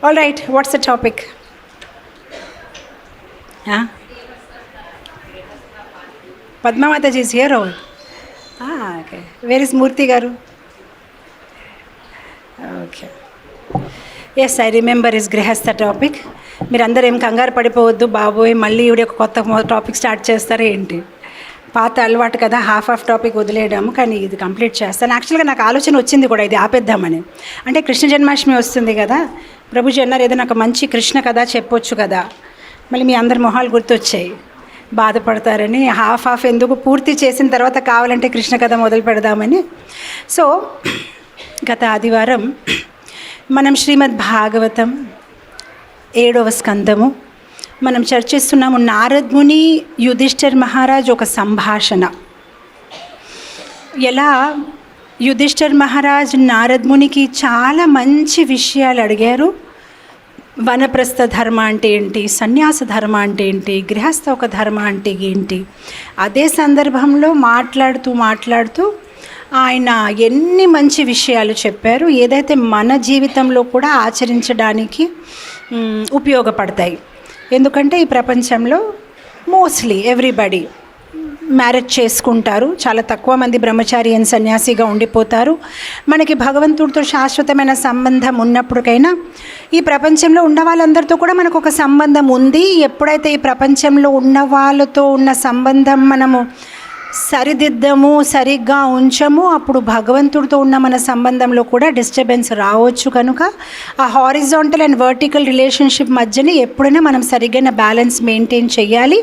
All right, what's the topic? Yeah? Padma Mataji is here all. Okay. Where is Murthy Garu? Okay. Yes, I remember his Grihastha topic. మీరందరూ ఏం కంగారు పడిపోవద్దు, బాబోయ్ మళ్ళీ ఈవిడ ఒక కొత్త టాపిక్ స్టార్ట్ చేస్తారా ఏంటి. పాత అలవాటు కదా, హాఫ్ ఆఫ్ టాపిక్ వదిలేయడము, కానీ ఇది కంప్లీట్ చేస్తాను. యాక్చువల్గా నాకు ఆలోచన వచ్చింది కూడా ఇది ఆపేద్దామని. అంటే కృష్ణ జన్మాష్టమి వస్తుంది కదా, ప్రభుజీ అన్నారు ఏదైనా ఒక మంచి కృష్ణ కథ చెప్పొచ్చు కదా. మళ్ళీ మీ అందరి మొహాలు గుర్తొచ్చాయి, బాధపడతారని. హాఫ్ ఎందుకు, పూర్తి చేసిన తర్వాత కావాలంటే కృష్ణ కథ మొదలు పెడదామని. సో గత ఆదివారం మనం శ్రీమద్ భాగవతం 7వ స్కందము మనం చర్చిస్తున్నాము. నారద్ ముని యుధిష్ఠిర్ మహారాజ్ ఒక సంభాషణ. ఎలా యుధిష్ఠిర్ మహారాజ్ నారద్ మునికి చాలా మంచి విషయాలు అడిగారు. వనప్రస్థ ధర్మ అంటే ఏంటి, సన్యాస ధర్మ అంటే ఏంటి, గృహస్థ ఒక ధర్మ అంటే ఏంటి. అదే సందర్భంలో మాట్లాడుతూ ఆయన ఎన్ని మంచి విషయాలు చెప్పారు, ఏదైతే మన జీవితంలో కూడా ఆచరించడానికి ఉపయోగపడతాయి. ఎందుకంటే ఈ ప్రపంచంలో మోస్ట్లీ ఎవ్రీబడి మ్యారేజ్ చేసుకుంటారు, చాలా తక్కువ మంది బ్రహ్మచారి అని సన్యాసిగా ఉండిపోతారు. మనకి భగవంతుడితో శాశ్వతమైన సంబంధం ఉన్నప్పటికైనా ఈ ప్రపంచంలో ఉన్న వాళ్ళందరితో కూడా మనకు ఒక సంబంధం ఉంది. ఎప్పుడైతే ఈ ప్రపంచంలో ఉన్న వాళ్ళతో ఉన్న సంబంధం మనము సరిదిద్దము, సరిగ్గా ఉంచము, అప్పుడు భగవంతుడితో ఉన్న మన సంబంధంలో కూడా డిస్టర్బెన్స్ రావచ్చు. కనుక ఆ హారిజాంటల్ అండ్ వర్టికల్ రిలేషన్షిప్ మధ్యని ఎప్పుడైనా మనం సరిగ్గా బ్యాలెన్స్ మెయింటైన్ చేయాలి.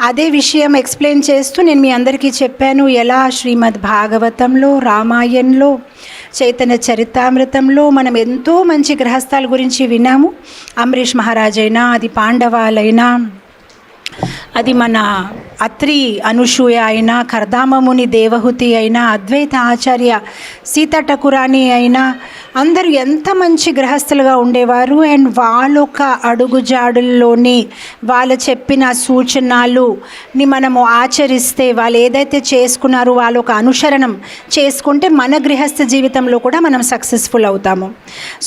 అదే విషయం ఎక్స్ప్లెయిన్ చేస్తూ నేను మీ అందరికీ చెప్పాను, ఎలా శ్రీమద్ భాగవతంలో, రామాయణంలో, చైతన్య చరితామృతంలో మనం ఎంతో మంచి గృహస్థాల గురించి విన్నాము. అంబరీష్ మహారాజ్ అయినా, అది పాండవాలైనా, అది మన అత్రి అనూసూయ అయినా, కర్దామముని దేవహూతి అయినా, అద్వైత ఆచార్య సీతా ఠకురాణి అయినా, అందరూ ఎంత మంచి గృహస్థులుగా ఉండేవారు. అండ్ వాళ్ళొక అడుగుజాడుల్లోని వాళ్ళు చెప్పిన సూచనలుని మనము ఆచరిస్తే, వాళ్ళు ఏదైతే చేసుకున్నారో వాళ్ళు ఒక అనుసరణం చేసుకుంటే మన గృహస్థ జీవితంలో కూడా మనం సక్సెస్ఫుల్ అవుతాము.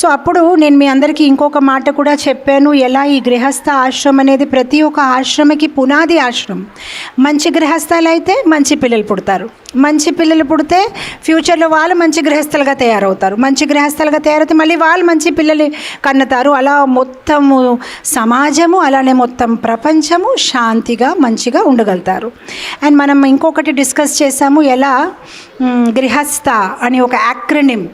సో అప్పుడు నేను మీ అందరికీ ఇంకొక మాట కూడా చెప్పాను, ఎలా ఈ గృహస్థ ఆశ్రమం అనేది ప్రతి ఒక్క ఆశ్రమకి పునాది ఆశ్రమం. మంచి గృహస్థాలు అయితే మంచి పిల్లలు పుడతారు, మంచి పిల్లలు పుడితే ఫ్యూచర్లో వాళ్ళు మంచి గృహస్థులుగా తయారవుతారు, మంచి గృహస్థులుగా తయారైతే మళ్ళీ వాళ్ళు మంచి పిల్లలు కన్నుతారు. అలా మొత్తము సమాజము, అలానే మొత్తం ప్రపంచము శాంతిగా మంచిగా ఉండగలుగుతారు. అండ్ మనం ఇంకొకటి డిస్కస్ చేసాము, ఎలా గృహస్థ అని ఒక యాక్రోనిమ్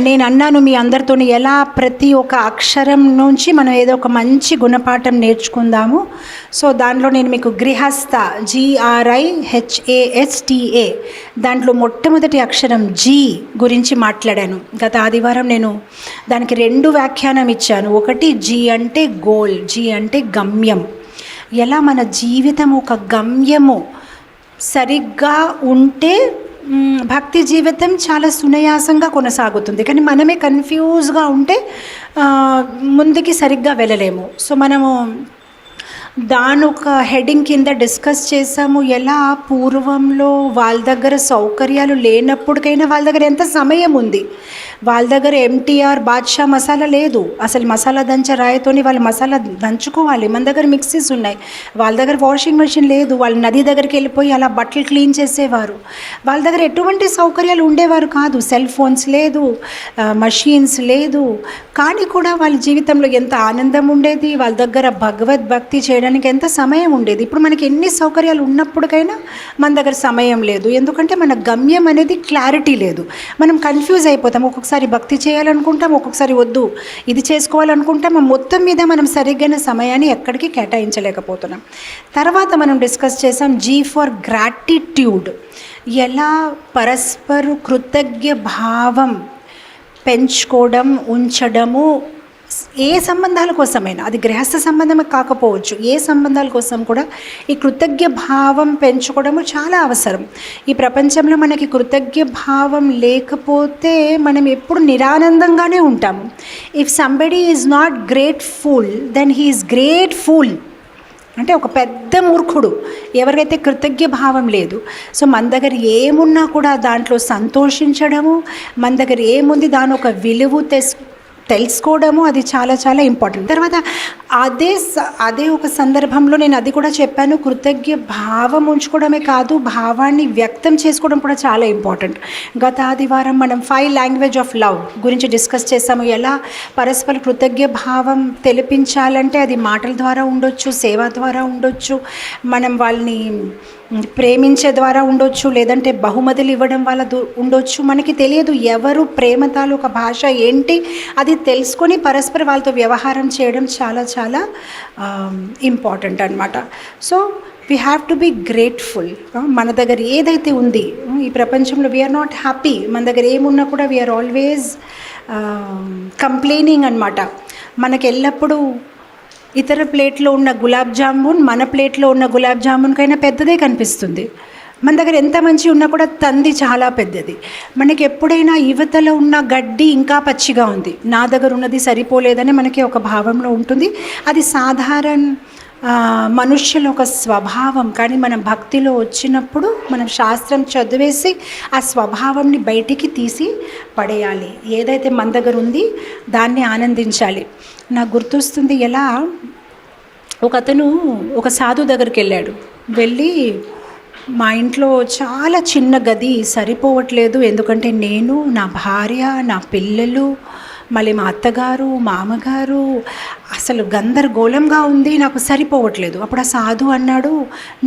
నేను అన్నాను మీ అందరితో, ఎలా ప్రతి ఒక్క అక్షరం నుంచి మనం ఏదో ఒక మంచి గుణపాఠం నేర్చుకుందాము. సో దాంట్లో నేను మీకు గృహస్థ GRIHASTA దాంట్లో మొట్టమొదటి అక్షరం G గురించి మాట్లాడాను. గత ఆదివారం నేను దానికి 2 వ్యాఖ్యానం ఇచ్చాను. ఒకటి G అంటే గోల్, G అంటే గమ్యం. ఎలా మన జీవితం ఒక గమ్యము సరిగ్గా ఉంటే భక్తి జీవితం చాలా సునాయాసంగా కొనసాగుతుంది. కానీ మనమే కన్ఫ్యూజ్గా ఉంటే ముందుకి సరిగ్గా వెళ్ళలేము. సో మనము దాని ఒక హెడింగ్ కింద డిస్కస్ చేసాము, ఎలా పూర్వంలో వాళ్ళ దగ్గర సౌకర్యాలు లేనప్పటికైనా వాళ్ళ దగ్గర ఎంత సమయం ఉంది. వాళ్ళ దగ్గర MTR బాద్షా మసాలా లేదు, అసలు మసాలా దంచ రాయితోని వాళ్ళు మసాలా దంచుకోవాలి. మన దగ్గర మిక్సీస్ ఉన్నాయి, వాళ్ళ దగ్గర వాషింగ్ మెషిన్ లేదు. వాళ్ళు నది దగ్గరికి వెళ్ళిపోయి అలా బట్టలు క్లీన్ చేసేవారు. వాళ్ళ దగ్గర ఎటువంటి సౌకర్యాలు ఉండేవారు కాదు, సెల్ ఫోన్స్ లేదు, మషీన్స్ లేదు. కానీ కూడా వాళ్ళ జీవితంలో ఎంత ఆనందం ఉండేది, వాళ్ళ దగ్గర భగవద్భక్తి చేయడానికి ఎంత సమయం ఉండేది. ఇప్పుడు మనకి ఎన్ని సౌకర్యాలు ఉన్నప్పటికైనా మన దగ్గర సమయం లేదు. ఎందుకంటే మన గమ్యం అనేది క్లారిటీ లేదు, మనం కన్ఫ్యూజ్ అయిపోతాం. ఒక్కొక్కసారి భక్తి చేయాలనుకుంటాం, ఒక్కొక్కసారి వద్దు ఇది చేసుకోవాలనుకుంటాం. మొత్తం మీద మనం సరిగ్గా సమయాన్ని ఎక్కడికి కేటాయించలేకపోతున్నాం. తర్వాత మనం డిస్కస్ చేసాం G ఫర్ గ్రాటిట్యూడ్, ఎలా పరస్పర కృతజ్ఞ భావం పెంచుకోవడం, ఉంచడము. ఏ సంబంధాల కోసమైనా, అది గృహస్థ సంబంధమే కాకపోవచ్చు, ఏ సంబంధాల కోసం కూడా ఈ కృతజ్ఞ భావం పెంచుకోవడము చాలా అవసరం. ఈ ప్రపంచంలో మనకి కృతజ్ఞ భావం లేకపోతే మనం ఎప్పుడు నిరానందంగానే ఉంటాము. If somebody is not grateful then he is grateful. అంటే ఒక పెద్ద మూర్ఖుడు ఎవరికైతే కృతజ్ఞ భావం లేదు. సో మన దగ్గర ఏమున్నా కూడా దాంట్లో సంతోషించడము, మన దగ్గర ఏముంది దాని ఒక విలువ తెలుసుకోవడము అది చాలా చాలా ఇంపార్టెంట్. తర్వాత అదే ఒక సందర్భంలో నేను అది కూడా చెప్పాను, కృతజ్ఞ భావం ఉంచుకోవడమే కాదు, భావాన్ని వ్యక్తం చేసుకోవడం కూడా చాలా ఇంపార్టెంట్. గత ఆదివారం మనం 5 లాంగ్వేజ్ ఆఫ్ లవ్ గురించి డిస్కస్ చేసాము. ఎలా పరస్పర కృతజ్ఞ భావం తెలిపించాలంటే అది మాటల ద్వారా ఉండొచ్చు, సేవ ద్వారా ఉండొచ్చు, మనం వాళ్ళని ప్రేమించే ద్వారా ఉండొచ్చు, లేదంటే బహుమతులు ఇవ్వడం వల్ల ఉండొచ్చు. మనకి తెలియదు ఎవరు ప్రేమ తాలూకా భాష ఏంటి, అది తెలుసుకొని పరస్పర వాళ్ళతో వ్యవహారం చేయడం చాలా చాలా ఇంపార్టెంట్ అనమాట. So we have to be grateful. మన దగ్గర ఏదైతే ఉంది ఈ ప్రపంచంలో, వీఆర్ నాట్ హ్యాపీ. మన దగ్గర ఏమున్నా కూడా వీఆర్ ఆల్వేస్ కంప్లైనింగ్ అనమాట. మనకి ఎల్లప్పుడూ ఇతర ప్లేట్లో ఉన్న గులాబ్ జామున్ మన ప్లేట్లో ఉన్న గులాబ్ జామున్కైనా పెద్దదే కనిపిస్తుంది. మన దగ్గర ఎంత మంచి ఉన్నా కూడా తంది చాలా పెద్దది. మనకి ఎప్పుడైనా యువతలో ఉన్న గడ్డి ఇంకా పచ్చిగా ఉంది, నా దగ్గర ఉన్నది సరిపోలేదని మనకి ఒక భావంలో ఉంటుంది. అది సాధారణ మనుష్యుల ఒక స్వభావం. కానీ మనం భక్తిలో వచ్చినప్పుడు మనం శాస్త్రం చదివేసి ఆ స్వభావంని బయటికి తీసి పడేయాలి. ఏదైతే మన దగ్గర ఉంది దాన్ని ఆనందించాలి. నాకు గుర్తొస్తుంది, ఎలా ఒకతను ఒక సాధు దగ్గరికి వెళ్ళి మా ఇంట్లో చాలా చిన్న గది సరిపోవట్లేదు, ఎందుకంటే నేను, నా భార్య, నా పిల్లలు, మళ్ళీ మా అత్తగారు, మామగారు, అసలు గందరగోళంగా ఉంది, నాకు సరిపోవట్లేదు. అప్పుడు ఆ సాధు అన్నాడు,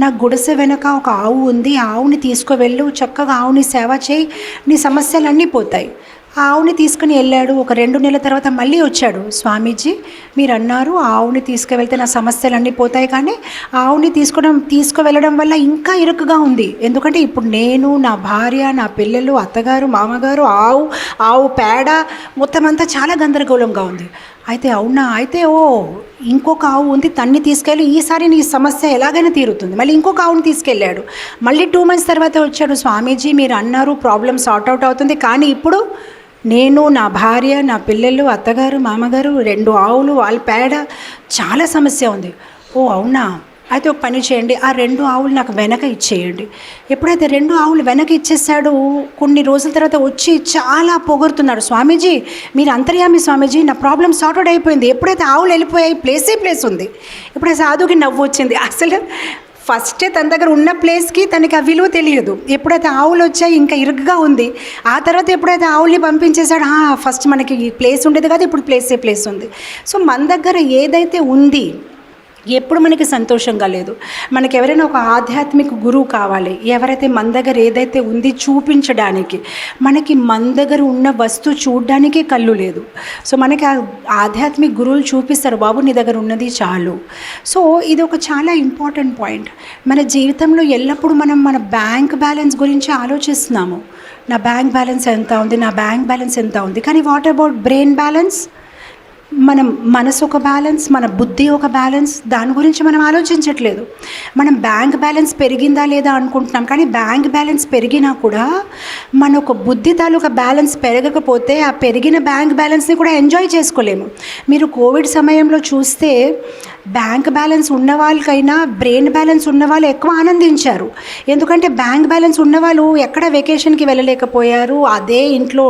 నా గుడిసె వెనక ఒక ఆవు ఉంది, ఆవుని తీసుకువెళ్ళు, చక్కగా ఆవుని సేవ చేయి, నీ సమస్యలన్నీ పోతాయి. ఆ ఆవుని తీసుకుని వెళ్ళాడు. ఒక 2 నెలల తర్వాత మళ్ళీ వచ్చాడు, స్వామీజీ మీరు అన్నారు ఆవుని తీసుకువెళ్తే నా సమస్యలన్నీ పోతాయి, కానీ ఆవుని తీసుకువెళ్ళడం వల్ల ఇంకా ఇరుకుగా ఉంది, ఎందుకంటే ఇప్పుడు నేను, నా భార్య, నా పిల్లలు, అత్తగారు, మామగారు, ఆవు పేడ మొత్తం అంతా చాలా గందరగోళంగా ఉంది. అయితే అవునా, అయితే ఇంకొక ఆవు ఉంది, తన్ని తీసుకెళ్ళి, ఈసారి నీ సమస్య ఎలాగైనా తీరుతుంది. మళ్ళీ ఇంకొక ఆవుని తీసుకెళ్ళాడు. మళ్ళీ 2 మంత్స్ తర్వాత వచ్చాడు, స్వామీజీ మీరు అన్నారు ప్రాబ్లం సార్ట్ అవుతుంది, కానీ ఇప్పుడు నేను, నా భార్య, నా పిల్లలు, అత్తగారు, మామగారు, 2 ఆవులు, వాళ్ళ పేడ చాలా సమస్య ఉంది. అవునా, అయితే ఒక పని చేయండి, ఆ 2 ఆవులు నాకు వెనక ఇచ్చేయండి. ఎప్పుడైతే 2 ఆవులు వెనక ఇచ్చేసాడు, కొన్ని రోజుల తర్వాత వచ్చి చాలా పొగుడుతున్నాడు, స్వామీజీ మీరు అంతర్యామి స్వామీజీ, నా ప్రాబ్లం సార్టెడ్ అయిపోయింది. ఎప్పుడైతే ఆవులు వెళ్ళిపోయాయి, ప్లేస్ ఉంది. ఇప్పుడు సాధువుకి నవ్వు వచ్చింది. అసలు ఫస్టే తన దగ్గర ఉన్న ప్లేస్కి తనకి ఆ విలువ తెలియదు. ఎప్పుడైతే ఆవులు వచ్చాయి ఇంకా ఇరుగ్గా ఉంది, ఆ తర్వాత ఎప్పుడైతే ఆవుల్ని పంపించేశాడు, ఫస్ట్ మనకి ప్లేస్ ఉండేది కదా, ఇప్పుడు ప్లేస్ ఉంది. సో మన దగ్గర ఏదైతే ఉంది ఎప్పుడు మనకి సంతోషంగా లేదు. మనకి ఎవరైనా ఒక ఆధ్యాత్మిక గురువు కావాలి, ఎవరైతే మన దగ్గర ఏదైతే ఉంది చూపించడానికి. మనకి మన దగ్గర ఉన్న వస్తువు చూడడానికి కళ్ళు లేదు. సో మనకి ఆ ఆధ్యాత్మిక గురువులు చూపిస్తారు, బాబు నీ దగ్గర ఉన్నది చాలు. సో ఇది ఒక చాలా ఇంపార్టెంట్ పాయింట్. మన జీవితంలో ఎల్లప్పుడూ మనం మన బ్యాంక్ బ్యాలెన్స్ గురించి ఆలోచిస్తున్నాము. నా బ్యాంక్ బ్యాలెన్స్ ఎంత ఉంది, కానీ వాట్ అబౌట్ బ్రెయిన్ బ్యాలెన్స్? మనం మనసు ఒక బ్యాలెన్స్, మన బుద్ధి ఒక బ్యాలెన్స్, దాని గురించి మనం ఆలోచించట్లేదు. మనం బ్యాంక్ బ్యాలెన్స్ పెరిగిందా లేదా అనుకుంటున్నాం, కానీ బ్యాంక్ బ్యాలెన్స్ పెరిగినా కూడా మన ఒక బుద్ధి తాలూకా బ్యాలెన్స్ పెరగకపోతే ఆ పెరిగిన బ్యాంక్ బ్యాలెన్స్ని కూడా ఎంజాయ్ చేసుకోలేము. మీరు కోవిడ్ సమయంలో చూస్తే బ్యాంక్ బ్యాలెన్స్ ఉన్న వాళ్ళకైనా బ్రెయిన్ బ్యాలెన్స్ ఉన్న వాళ్ళు ఎక్కువ ఆనందించారు. ఎందుకంటే బ్యాంక్ బ్యాలెన్స్ ఉన్నవాళ్ళు ఎక్కడ వెకేషన్కి వెళ్ళలేకపోయారు, అదే ఇంట్లో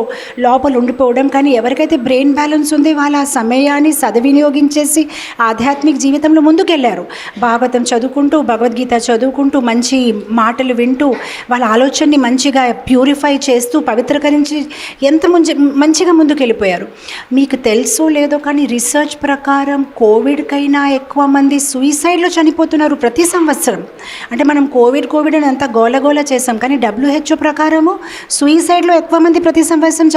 లోపల ఉండిపోవడం. కానీ ఎవరికైతే బ్రెయిన్ బ్యాలెన్స్ ఉంది వాళ్ళ ఆ సమయాన్ని సద్వినియోగించేసి ఆధ్యాత్మిక జీవితంలో ముందుకెళ్ళారు. భాగవతం చదువుకుంటూ, భగవద్గీత చదువుకుంటూ, మంచి మాటలు వింటూ, వాళ్ళ ఆలోచనని మంచిగా ప్యూరిఫై చేస్తూ, పవిత్రీకరించి ఎంత మంచిగా ముందుకెళ్ళిపోయారు. మీకు తెలుసో లేదో కానీ రీసెర్చ్ ప్రకారం కోవిడ్కైనా ఎక్కువ మంది సూయిసైడ్లో చనిపోతున్నారు ప్రతి సంవత్సరం. అంటే మనం కోవిడ్ అని అంతా గోలగోల చేసాం, కానీ WHO ప్రకారము సూయిసైడ్లో ఎక్కువ మంది ప్రతి సంవత్సరం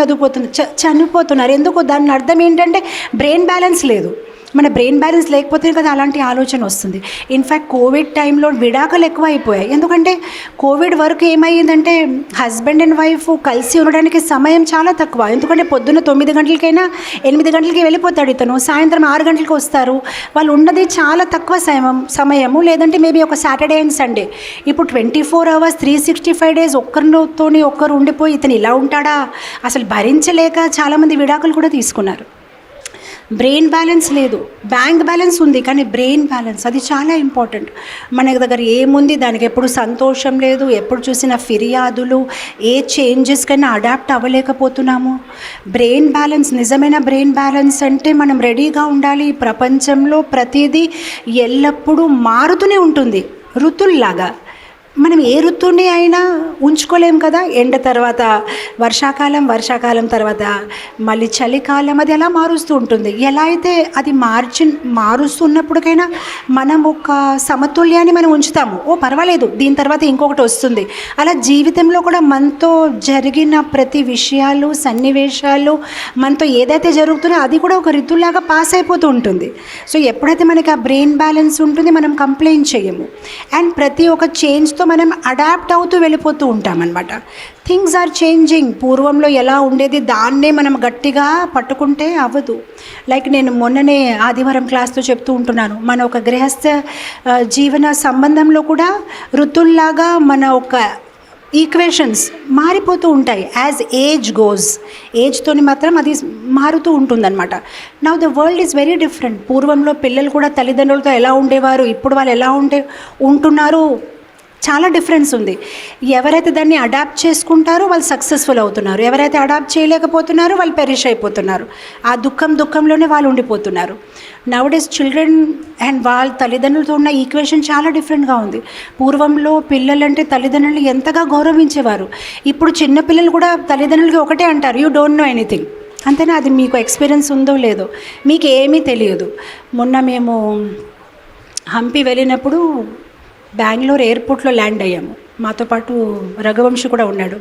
చనిపోతున్నారు. ఎందుకు? దాని అర్థం ఏంటంటే బ్రెయిన్ బ్యాలెన్స్ లేదు. మన బ్రెయిన్ బ్యాలెన్స్ లేకపోతే కదా అలాంటి ఆలోచన వస్తుంది. ఇన్ఫ్యాక్ట్ కోవిడ్ టైంలో విడాకులు ఎక్కువ అయిపోయాయి. ఎందుకంటే కోవిడ్ వరకు ఏమైందంటే హస్బెండ్ అండ్ వైఫ్ కలిసి ఉండడానికి సమయం చాలా తక్కువ. ఎందుకంటే పొద్దున్న 9 గంటలకైనా 8 గంటలకి వెళ్ళిపోతాడు ఇతను, సాయంత్రం 6 గంటలకు వస్తారు. వాళ్ళు ఉన్నది చాలా తక్కువ సమయము, లేదంటే మేబీ ఒక సాటర్డే అండ్ సండే. ఇప్పుడు 24 hours 365 days ఒక్కరితోని ఒక్కరు ఉండిపోయి ఇతను ఇలా ఉంటాడా అసలు భరించలేక చాలామంది విడాకులు కూడా తీసుకున్నారు. బ్రెయిన్ బ్యాలెన్స్ లేదు. బ్యాంక్ బ్యాలెన్స్ ఉంది కానీ బ్రెయిన్ బ్యాలెన్స్ అది చాలా ఇంపార్టెంట్. మన దగ్గర ఏముంది, దానికి ఎప్పుడు సంతోషం లేదు, ఎప్పుడు చూసిన ఫిర్యాదులు, ఏ చేంజెస్ కన్నా అడాప్ట్ అవ్వలేకపోతున్నాము. బ్రెయిన్ బ్యాలెన్స్, నిజమైన బ్రెయిన్ బ్యాలెన్స్ అంటే మనం రెడీగా ఉండాలి. ప్రపంచంలో ప్రతిదీ ఎల్లప్పుడూ మారుతూనే ఉంటుంది, ఋతుల్లాగా. మనం ఏ ఋతువుని అయినా ఉంచుకోలేం కదా. ఎండ తర్వాత వర్షాకాలం, వర్షాకాలం తర్వాత మళ్ళీ చలికాలం, అది ఎలా మారుస్తూ ఉంటుంది. ఎలా అయితే అది మారుస్తున్నప్పటికైనా మనం ఒక సమతుల్యాన్ని మనం ఉంచుతాము. పర్వాలేదు, దీని తర్వాత ఇంకొకటి వస్తుంది. అలా జీవితంలో కూడా మనతో జరిగిన ప్రతి విషయాలు, సన్నివేశాలు, మనతో ఏదైతే జరుగుతుందో అది కూడా ఒక ఋతువులాగా పాస్ అయిపోతూ ఉంటుంది. సో ఎప్పుడైతే మనకి ఆ బ్రెయిన్ బ్యాలెన్స్ ఉంటుంది, మనం కంప్లైంట్ చేయము. అండ్ ప్రతి ఒక్క చేంజ్తో మనం అడాప్ట్ అవుతూ వెళ్ళిపోతూ ఉంటామన్నమాట. Things are changing. పూర్వంలో ఎలా ఉండేది దాన్నే మనం గట్టిగా పట్టుకుంటే అవ్వదు. లైక్ నేను మొన్ననే ఆదివారం క్లాస్తో చెప్తూ ఉంటున్నాను, మన ఒక గృహస్థ జీవన సంబంధంలో కూడా ఋతుల్లాగా మన ఒక ఈక్వేషన్స్ మారిపోతూ ఉంటాయి. యాజ్ ఏజ్ గోస్, ఏజ్తోని మాత్రం అది మారుతూ ఉంటుందన్నమాట. Now the world is very different. పూర్వంలో పిల్లలు కూడా తల్లిదండ్రులతో ఎలా ఉండేవారు, ఇప్పుడు వాళ్ళు ఎలా ఉంటున్నారు, చాలా డిఫరెన్స్ ఉంది. ఎవరైతే దాన్ని అడాప్ట్ చేసుకుంటారో వాళ్ళు సక్సెస్ఫుల్ అవుతున్నారు, ఎవరైతే అడాప్ట్ చేయలేకపోతున్నారో వాళ్ళు పెరిష్ అయిపోతున్నారు. ఆ దుఃఖంలోనే వాళ్ళు ఉండిపోతున్నారు. నౌడేస్ చిల్డ్రన్ అండ్ వాళ్ళ తల్లిదండ్రులతో ఉన్న ఈక్వేషన్ చాలా డిఫరెంట్గా ఉంది. పూర్వంలో పిల్లలంటే తల్లిదండ్రులు ఎంతగా గౌరవించేవారు. ఇప్పుడు చిన్నపిల్లలు కూడా తల్లిదండ్రులకి ఒకటే అంటారు, యూ డోంట్ నో ఎనీథింగ్. అంతేనా? అది మీకు ఎక్స్పీరియన్స్ ఉందో లేదో, మీకు ఏమీ తెలియదు. మొన్న మేము హంపి వెళ్ళినప్పుడు బెంగళూరు ఎయిర్పోర్ట్లో ల్యాండ్ అయ్యాము. మాతో పాటు రఘువంశీ కూడా ఉన్నాడు.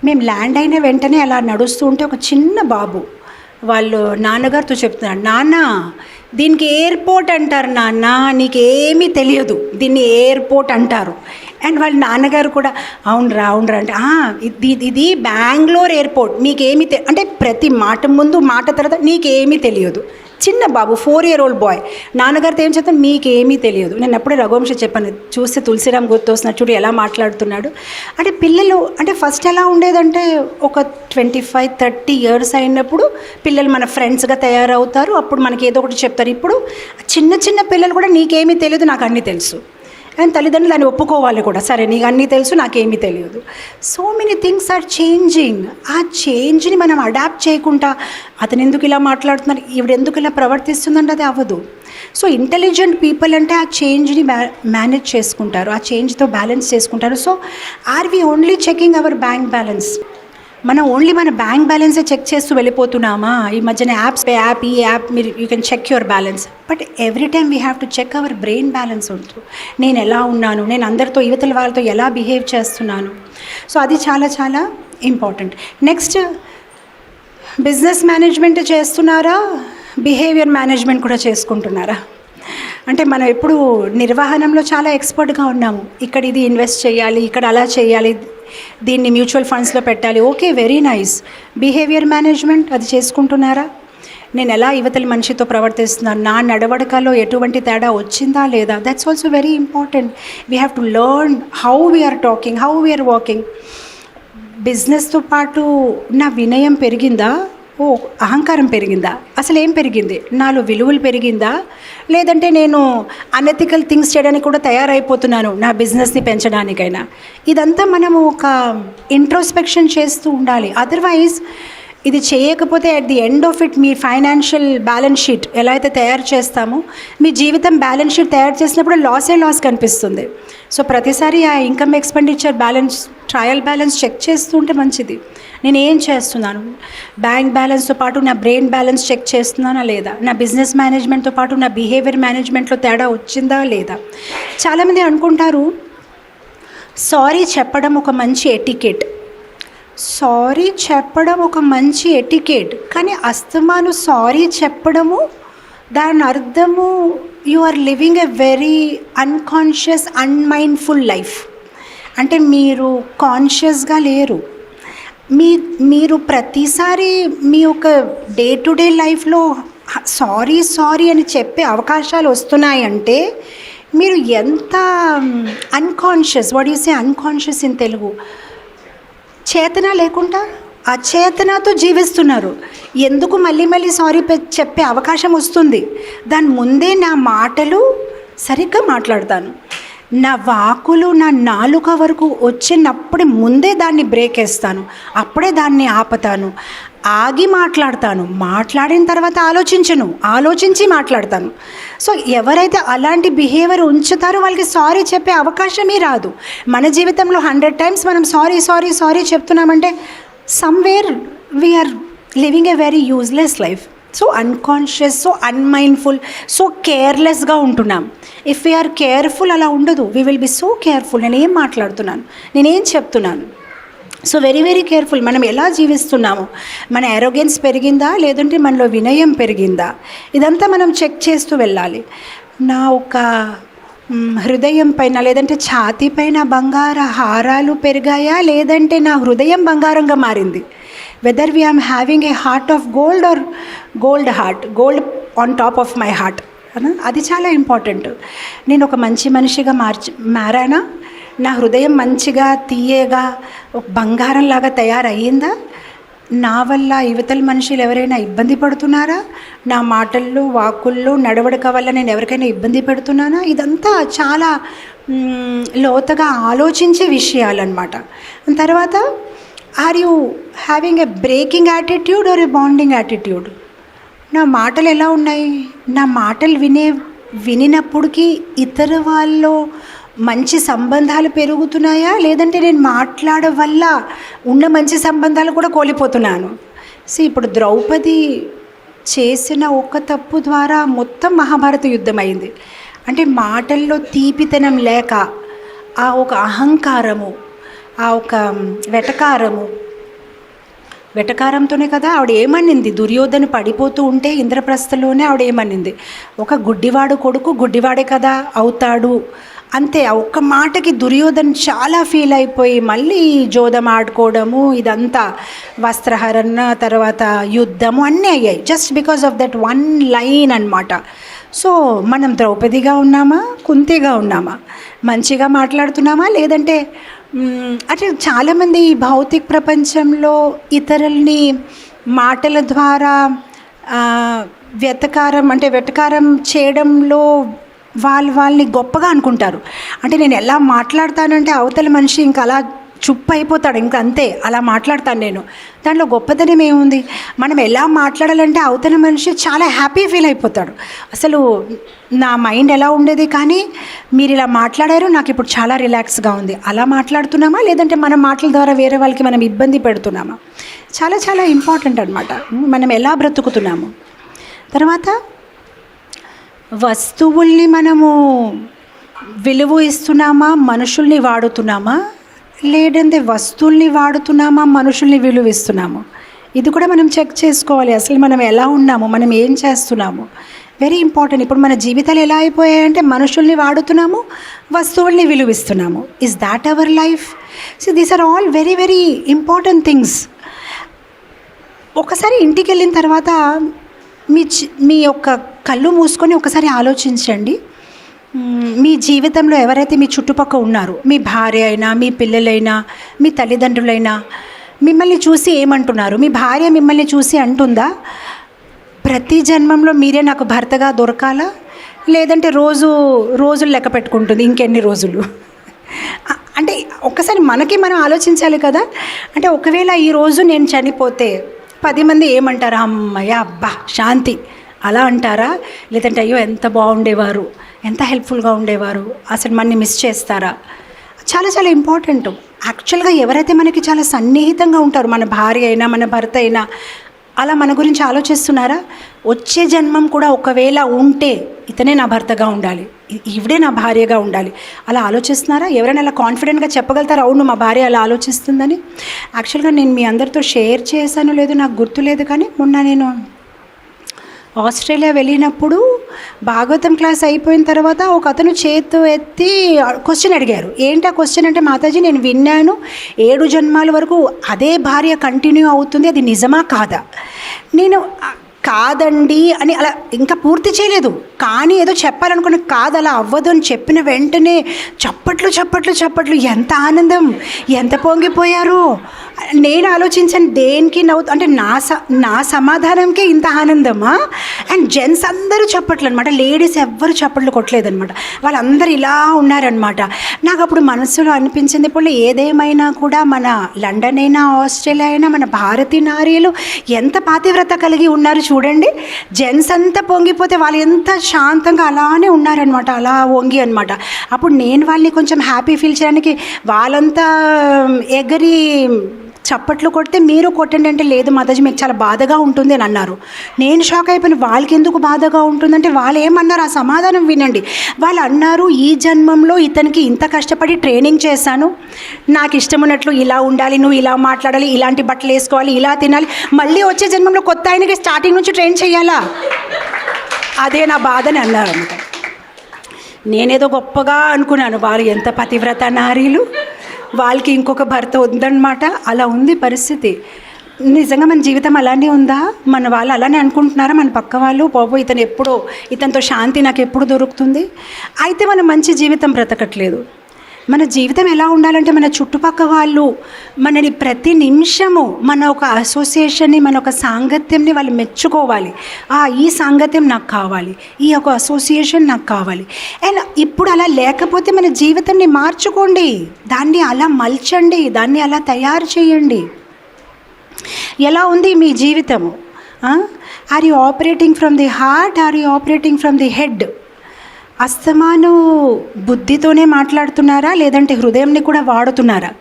మేము ల్యాండ్ అయిన వెంటనే అలా నడుస్తూ ఉంటే ఒక చిన్న బాబు వాళ్ళు నాన్నగారితో చెప్తున్నాడు, నాన్న దీనికి ఎయిర్పోర్ట్ అంటారు నాన్న, నీకేమీ తెలియదు, దీన్ని ఎయిర్పోర్ట్ అంటారు. అండ్ వాళ్ళ నాన్నగారు కూడా అవునరా అంటే ఇది బెంగళూరు ఎయిర్పోర్ట్, మీకేమీ అంటే ప్రతి మాట ముందు మాట తర్వాత నీకేమీ తెలియదు. చిన్న బాబు, 4-year-old బాయ్. నాన్నగారితో ఏం చెప్తాను, మీకేమీ తెలియదు. నేను అప్పుడే రఘువంశ చెప్పాను, చూస్తే తులసిరామ్ గుర్తొస్తున్నాడు, చూడు ఎలా మాట్లాడుతున్నాడు. అంటే పిల్లలు అంటే ఫస్ట్ ఎలా ఉండేదంటే ఒక 25-30 years అయినప్పుడు పిల్లలు మన ఫ్రెండ్స్గా తయారవుతారు, అప్పుడు మనకి ఏదో ఒకటి చెప్తారు. ఇప్పుడు చిన్న చిన్న పిల్లలు కూడా నీకేమీ తెలియదు, నాకు అన్నీ తెలుసు. అండ్ తల్లిదండ్రులు దాన్ని ఒప్పుకోవాలి కూడా, సరే నీకు అన్నీ తెలుసు, నాకేమీ తెలియదు. So many things are changing. ఆ చేంజ్ని మనం అడాప్ట్ చేయకుండా అతను ఎందుకు ఇలా మాట్లాడుతున్నారు, ఈవిడ ఎందుకు ఇలా ప్రవర్తిస్తుందంటే అది అవ్వదు. సో ఇంటెలిజెంట్ పీపుల్ అంటే ఆ చేంజ్ని మేనేజ్ చేసుకుంటారు, ఆ చేంజ్తో బ్యాలెన్స్ చేసుకుంటారు. So are we only checking our bank balance? మనం ఓన్లీ మన బ్యాంక్ బ్యాలెన్సే చెక్ చేస్తూ వెళ్ళిపోతున్నామా? ఈ మధ్యన ఈ యాప్ మీరు you can check your balance, but every time we have to check our brain balance ఉంటుంది. నేను ఎలా ఉన్నాను, నేను అందరితో యువతల వాళ్ళతో ఎలా బిహేవ్ చేస్తున్నాను. సో అది చాలా చాలా ఇంపార్టెంట్. నెక్స్ట్, బిజినెస్ మేనేజ్మెంట్ చేస్తున్నారా, బిహేవియర్ మేనేజ్మెంట్ కూడా చేసుకుంటున్నారా? అంటే మనం ఎప్పుడు నిర్వహణంలో చాలా ఎక్స్పర్ట్గా ఉన్నాము. ఇక్కడ ఇది ఇన్వెస్ట్ చేయాలి, ఇక్కడ అలా చేయాలి, దీన్ని మ్యూచువల్ ఫండ్స్లో పెట్టాలి, okay very nice. Behaviour management అది చేసుకుంటున్నారా? నేను ఎలా యువతల మనిషితో ప్రవర్తిస్తున్నాను, నా నడవడికలో ఎటువంటి తేడా వచ్చిందా లేదా, that's also very important. We have to learn how we are talking, how we are walking. బిజినెస్తో పాటు నా వినయం పెరిగిందా, అహంకారం పెరిగిందా, అసలు ఏం పెరిగింది, నాలో విలువలు పెరిగిందా, లేదంటే నేను అనెథికల్ థింగ్స్ చేయడానికి కూడా తయారైపోతున్నాను నా బిజినెస్ని పెంచడానికైనా? ఇదంతా మనము ఒక ఇంట్రోస్పెక్షన్ చేస్తూ ఉండాలి. అదర్వైజ్ ఇది చేయకపోతే at the end of it me financial balance sheet ఎలా అయితే తయారు చేస్తామో, మీ జీవితం బ్యాలెన్స్ షీట్ తయారు చేసినప్పుడు లాస్ కనిపిస్తుంది. సో ప్రతిసారి ఆ income expenditure balance, trial balance check చేస్తూ ఉంటే మంచిది. నేను ఏం చేస్తున్నాను, బ్యాంక్ బ్యాలెన్స్తో పాటు నా బ్రెయిన్ బ్యాలెన్స్ చెక్ చేస్తున్నానా లేదా, నా బిజినెస్ మేనేజ్మెంట్తో పాటు నా బిహేవియర్ మేనేజ్మెంట్లో తేడా వచ్చిందా లేదా. చాలామంది అనుకుంటారు సారీ చెప్పడం ఒక మంచి ఎటికెట్, సారీ చెప్పడం ఒక మంచి ఎటికెట్, కానీ అస్తమాను సారీ చెప్పడము దాని అర్థము you are living a very unconscious unmindful life. అంటే మీరు కాన్షియస్గా లేరు. మీరు ప్రతిసారి మీ యొక్క డే టు డే లైఫ్లో సారీ అని చెప్పే అవకాశాలు వస్తున్నాయంటే మీరు ఎంత unconscious, what you say unconscious in Telugu, చేతన లేకుండా అచేతనతో జీవిస్తున్నారు. ఎందుకు మళ్ళీ మళ్ళీ సారీ చెప్పే అవకాశం వస్తుంది. దాని ముందే నా మాటలు సరిగ్గా మాట్లాడతాను, నా వాకులు నా నాలుక వరకు వచ్చినప్పుడే ముందే దాన్ని బ్రేక్ వేస్తాను, అప్పుడే దాన్ని ఆపుతాను, ఆగి మాట్లాడతాను, మాట్లాడిన తర్వాత ఆలోచించి మాట్లాడతాను. సో ఎవరైతే అలాంటి బిహేవియర్ ఉంచుతారో వాళ్ళకి సారీ చెప్పే అవకాశమే రాదు. మన జీవితంలో 100 టైమ్స్ మనం సారీ చెప్తున్నామంటే somewhere we are living a very useless life. So unconscious, so unmindful, so కేర్లెస్గా ఉంటున్నాం. ఇఫ్ వీఆర్ కేర్ఫుల్ అలా ఉండదు. We will be so careful. నేనేం మాట్లాడుతున్నాను, నేనేం చెప్తున్నాను. So very very careful. మనం ఎలా జీవిస్తున్నాము, మన అరోగెన్స్ పెరిగిందా లేదంటే మనలో వినయం పెరిగిందా, ఇదంతా మనం చెక్ చేస్తూ వెళ్ళాలి. నా ఒక హృదయం పైన లేదంటే ఛాతీ పైన బంగార హారాలు పెరిగాయా లేదంటే నా హృదయం బంగారంగా మారింది. Whether we am having a heart of gold or gold on top of my heart, అది చాలా ఇంపార్టెంట్. నేను ఒక మంచి మనిషిగా మారానా, నా హృదయం మంచిగా తీయగా బంగారంలాగా తయారయ్యిందా, నా వల్ల యువతల మనుషులు ఎవరైనా ఇబ్బంది పడుతున్నారా, నా మాటల్లో వాక్కుల్లో నడవడిక వల్ల నేను ఎవరికైనా ఇబ్బంది పెడుతున్నానా, ఇదంతా చాలా లోతుగా ఆలోచించే విషయాలన్నమాట. తర్వాత are you having a breaking attitude or a bonding attitude? నా మాటలు ఎలా ఉన్నాయి, నా మాటలు వినినప్పటికీ ఇతర వాళ్ళు మంచి సంబంధాలు పెరుగుతున్నాయా లేదంటే నేను మాట్లాడడం వల్ల ఉన్న మంచి సంబంధాలు కూడా కోల్పోతున్నాను? సో ఇప్పుడు ద్రౌపది చేసిన ఒక తప్పు ద్వారా మొత్తం మహాభారత యుద్ధం అయింది. అంటే మాటల్లో తీపితనం లేక ఆ ఒక అహంకారము, ఆ ఒక వెటకారంతోనే కదా ఆవిడ ఏమనింది, దుర్యోధను పడిపోతూ ఉంటే ఇంద్రప్రస్థలోనే ఆవిడ ఏమనింది, ఒక గుడ్డివాడు కొడుకు గుడ్డివాడే కదా అవుతాడు అంతే. ఆ ఒక్క మాటకి దుర్యోధన్ చాలా ఫీల్ అయిపోయి మళ్ళీ జోదం ఆడుకోవడము, ఇదంతా వస్త్రహరణ తర్వాత యుద్ధము అన్నీ అయ్యాయి just because of that one line అన్నమాట. సో మనం ద్రౌపదిగా ఉన్నామా, కుంతిగా ఉన్నామా, మంచిగా మాట్లాడుతున్నామా లేదంటే అంటే చాలామంది ఈ భౌతిక ప్రపంచంలో ఇతరుల్ని మాటల ద్వారా వెటకారం చేయడంలో వాళ్ళని గొప్పగా అనుకుంటారు. అంటే నేను ఎలా మాట్లాడతానంటే అవతల మనిషి ఇంకా అలా చుప్పు అయిపోతాడు, ఇంకా అంతే అలా మాట్లాడతాను నేను. దాంట్లో గొప్పతనం ఏముంది? మనం ఎలా మాట్లాడాలంటే అవతల మనిషి చాలా హ్యాపీ ఫీల్ అయిపోతాడు. అసలు నా మైండ్ ఎలా ఉండేది కానీ మీరు ఇలా మాట్లాడారు, నాకు ఇప్పుడు చాలా రిలాక్స్గా ఉంది. అలా మాట్లాడుతున్నామా లేదంటే మన మాటల ద్వారా వేరే వాళ్ళకి మనం ఇబ్బంది పెడుతున్నామా? చాలా చాలా ఇంపార్టెంట్ అనమాట మనం ఎలా బ్రతుకుతున్నాము. తర్వాత వస్తువుల్ని మనము విలువ ఇస్తున్నామా, మనుషుల్ని వాడుతున్నామా లేదంటే వస్తువుల్ని వాడుతున్నామా, మనుషుల్ని విలువ ఇస్తున్నాము? ఇది కూడా మనం చెక్ చేసుకోవాలి. అసలు మనం ఎలా ఉన్నాము, మనం ఏం చేస్తున్నాము, వెరీ ఇంపార్టెంట్. ఇప్పుడు మన జీవితాలు ఎలా అయిపోయాయంటే మనుషుల్ని వాడుతున్నాము, వస్తువుల్ని విలువిస్తున్నాము. Is that our life? So these are all very very important things. ఒకసారి ఇంటికి వెళ్ళిన తర్వాత మీ యొక్క కళ్ళు మూసుకొని ఒకసారి ఆలోచించండి. మీ జీవితంలో ఎవరైతే మీ చుట్టుపక్కల ఉన్నారో, మీ భార్య అయినా, మీ పిల్లలైనా, మీ తల్లిదండ్రులైనా మిమ్మల్ని చూసి ఏమంటున్నారు? మీ భార్య మిమ్మల్ని చూసి ప్రతి జన్మంలో మీరే నాకు భర్తగా దొరకాలా, లేదంటే రోజులు లెక్క పెట్టుకుంటుంది ఇంకెన్ని రోజులు? అంటే ఒక్కసారి మనం ఆలోచించాలి కదా. అంటే ఒకవేళ ఈరోజు నేను చనిపోతే 10 మంది ఏమంటారా? అమ్మయ్య అబ్బా శాంతి అలా అంటారా? లేదంటే అయ్యో ఎంత బాగుండేవారు, ఎంత హెల్ప్ఫుల్గా ఉండేవారు, అసలు మనని మిస్ చేస్తారా? చాలా చాలా ఇంపార్టెంట్. యాక్చువల్గా ఎవరైతే మనకి చాలా సన్నిహితంగా ఉంటారు, మన భార్య అయినా మన భర్త అయినా, అలా మన గురించి ఆలోచిస్తున్నారా? వచ్చే జన్మం కూడా ఒకవేళ ఉంటే ఇతనే నా భర్తగా ఉండాలి, ఈవిడే నా భార్యగా ఉండాలి, అలా ఆలోచిస్తున్నారా? ఎవరైనా అలా కాన్ఫిడెంట్గా చెప్పగలుగుతారా అవును మా భార్య అలా ఆలోచిస్తుందని? యాక్చువల్గా నేను మీ అందరితో షేర్ చేశానో లేదో నాకు గుర్తులేదు, కానీ మొన్న నేను ఆస్ట్రేలియా వెళ్ళినప్పుడు భాగవతం క్లాస్ అయిపోయిన తర్వాత ఒక అతను చేతు ఎత్తి క్వశ్చన్ అడిగారు. ఏంటి ఆ క్వశ్చన్ అంటే, మాతాజీ నేను విన్నాను 7 జన్మాల వరకు అదే భార్య కంటిన్యూ అవుతుంది, అది నిజమా కాదా? నేను కాదండి అని అలా ఇంకా పూర్తి చేయలేదు, కానీ ఏదో చెప్పాలనుకున్న కాదు అలా అవ్వదు అని చెప్పిన వెంటనే చప్పట్లు చప్పట్లు చప్పట్లు, ఎంత ఆనందం, ఎంత పొంగిపోయారు. నేను ఆలోచించాను దేనికి అంటే నా సమాధానంకే ఇంత ఆనందమా. అండ్ జెంట్స్ అందరూ చప్పట్లు అనమాట, లేడీస్ ఎవ్వరు చప్పట్లు కొట్టలేదనమాట, వాళ్ళందరూ ఇలా ఉన్నారనమాట. నాకు అప్పుడు మనసులో అనిపించింది, ఇప్పుడు ఏదేమైనా కూడా మన లండన్ అయినా ఆస్ట్రేలియా అయినా మన భారతీయ నారీలు ఎంత పాతివ్రత కలిగి ఉన్నారు చూడండి. జెంట్స్ అంతా పొంగిపోతే వాళ్ళు ఎంత శాంతంగా అలానే ఉన్నారనమాట, అలా వంగి అనమాట. అప్పుడు నేను వాళ్ళని కొంచెం హ్యాపీ ఫీల్ చేయడానికి వాళ్ళంతా ఎగరి చప్పట్లు కొడితే మీరు కొట్టండి అంటే, లేదు మాతాజీ మీకు చాలా బాధగా ఉంటుంది అని అన్నారు. నేను షాక్ అయిపోయిన, వాళ్ళకి ఎందుకు బాధగా ఉంటుందంటే వాళ్ళు ఏమన్నారు, ఆ సమాధానం వినండి. వాళ్ళు అన్నారు, ఈ జన్మంలో ఇతనికి ఇంత కష్టపడి ట్రైనింగ్ చేశాను, నాకు ఇష్టం ఉన్నట్లు ఇలా ఉండాలి, నువ్వు ఇలా మాట్లాడాలి, ఇలాంటి బట్టలు వేసుకోవాలి, ఇలా తినాలి, మళ్ళీ వచ్చే జన్మంలో కొత్త ఆయనకి స్టార్టింగ్ నుంచి ట్రైన్ చేయాలా, అదే నా బాధని అన్నారు అనమాట. నేనేదో గొప్పగా అనుకున్నాను, వాళ్ళు ఎంత పతివ్రత నారీలు, వాళ్ళకి ఇంకొక భర్త ఉందన్నమాట. అలా ఉంది పరిస్థితి. నిజంగా మన జీవితం అలానే ఉందా? మన వాళ్ళు అలానే అనుకుంటున్నారా? మన పక్క వాళ్ళు బాబు ఇతనితో శాంతి నాకు ఎప్పుడు దొరుకుతుంది, అయితే మనం మంచి జీవితం బ్రతకట్లేదు. మన జీవితం ఎలా ఉండాలంటే మన చుట్టుపక్కల వాళ్ళు మనని ప్రతి నిమిషము మన ఒక అసోసియేషన్ని, మన ఒక సాంగత్యంని వాళ్ళు మెచ్చుకోవాలి. ఈ సాంగత్యం నాకు కావాలి, ఈ ఒక అసోసియేషన్ నాకు కావాలి. అండ్ ఇప్పుడు అలా లేకపోతే మన జీవితాన్ని మార్చుకోండి, దాన్ని అలా మలచండి, దాన్ని అలా తయారు చేయండి. ఎలా ఉంది మీ జీవితము? Are you operating from the heart, are you operating from the head? అస్తమాను బుద్ధితోనే మాట్లాడుతున్నారా, లేదంటే హృదయంని కూడా వాడుతున్నారా?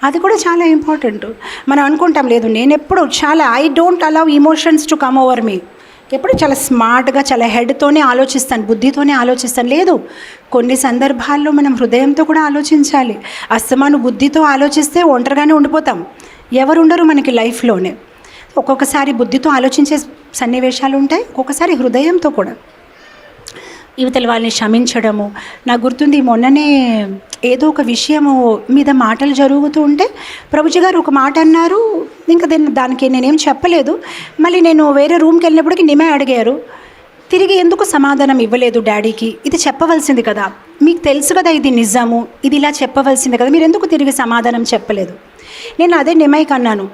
అది కూడా చాలా ఇంపార్టెంట్. మనం అనుకుంటాం, లేదు నేను ఎప్పుడు I don't allow emotions to come over me, ఎప్పుడు చాలా స్మార్ట్గా చాలా హెడ్తోనే ఆలోచిస్తాను, బుద్ధితోనే ఆలోచిస్తాను. లేదు, కొన్ని సందర్భాల్లో మనం హృదయంతో కూడా ఆలోచించాలి. అస్తమాను బుద్ధితో ఆలోచిస్తే ఒంటరిగానే ఉండిపోతాం, ఎవరు ఉండరు మనకి లైఫ్లోనే. ఒక్కొక్కసారి బుద్ధితో ఆలోచించే సన్నివేశాలు ఉంటాయి, ఒక్కొక్కసారి హృదయంతో కూడా. యువతల వాళ్ళని క్షమించడము. నాకు గుర్తుంది, మొన్ననే ఏదో ఒక విషయము మీద మాటలు జరుగుతూ ఉంటే ప్రభుజీ గారు ఒక మాట అన్నారు, ఇంకా దానికి నేనేం చెప్పలేదు. మళ్ళీ నేను వేరే రూమ్కి వెళ్ళినప్పటికీ నిమే అడిగారు, తిరిగి ఎందుకు సమాధానం ఇవ్వలేదు డాడీకి? ఇది చెప్పవలసింది కదా, మీకు తెలుసు కదా ఇది నిజము, ఇది ఇలా చెప్పవలసింది కదా, మీరు ఎందుకు తిరిగి సమాధానం చెప్పలేదు? నేను అదే నిమైకి అన్నాను,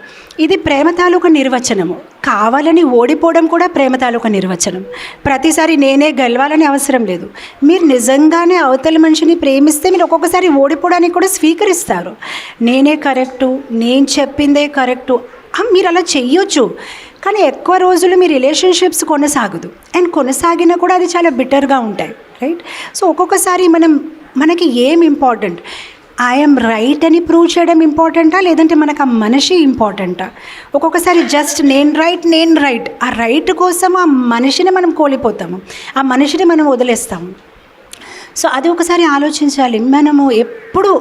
ఇది ప్రేమ తాలూకా నిర్వచనము, కావాలని ఓడిపోవడం కూడా ప్రేమ తాలూకా నిర్వచనం. ప్రతిసారి నేనే గెలవాలని అవసరం లేదు. మీరు నిజంగానే అవతల మనిషిని ప్రేమిస్తే మీరు ఒక్కొక్కసారి ఓడిపోవడానికి కూడా స్వీకరిస్తారు. నేనే కరెక్టు, నేను చెప్పిందే కరెక్టు, మీరు అలా చెయ్యొచ్చు. కానీ ఎక్కువ రోజులు మీ రిలేషన్షిప్స్ కొనసాగదు, అండ్ కొనసాగినా కూడా అది చాలా బిటర్గా ఉంటాయి, రైట్? సో ఒక్కొక్కసారి మనకి ఏం ఇంపార్టెంట్, ఐఎమ్ రైట్ అని ప్రూవ్ చేయడం ఇంపార్టెంటా, లేదంటే మనకు ఆ మనిషి ఇంపార్టెంటా? ఒక్కొక్కసారి జస్ట్ నేను రైట్, ఆ రైట్ కోసం ఆ మనిషిని మనం కోల్పోతాము, ఆ మనిషిని మనం వదిలేస్తాము. సో అది ఒకసారి ఆలోచించాలి. మనము ఎప్పుడు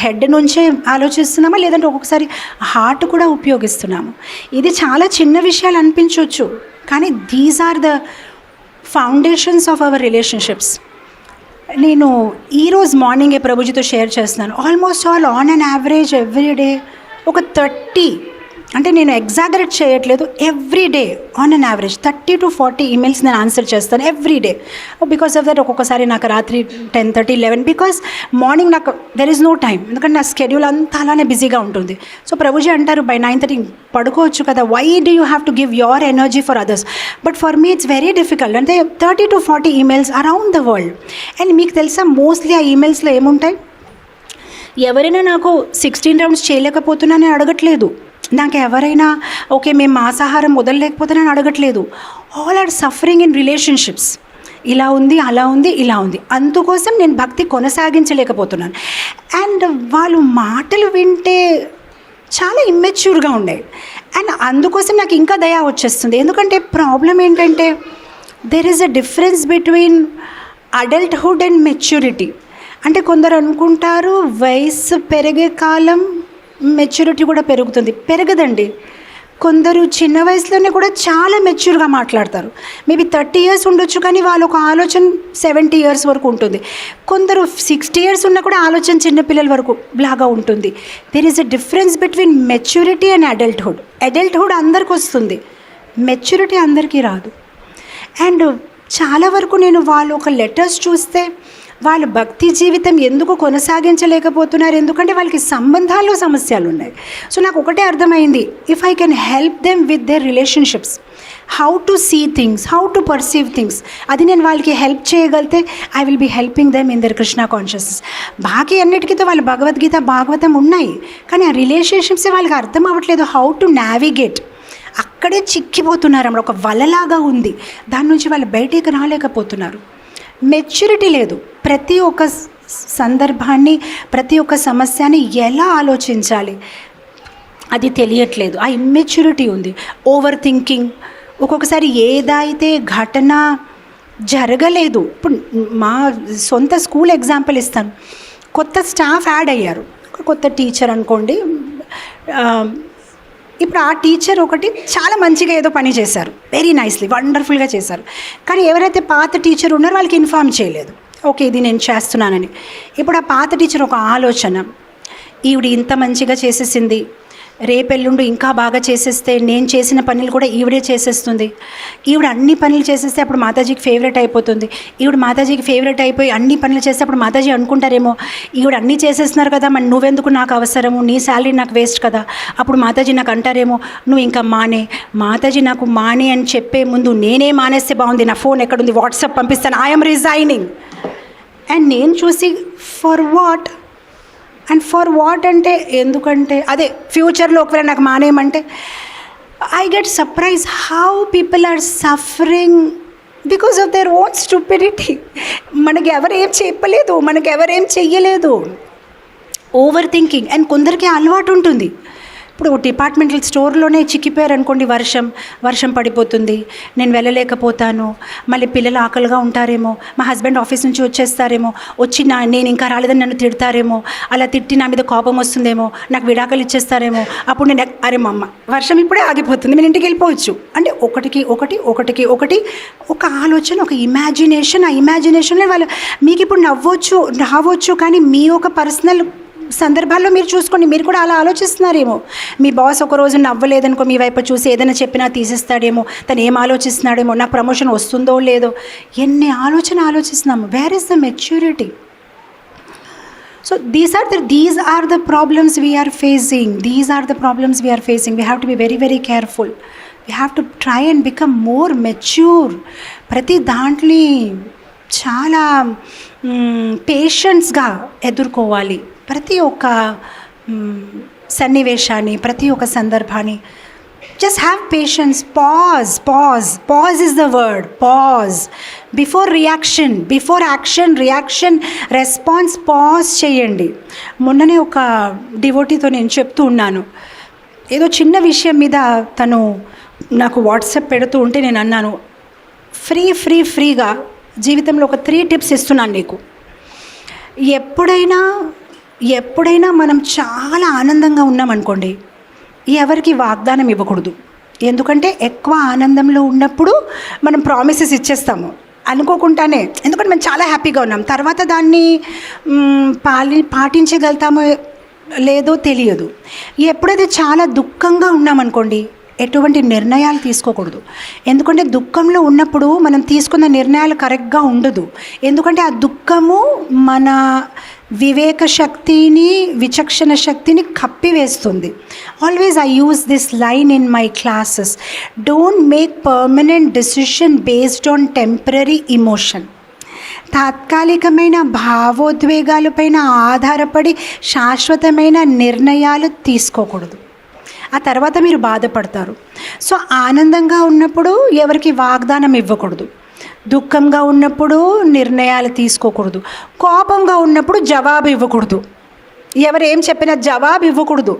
హెడ్ నుంచే ఆలోచిస్తున్నామా, లేదంటే ఒక్కొక్కసారి హార్ట్ కూడా ఉపయోగిస్తున్నాము? ఇది చాలా చిన్న విషయాలు అనిపించవచ్చు, కానీ these are the foundations of our relationships. నేను ఈరోజు మార్నింగే ప్రభుజీతో షేర్ చేస్తున్నాను, almost all on an average every day ఒక 30, అంటే నేను ఎగ్జాగరేట్ చేయట్లేదు, every day on an average 30 to 40 emails నేను ఆన్సర్ చేస్తాను every day. Because of that ఒక్కొక్కసారి నాకు రాత్రి 10:30, 11, బికాస్ మార్నింగ్ నాకు దెర్ ఈజ్ నో టైం, ఎందుకంటే నా స్కెడ్యూల్ అంతా అలానే బిజీగా ఉంటుంది. సో ప్రభుజీ అంటారు బై 9:30 పడుకోవచ్చు కదా, why do you have to give your energy for others? But for me it's very difficult. అంటే 30 to 40 emails around the world. And మీకు తెలుసా మోస్ట్లీ ఆ ఈమెయిల్స్లో ఏముంటాయి? ఎవరైనా నాకు 16 రౌండ్స్ చేయలేకపోతున్నానని అడగట్లేదు, నాకు ఎవరైనా ఓకే మేము మాంసాహారం వదలలేకపోతున్నానని అడగట్లేదు. All are suffering in relationships. ఇలా ఉంది, అలా ఉంది, ఇలా ఉంది, అందుకోసం నేను భక్తి కొనసాగించలేకపోతున్నాను. అండ్ వాళ్ళు మాటలు వింటే చాలా ఇమ్మెచ్యూర్గా ఉండేవి, అండ్ అందుకోసం నాకు ఇంకా దయ వచ్చేస్తుంది. ఎందుకంటే ప్రాబ్లం ఏంటంటే there is a difference between adulthood and maturity. అంటే కొందరు అనుకుంటారు వయసు పెరిగే కాలం మెచ్యూరిటీ కూడా పెరగదండి. కొందరు చిన్న వయసులోనే కూడా చాలా మెచ్యూర్గా మాట్లాడతారు. మేబీ 30 years ఉండొచ్చు, కానీ వాళ్ళ ఒక ఆలోచన 70 years వరకు ఉంటుంది. కొందరు 60 years ఉన్నా కూడా ఆలోచన చిన్నపిల్లల వరకు లాగా ఉంటుంది. There is a difference between maturity and adulthood. Adulthood అందరికి వస్తుంది, మెచ్యూరిటీ అందరికీ రాదు. అండ్ చాలా వరకు నేను వాళ్ళు ఒక లెటర్స్ చూస్తే వాళ్ళ భక్తి జీవితం ఎందుకు కొనసాగించలేకపోతున్నారు, ఎందుకంటే వాళ్ళకి సంబంధాల్లో సమస్యలు ఉన్నాయి. సో నాకు ఒకటే అర్థమైంది, if I can help them with their relationships, how to see things, how to perceive things, అది నేను వాళ్ళకి హెల్ప్ చేయగలిగితే I will be helping them in their Krishna consciousness. బాకీ అన్నిటికీతో వాళ్ళ భగవద్గీత భాగవతం ఉన్నాయి, కానీ ఆ రిలేషన్షిప్సే వాళ్ళకి అర్థం అవ్వట్లేదు, హౌ టు నావిగేట్. అక్కడే చిక్కిపోతున్నారు అన్నమాట, ఒక వలలాగా ఉంది, దాని నుంచి వాళ్ళు బయటికి రాలేకపోతున్నారు. మెచ్యూరిటీ లేదు. ప్రతి ఒక్క సందర్భాన్ని, ప్రతి ఒక్క సమస్యని ఎలా ఆలోచించాలి అది తెలియట్లేదు, ఆ ఇమ్మెచ్యూరిటీ ఉంది. ఓవర్ థింకింగ్, ఒక్కొక్కసారి ఏదైతే ఘటన జరగలేదు, ఇప్పుడు మా సొంత స్కూల్ ఎగ్జాంపుల్ ఇస్తాను. కొత్త స్టాఫ్ యాడ్ అయ్యారు, కొత్త టీచర్ అనుకోండి. ఇప్పుడు ఆ టీచర్ ఒకటి చాలా మంచిగా ఏదో పని చేశారు, వెరీ నైస్లీ, వండర్ఫుల్గా చేశారు. కానీ ఎవరైతే పాత టీచర్ ఉన్నారో వాళ్ళకి ఇన్ఫార్మ్ చేయలేదు, ఓకే ఇది నేను చేస్తున్నానని. ఇప్పుడు ఆ పాత టీచర్ ఒక ఆలోచన, ఈవిడ ఇంత మంచిగా చేసేసింది, రేపెల్లుండు ఇంకా బాగా చేసేస్తే నేను చేసిన పనులు కూడా ఈవిడే చేసేస్తుంది, ఈవిడ అన్ని పనులు చేసేస్తే అప్పుడు మాతాజీకి ఫేవరెట్ అయిపోతుంది, ఈవిడ మాతాజీకి ఫేవరెట్ అయిపోయి అన్ని పనులు చేస్తే అప్పుడు మాతాజీ అనుకుంటారేమో ఈవిడ అన్నీ చేసేస్తున్నారు కదా, మరి నువ్వెందుకు నాకు అవసరము, నీ శాలరీ నాకు వేస్ట్ కదా, అప్పుడు మాతాజీ నాకు అంటారేమో నువ్వు ఇంకా మానే. మాతాజీ నాకు మానే అని చెప్పే ముందు నేనే మానేస్తే బాగుంది, నా ఫోన్ ఎక్కడుంది, వాట్సాప్ పంపిస్తాను, ఐఎమ్ రిజైనింగ్. అండ్ నేను చూసి ఫర్ వాట్ అంటే ఎందుకంటే అదే ఫ్యూచర్లో ఒకవేళ నాకు మానేయమంటే I get surprise how people are suffering because of their own stupidity. మనకి ఎవరేం చెప్పలేదు, మనకి ఎవరేం చెయ్యలేదు. Over thinking. అండ్ కొందరికి అలవాటు ఉంటుంది, ఇప్పుడు డిపార్ట్మెంటల్ స్టోర్లోనే చిక్కిపోయారు అనుకోండి, వర్షం పడిపోతుంది, నేను వెళ్ళలేకపోతాను, మళ్ళీ పిల్లలు ఆకలిగా ఉంటారేమో, మా హస్బెండ్ ఆఫీస్ నుంచి వచ్చేస్తారేమో, వచ్చి నేను ఇంకా రాలేదని నన్ను తిడతారేమో, అలా తిట్టి నా మీద కోపం వస్తుందేమో, నాకు విడాకులు ఇచ్చేస్తారేమో, అప్పుడు నేను అరే మా అమ్మ వర్షం ఇప్పుడే ఆగిపోతుంది, నేను ఇంటికి వెళ్ళిపోవచ్చు అంటే ఒకటికి ఒక ఆలోచన, ఒక ఇమాజినేషన్. ఆ ఇమాజినేషన్లో వాళ్ళు మీకు ఇప్పుడు రావచ్చు, కానీ మీ ఒక పర్సనల్ సందర్భాల్లో మీరు చూసుకోండి, మీరు కూడా అలా ఆలోచిస్తున్నారేమో. మీ బాస్ ఒకరోజు నవ్వలేదనుకో, మీ వైపు చూసి ఏదైనా చెప్పినా తీసేస్తాడేమో, తను ఏం ఆలోచిస్తున్నాడేమో, నాకు ప్రమోషన్ వస్తుందో లేదో, ఎన్ని ఆలోచిస్తున్నాము. Where is the maturity? So these are the problems we are facing. We have to be very, very careful. We have to try and become more mature. ప్రతి దాంట్లో చాలా పేషెన్స్గా ఎదుర్కోవాలి ప్రతి ఒక్క సన్నివేశాన్ని, ప్రతి ఒక్క సందర్భాన్ని. Just have patience. Pause is the word. Pause before action, response. Pause చేయండి. మొన్ననే ఒక డివోటీతో నేను చెప్తూ ఉన్నాను, ఏదో చిన్న విషయం మీద తను నాకు వాట్సాప్ పెడుతూ ఉంటే నేను అన్నాను, ఫ్రీగా జీవితంలో ఒక 3 టిప్స్ ఇస్తున్నాను నీకు. ఎప్పుడైనా మనం చాలా ఆనందంగా ఉన్నామనుకోండి, ఎవరికి వాగ్దానం ఇవ్వకూడదు. ఎందుకంటే ఎక్కువ ఆనందంలో ఉన్నప్పుడు మనం ప్రామిసెస్ ఇచ్చేస్తాము అనుకోకుండానే, ఎందుకంటే మనం చాలా హ్యాపీగా ఉన్నాం, తర్వాత దాన్ని పాటించగలుగుతామో లేదో తెలియదు. ఎప్పుడైతే చాలా దుఃఖంగా ఉన్నామనుకోండి, ఎటువంటి నిర్ణయాలు తీసుకోకూడదు. ఎందుకంటే దుఃఖంలో ఉన్నప్పుడు మనం తీసుకున్న నిర్ణయాలు కరెక్ట్గా ఉండదు. ఎందుకంటే ఆ దుఃఖము మన వివేక శక్తిని, విచక్షణ శక్తిని కప్పివేస్తుంది. Always I use this line in my classes: don't make permanent decision based on temporary emotion. తాత్కాలికమైన భావోద్వేగాలపైన ఆధారపడి శాశ్వతమైన నిర్ణయాలు తీసుకోకూడదు. ఆ తర్వాత మీరు బాధపడతారు. సో ఆనందంగా ఉన్నప్పుడు ఎవరికి వాగ్దానం ఇవ్వకూడదు, దుఃఖంగా ఉన్నప్పుడు నిర్ణయాలు తీసుకోకూడదు, కోపంగా ఉన్నప్పుడు జవాబు ఇవ్వకూడదు, ఎవరు ఏం చెప్పినా జవాబు ఇవ్వకూడదు.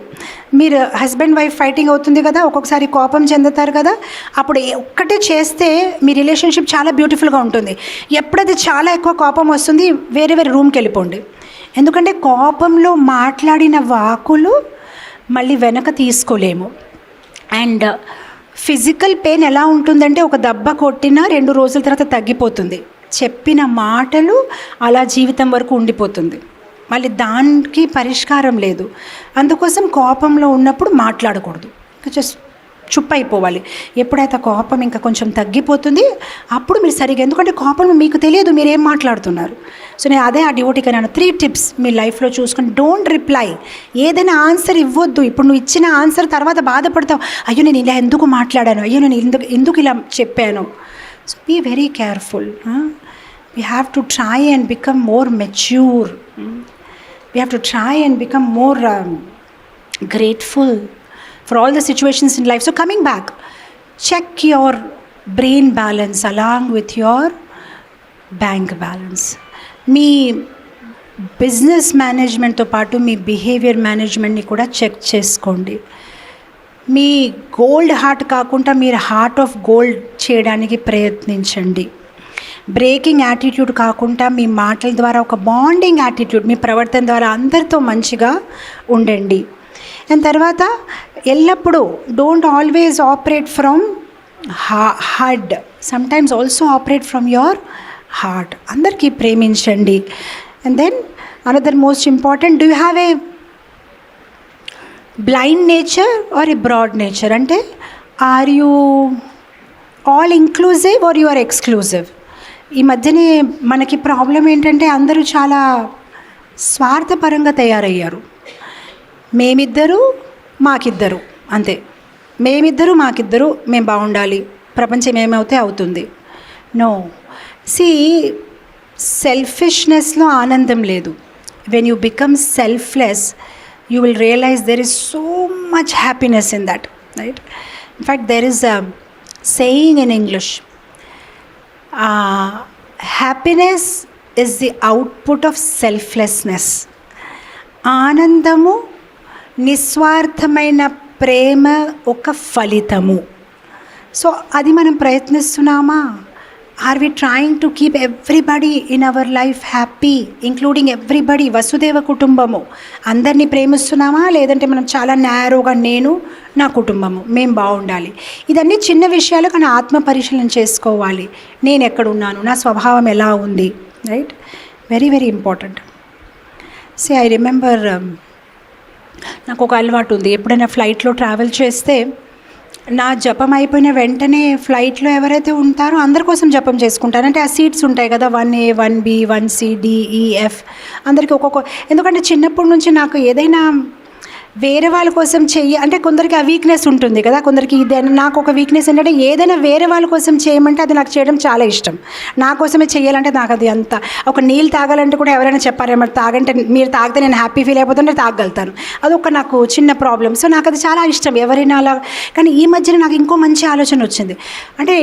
మీరు హస్బెండ్ వైఫ్ ఫైటింగ్ అవుతుంది కదా, ఒక్కొక్కసారి కోపం చెందుతారు కదా, అప్పుడు ఒక్కటే చేస్తే మీ రిలేషన్షిప్ చాలా బ్యూటిఫుల్గా ఉంటుంది. ఎప్పుడైతే చాలా ఎక్కువ కోపం వస్తుంది, వేరే రూమ్కి వెళ్ళిపోండి. ఎందుకంటే కోపంలో మాట్లాడిన వాకులు మళ్ళీ వెనక తీసుకోలేము. అండ్ ఫిజికల్ పెయిన్ ఎలా ఉంటుందంటే, ఒక దెబ్బ కొట్టినా 2 రోజుల తర్వాత తగ్గిపోతుంది. చెప్పిన మాటలు అలా జీవితం వరకు ఉండిపోతుంది, మళ్ళీ దానికి పరిష్కారం లేదు. అందుకోసం కోపంలో ఉన్నప్పుడు మాట్లాడకూడదు, జస్ట్ చుప్పైపోవాలి. ఎప్పుడైతే కోపం ఇంకా కొంచెం తగ్గిపోతుంది అప్పుడు మీరు సరిగా, ఎందుకంటే కోపం మీకు తెలియదు మీరు ఏం మాట్లాడుతున్నారు. సో నేను అదే ఆ డివోటీకి అన్నాను, 3 టిప్స్ మీ లైఫ్లో చూసుకొని. డోంట్ రిప్లై, ఏదైనా ఆన్సర్ ఇవ్వద్దు. ఇప్పుడు నువ్వు ఇచ్చిన ఆన్సర్ తర్వాత బాధపడతావు, అయ్యో నేను ఇలా ఎందుకు మాట్లాడాను, అయ్యో నేను ఎందుకు ఇలా చెప్పాను. So be very careful. We have to try and become more mature. We have to try and become more grateful for all the situations in life. So coming back, check your brain balance along with your bank balance. మీ business మేనేజ్మెంట్తో పాటు మీ behaviour మేనేజ్మెంట్ని కూడా check చేసుకోండి. మీ gold heart కాకుండా మీరు heart of gold చేయడానికి ప్రయత్నించండి. బ్రేకింగ్ యాటిట్యూడ్ కాకుండా మీ మాటల ద్వారా ఒక బాండింగ్ యాటిట్యూడ్, మీ ప్రవర్తన ద్వారా అందరితో మంచిగా ఉండండి. అండ్ తర్వాత ఎల్లప్పుడూ don't always operate from head, sometimes also operate from your heart. అందరికీ ప్రేమించండి. And then another most important, do you have a blind nature or a broad nature? అంటే are you all inclusive or you are exclusive? ఈ మధ్యనే మనకి problem ఏంటంటే అందరూ చాలా స్వార్థపరంగా తయారయ్యారు. మేమిద్దరు మాకిద్దరు, అంతే. మేమిద్దరు మాకిద్దరు, మేము బాగుండాలి, ప్రపంచం ఏమవుతే అవుతుంది. నో, సి సెల్ఫిష్నెస్లో ఆనందం లేదు. When you become selfless you will realize there is so much happiness in that, right? In fact, there is a saying in English, happiness is the output of selflessness. ఆనందము నిస్వార్థమైన ప్రేమ ఒక ఫలితము. So అది మనం ప్రయత్నిస్తున్నామా? Are we trying to keep everybody in our life happy, including everybody, వసుదేవ కుటుంబము, అందరినీ ప్రేమిస్తున్నామా? లేదంటే మనం చాలా నేరోగా నేను నా కుటుంబము మేము బాగుండాలి? ఇదన్నీ చిన్న విషయాలు, కానీ ఆత్మ పరిశీలన చేసుకోవాలి. నేను ఎక్కడున్నాను, నా స్వభావం ఎలా ఉంది, right? Very very important. I remember, నాకు ఒక అలవాటు ఉంది. ఎప్పుడైనా ఫ్లైట్లో ట్రావెల్ చేస్తే నా జపం అయిపోయిన వెంటనే ఫ్లైట్లో ఎవరైతే ఉంటారో అందరి కోసం జపం చేసుకుంటాను. అంటే ఆ సీట్స్ ఉంటాయి కదా, 1A 1B 1C D E F, అందరికీ ఒక్కొక్క. ఎందుకంటే చిన్నప్పటి నుంచి నాకు ఏదైనా వేరే వాళ్ళ కోసం అంటే కొందరికి ఆ వీక్నెస్ ఉంటుంది కదా, కొందరికి ఇది. నాకు ఒక వీక్నెస్ ఏంటంటే ఏదైనా వేరే వాళ్ళ కోసం చేయమంటే అది నాకు చేయడం చాలా ఇష్టం. నా కోసమే చేయాలంటే నాకు అది అంత. ఒక నీళ్ళు తాగాలంటే కూడా ఎవరైనా చెప్పారేమో తాగంటే, మీరు తాగితే నేను హ్యాపీ ఫీల్ అయిపోతుంటే తాగలుగుతాను. అదొక నాకు చిన్న ప్రాబ్లం. సో నాకు అది చాలా ఇష్టం ఎవరైనా అలా. కానీ ఈ మధ్యన నాకు ఇంకో మంచి ఆలోచన వచ్చింది. అంటే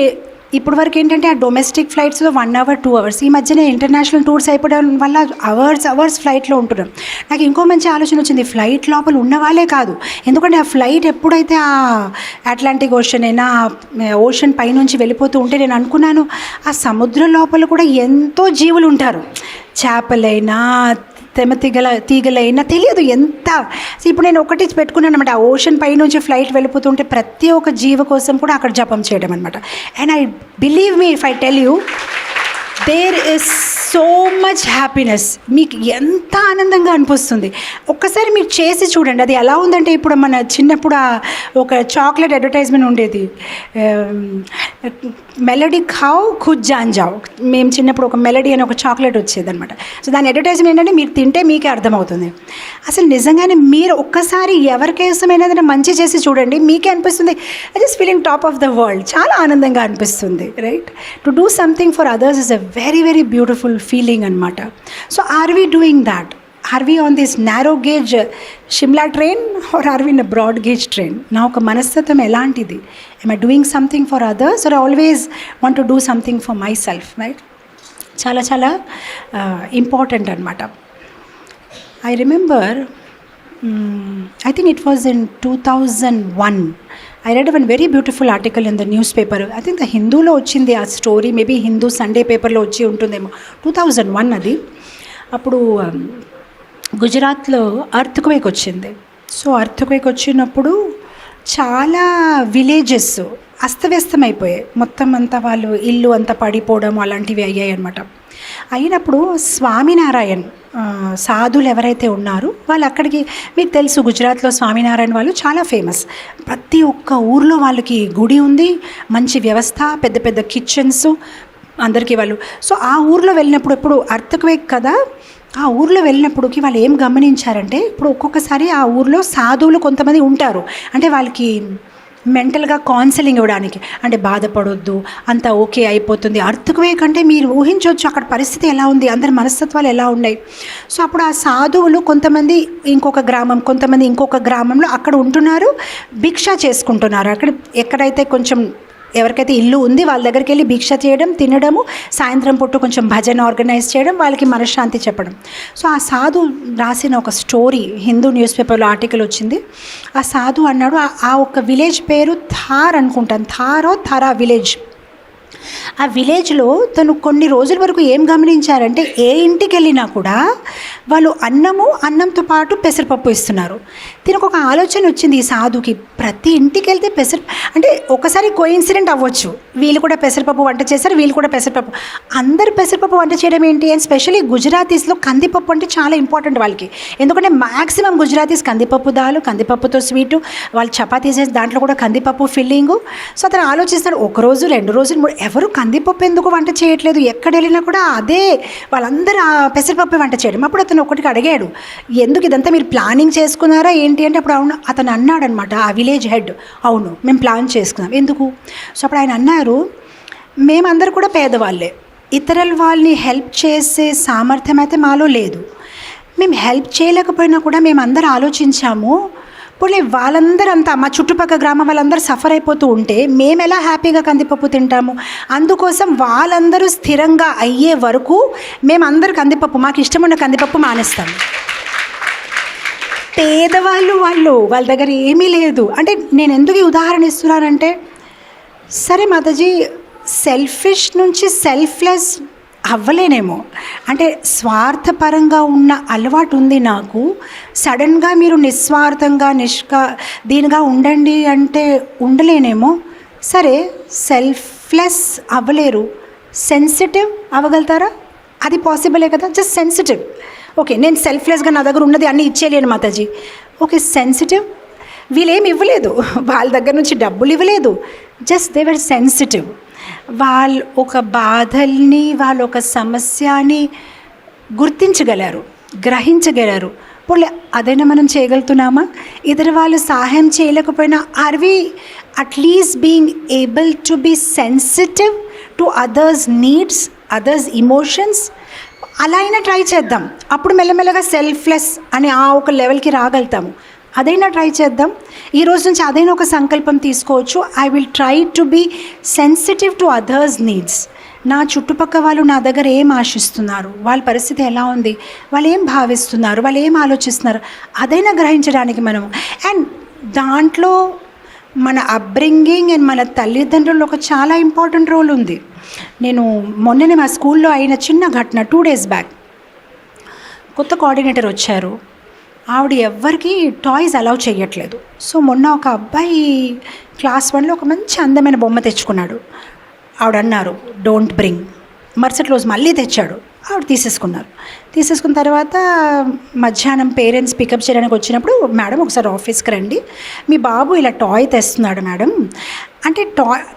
ఇప్పుడు వరకు ఏంటంటే ఆ డొమెస్టిక్ ఫ్లైట్స్లో 1 hour 2 hours, ఈ మధ్యనే ఇంటర్నేషనల్ టూర్స్ అయిపోవడం వల్ల అవర్స్ ఫ్లైట్లో ఉంటున్నాం. నాకు ఇంకో మంచి ఆలోచన వచ్చింది. ఫ్లైట్ లోపల ఉన్న వాళ్ళే కాదు, ఎందుకంటే ఆ ఫ్లైట్ ఎప్పుడైతే ఆ అట్లాంటిక్ ఓషన్ అయినా ఓషన్ పైనుంచి వెళ్ళిపోతూ ఉంటే నేను అనుకున్నాను, ఆ సముద్రం లోపల కూడా ఎంతో జీవులు ఉంటారు. చేపలైనా తీగలైనా తెలియదు ఎంత. ఇప్పుడు నేను ఒకటి పెట్టుకున్నాను అనమాట, ఆ ఓషన్ పై నుంచి ఫ్లైట్ వెళ్ళిపోతుంటే ప్రతి ఒక్క జీవ కోసం కూడా అక్కడ జపం చేయడం అనమాట. And I believe me if I tell you, there is so much happiness. మీకు ఎంత ఆనందంగా అనిపిస్తుంది ఒక్కసారి మీరు చేసి చూడండి. అది ఎలా ఉందంటే, ఇప్పుడు మన చిన్నప్పుడు ఒక చాక్లెట్ అడ్వర్టైజ్మెంట్ ఉండేది, మెలడీ ఖావ్ ఖుద్ జాన్ జావ్. మేము చిన్నప్పుడు ఒక మెలడీ అని ఒక చాక్లెట్ వచ్చేది అనమాట. సో దాని అడ్వర్టైజ్మెంట్ ఏంటంటే మీరు తింటే మీకే అర్థమవుతుంది. అసలు నిజంగానే మీరు ఒక్కసారి ఎవరికేసమైనా ఏదైనా మంచి చేసి చూడండి, మీకే అనిపిస్తుంది I just feeling top of the world. చాలా ఆనందంగా అనిపిస్తుంది, right? To do something for others is a very very beautiful feeling అనమాట. So are we doing that? Are we on this narrow gauge Shimla train or are we in a broad gauge train? నా ఒక మనస్తత్వం ఎలాంటిది? am I doing something for others or I always want to do something for myself, right? చాలా చాలా important అనమాట. I remember, I think it was in 2001, I read one very beautiful article in the newspaper. I think the హిందూలో వచ్చింది ఆ story, maybe Hindu Sunday పేపర్లో వచ్చి ఉంటుందేమో. 2001 అది. అప్పుడు గుజరాత్లో అర్త్క్వేక్ వచ్చింది. సో అర్త్క్వేక్ వచ్చినప్పుడు చాలా విలేజెస్ అస్తవ్యస్తమైపోయాయి. మొత్తం అంతా వాళ్ళు ఇల్లు అంతా పడిపోవడం అలాంటివి అయ్యాయి అనమాట. అయినప్పుడు స్వామినారాయణ్ సాధువులు ఎవరైతే ఉన్నారో వాళ్ళు అక్కడికి, మీకు తెలుసు గుజరాత్లో స్వామినారాయణ వాళ్ళు చాలా ఫేమస్. ప్రతి ఒక్క ఊర్లో వాళ్ళకి గుడి ఉంది, మంచి వ్యవస్థ, పెద్ద పెద్ద కిచెన్స్ అందరికీ వాళ్ళు. సో ఆ ఊర్లో వెళ్ళినప్పుడు, ఇప్పుడు అర్థక్వేక్ కదా, ఆ ఊర్లో వెళ్ళినప్పటికి వాళ్ళు ఏం గమనించారంటే, ఇప్పుడు ఒక్కొక్కసారి ఆ ఊర్లో సాధువులు కొంతమంది ఉంటారు, అంటే వాళ్ళకి మెంటల్గా కౌన్సిలింగ్ ఇవ్వడానికి, అంటే బాధపడొద్దు, అంతా ఓకే అయిపోతుంది. అర్థక్వేక్ అంటే మీరు ఊహించవచ్చు అక్కడ పరిస్థితి ఎలా ఉంది, అందరి మనస్తత్వాలు ఎలా ఉన్నాయి. సో అప్పుడు ఆ సాధువులు కొంతమంది ఇంకొక గ్రామం, కొంతమంది ఇంకొక గ్రామంలో అక్కడ ఉంటున్నారు, భిక్ష చేసుకుంటున్నారు. అక్కడ ఎక్కడైతే కొంచెం ఎవరికైతే ఇల్లు ఉంది వాళ్ళ దగ్గరికి వెళ్ళి భిక్ష చేయడం, తినడము, సాయంత్రం పూట కొంచెం భజన ఆర్గనైజ్ చేయడం, వాళ్ళకి మనశ్శాంతి చెప్పడం. సో ఆ సాధు రాసిన ఒక స్టోరీ హిందూ న్యూస్ పేపర్లో ఆర్టికల్ వచ్చింది. ఆ సాధు అన్నాడు, ఆ ఒక విలేజ్ పేరు థార్ అనుకుంటాను, థారా విలేజ్. ఆ విలేజ్లో తను కొన్ని రోజుల వరకు ఏం గమనించారంటే, ఏ ఇంటికి వెళ్ళినా కూడా వాళ్ళు అన్నంతో పాటు పెసరపప్పు ఇస్తున్నారు. దీనికి ఒక ఆలోచన వచ్చింది ఈ సాధుకి, ప్రతి ఇంటికి వెళ్తే అంటే ఒకసారి కోఇన్సిడెంట్ అవ్వచ్చు, వీళ్ళు కూడా పెసరపప్పు వంట చేశారు, వీళ్ళు కూడా పెసరపప్పు, అందరు పెసరపప్పు వంట చేయడం ఏంటి. అండ్ స్పెషల్లీ గుజరాతీస్లో కందిపప్పు అంటే చాలా ఇంపార్టెంట్ వాళ్ళకి, ఎందుకంటే మ్యాక్సిమం గుజరాతీస్ కందిపప్పు దాలు, కందిపప్పుతో స్వీటు, వాళ్ళు చపాతీ చేసి దాంట్లో కూడా కందిపప్పు ఫిల్లింగు. సో అతను ఆలోచిస్తాడు, ఒకరోజు 2 రోజులు ఎవరు కందిపప్పు ఎందుకు వంట చేయట్లేదు, ఎక్కడ వెళ్ళినా కూడా అదే వాళ్ళందరూ ఆ పెసరపప్పు వంట చేయడం. అప్పుడు అతను ఒకటికి అడిగాడు, ఎందుకు ఇదంతా మీరు ప్లానింగ్ చేసుకున్నారా ఏంటి అంటే, అప్పుడు అవును అతను అన్నాడు అనమాట, ఆ విలేజ్ హెడ్, అవును మేము ప్లాన్ చేసుకున్నాం. ఎందుకు? సో అప్పుడు ఆయన అన్నారు, మేమందరూ కూడా పేదవాళ్ళే, ఇతరుల వాళ్ళని హెల్ప్ చేసే సామర్థ్యం అయితే మాలో లేదు, మేము హెల్ప్ చేయలేకపోయినా కూడా మేము అందరూ ఆలోచించాము, పోనీ వాళ్ళందరూ అంతా మా చుట్టుపక్కల గ్రామం వాళ్ళందరూ సఫర్ అయిపోతూ ఉంటే మేము ఎలా హ్యాపీగా కందిపప్పు తింటాము, అందుకోసం వాళ్ళందరూ స్థిరంగా అయ్యే వరకు మేమందరూ కందిపప్పు, మాకు ఇష్టమున్న కందిపప్పు మానేస్తాము. పేదవాళ్ళు వాళ్ళ దగ్గర ఏమీ లేదు. అంటే నేను ఎందుకు ఈ ఉదాహరణ ఇస్తున్నానంటే, సరే మాతాజీ సెల్ఫిష్ నుంచి సెల్ఫ్లెస్ అవ్వలేనేమో, అంటే స్వార్థపరంగా ఉన్న అలవాటు ఉంది నాకు, సడన్గా మీరు నిస్వార్థంగా దీనిగా ఉండండి అంటే ఉండలేనేమో. సరే సెల్ఫ్లెస్ అవ్వలేరు, సెన్సిటివ్ అవ్వగలుగుతారా? అది పాసిబులే కదా, జస్ట్ సెన్సిటివ్. ఓకే నేను సెల్ఫ్లెస్గా నా దగ్గర ఉన్నది అన్నీ ఇచ్చేయలేను మాతాజీ. ఓకే సెన్సిటివ్, వీళ్ళేమి ఇవ్వలేదు, వాళ్ళ దగ్గర నుంచి డబ్బులు ఇవ్వలేదు, జస్ట్ దే వర్ సెన్సిటివ్. వాళ్ళు ఒక బాధల్ని, వాళ్ళు ఒక సమస్యని గుర్తించగలరు, గ్రహించగలరు. పోలే అదైనా మనం చేయగలుగుతున్నామా? ఇతర వాళ్ళు సహాయం చేయలేకపోయినా are we at least being able to be sensitive to others needs, others emotions? అలా అయినా ట్రై చేద్దాం, అప్పుడు మెల్లమెల్లగా సెల్ఫ్లెస్ అని ఆ ఒక లెవెల్కి రాగలుగుతాము. అదైనా ట్రై చేద్దాం. ఈ రోజు నుంచి అదైనా ఒక సంకల్పం తీసుకోవచ్చు, I will try to be sensitive to others needs. నా చుట్టుపక్కల వాళ్ళు నా దగ్గర ఏం ఆశిస్తున్నారు, వాళ్ళ పరిస్థితి ఎలా ఉంది, వాళ్ళు ఏం భావిస్తున్నారు, వాళ్ళు ఏం ఆలోచిస్తున్నారు, అదైనా గ్రహించడానికి మనము. అండ్ దాంట్లో మన అప్బ్రింగింగ్ అండ్ మన తల్లిదండ్రులు ఒక చాలా ఇంపార్టెంట్ రోల్ ఉంది. నేను మొన్ననే మా స్కూల్లో అయిన చిన్న ఘటన, 2 days బ్యాక్ కొత్త కోఆర్డినేటర్ వచ్చారు, ఆవిడ ఎవ్వరికి టాయ్స్ అలౌ చేయట్లేదు. సో మొన్న ఒక అబ్బాయి క్లాస్ 1లో ఒక మంచి అందమైన బొమ్మ తెచ్చుకున్నాడు, ఆవిడ అన్నారు డోంట్ బ్రింగ్. మరుసటి రోజు మళ్ళీ తెచ్చాడు, ఆవిడ తీసేసుకున్న తర్వాత మధ్యాహ్నం పేరెంట్స్ పికప్ చేయడానికి వచ్చినప్పుడు, మేడం ఒకసారి ఆఫీస్కి రండి, మీ బాబు ఇలా టాయ్ తెస్తున్నాడు మేడం అంటే.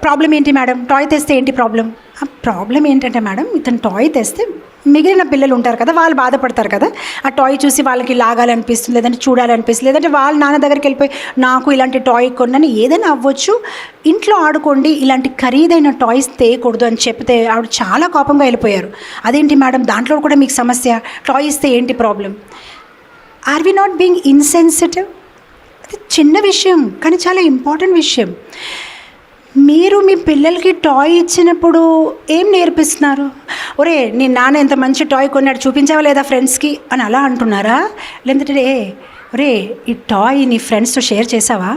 ప్రాబ్లం ఏంటి మేడం, టాయ్ తెస్తే ఏంటి ప్రాబ్లం? ప్రాబ్లం ఏంటంటే మేడం, ఇతను టాయ్ తెస్తే మిగిలిన పిల్లలు ఉంటారు కదా, వాళ్ళు బాధపడతారు కదా, ఆ టాయ్ చూసి వాళ్ళకి లాగాలనిపిస్తుంది, లేదంటే చూడాలనిపిస్తుంది, లేదంటే వాళ్ళ నాన్న దగ్గరికి వెళ్ళిపోయి నాకు ఇలాంటి టాయ్ కొన్నాను, ఏదైనా అవ్వచ్చు, ఇంట్లో ఆడుకోండి, ఇలాంటి ఖరీదైన టాయ్స్ తేయకూడదు అని చెప్తే ఆవిడ చాలా కోపంగా వెళ్ళిపోయారు. అదేంటి మేడం, దాంట్లో కూడా మీకు సమస్య, టాయ్ ఇస్తే ఏంటి problem? Are we not being insensitive? అది చిన్న విషయం కానీ చాలా ఇంపార్టెంట్ విషయం. మీరు మీ పిల్లలకి టాయ్ ఇచ్చినప్పుడు ఏం నేర్పిస్తున్నారు? ఒరే నీ నాన్న ఎంత మంచి టాయ్ కొన్నాడు చూపించావా లేదా ఫ్రెండ్స్కి అని అలా అంటున్నారా? లేదంటే ఒరే ఈ టాయ్ నీ ఫ్రెండ్స్తో షేర్ చేసావా,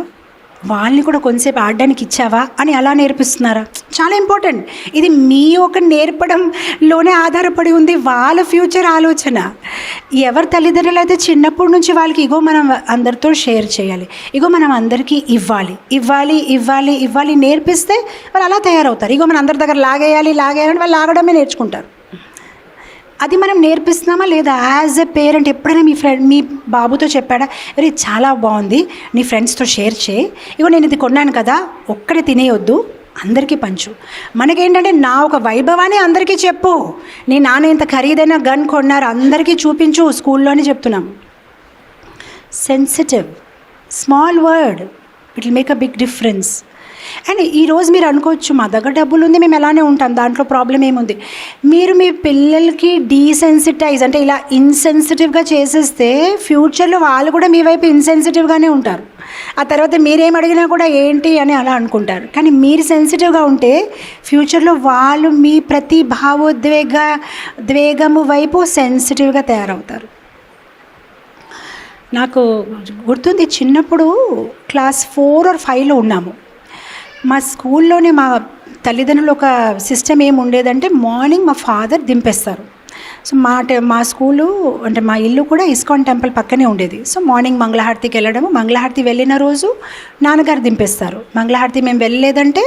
వాళ్ళని కూడా కొంతసేపు ఆడడానికి ఇచ్చావా అని అలా నేర్పిస్తున్నారా? చాలా ఇంపార్టెంట్. ఇది మీ ఒక నేర్పడంలోనే ఆధారపడి ఉంది వాళ్ళ ఫ్యూచర్ ఆలోచన. ఎవరి తల్లిదండ్రులు అయితే చిన్నప్పటి నుంచి వాళ్ళకి ఇగో మనం అందరితో షేర్ చేయాలి, ఇగో మనం అందరికీ ఇవ్వాలి నేర్పిస్తే వాళ్ళు అలా తయారవుతారు. ఇగో మన అందరి దగ్గర లాగేయాలి వాళ్ళు లాగడమే నేర్చుకుంటారు. అది మనం నేర్పిస్తున్నామా లేదా? యాజ్ ఎ పేరెంట్ ఎప్పుడైనా మీ బాబుతో చెప్పాడా, ఇది చాలా బాగుంది, నీ ఫ్రెండ్స్తో షేర్ చేయి, ఇగో నేను ఇది కొన్నాను కదా, ఒక్కడే తినేయొద్దు, అందరికీ పంచు. మనకేంటంటే నా ఒక వైభవాన్ని అందరికీ చెప్పు, నీ నాన్న ఇంత ఖరీదైన గన్ కొన్నారు అందరికీ చూపించు, స్కూల్లోనే చెప్తున్నాం. Sensitive small word, it will make a big difference. And ఈరోజు మీరు అనుకోవచ్చు మా దగ్గర డబ్బులు ఉంది, మేము ఎలానే ఉంటాం, దాంట్లో ప్రాబ్లం ఏముంది. మీరు మీ పిల్లలకి డీసెన్సిటైజ్ అంటే ఇలా ఇన్సెన్సిటివ్గా చేసేస్తే ఫ్యూచర్లో వాళ్ళు కూడా మీ వైపు ఇన్సెన్సిటివ్గానే ఉంటారు. ఆ తర్వాత మీరేం అడిగినా కూడా ఏంటి అని అలా అనుకుంటారు. కానీ మీరు సెన్సిటివ్గా ఉంటే ఫ్యూచర్లో వాళ్ళు మీ ప్రతి ద్వేగము వైపు సెన్సిటివ్గా తయారవుతారు. నాకు గుర్తుంది, చిన్నప్పుడు క్లాస్ 4 or 5లో ఉన్నాము. మా స్కూల్లోనే మా తల్లిదండ్రులు ఒక సిస్టమ్ ఏమి ఉండేదంటే, మార్నింగ్ మా ఫాదర్ దింపేస్తారు. సో మా స్కూలు అంటే మా ఇల్లు కూడా ఇస్కాన్ టెంపుల్ పక్కనే ఉండేది. సో మార్నింగ్ మంగళహారతికి వెళ్ళడము, మంగళహారతి వెళ్ళిన రోజు నాన్నగారు దింపేస్తారు. మంగళహారతి మేము వెళ్ళలేదంటే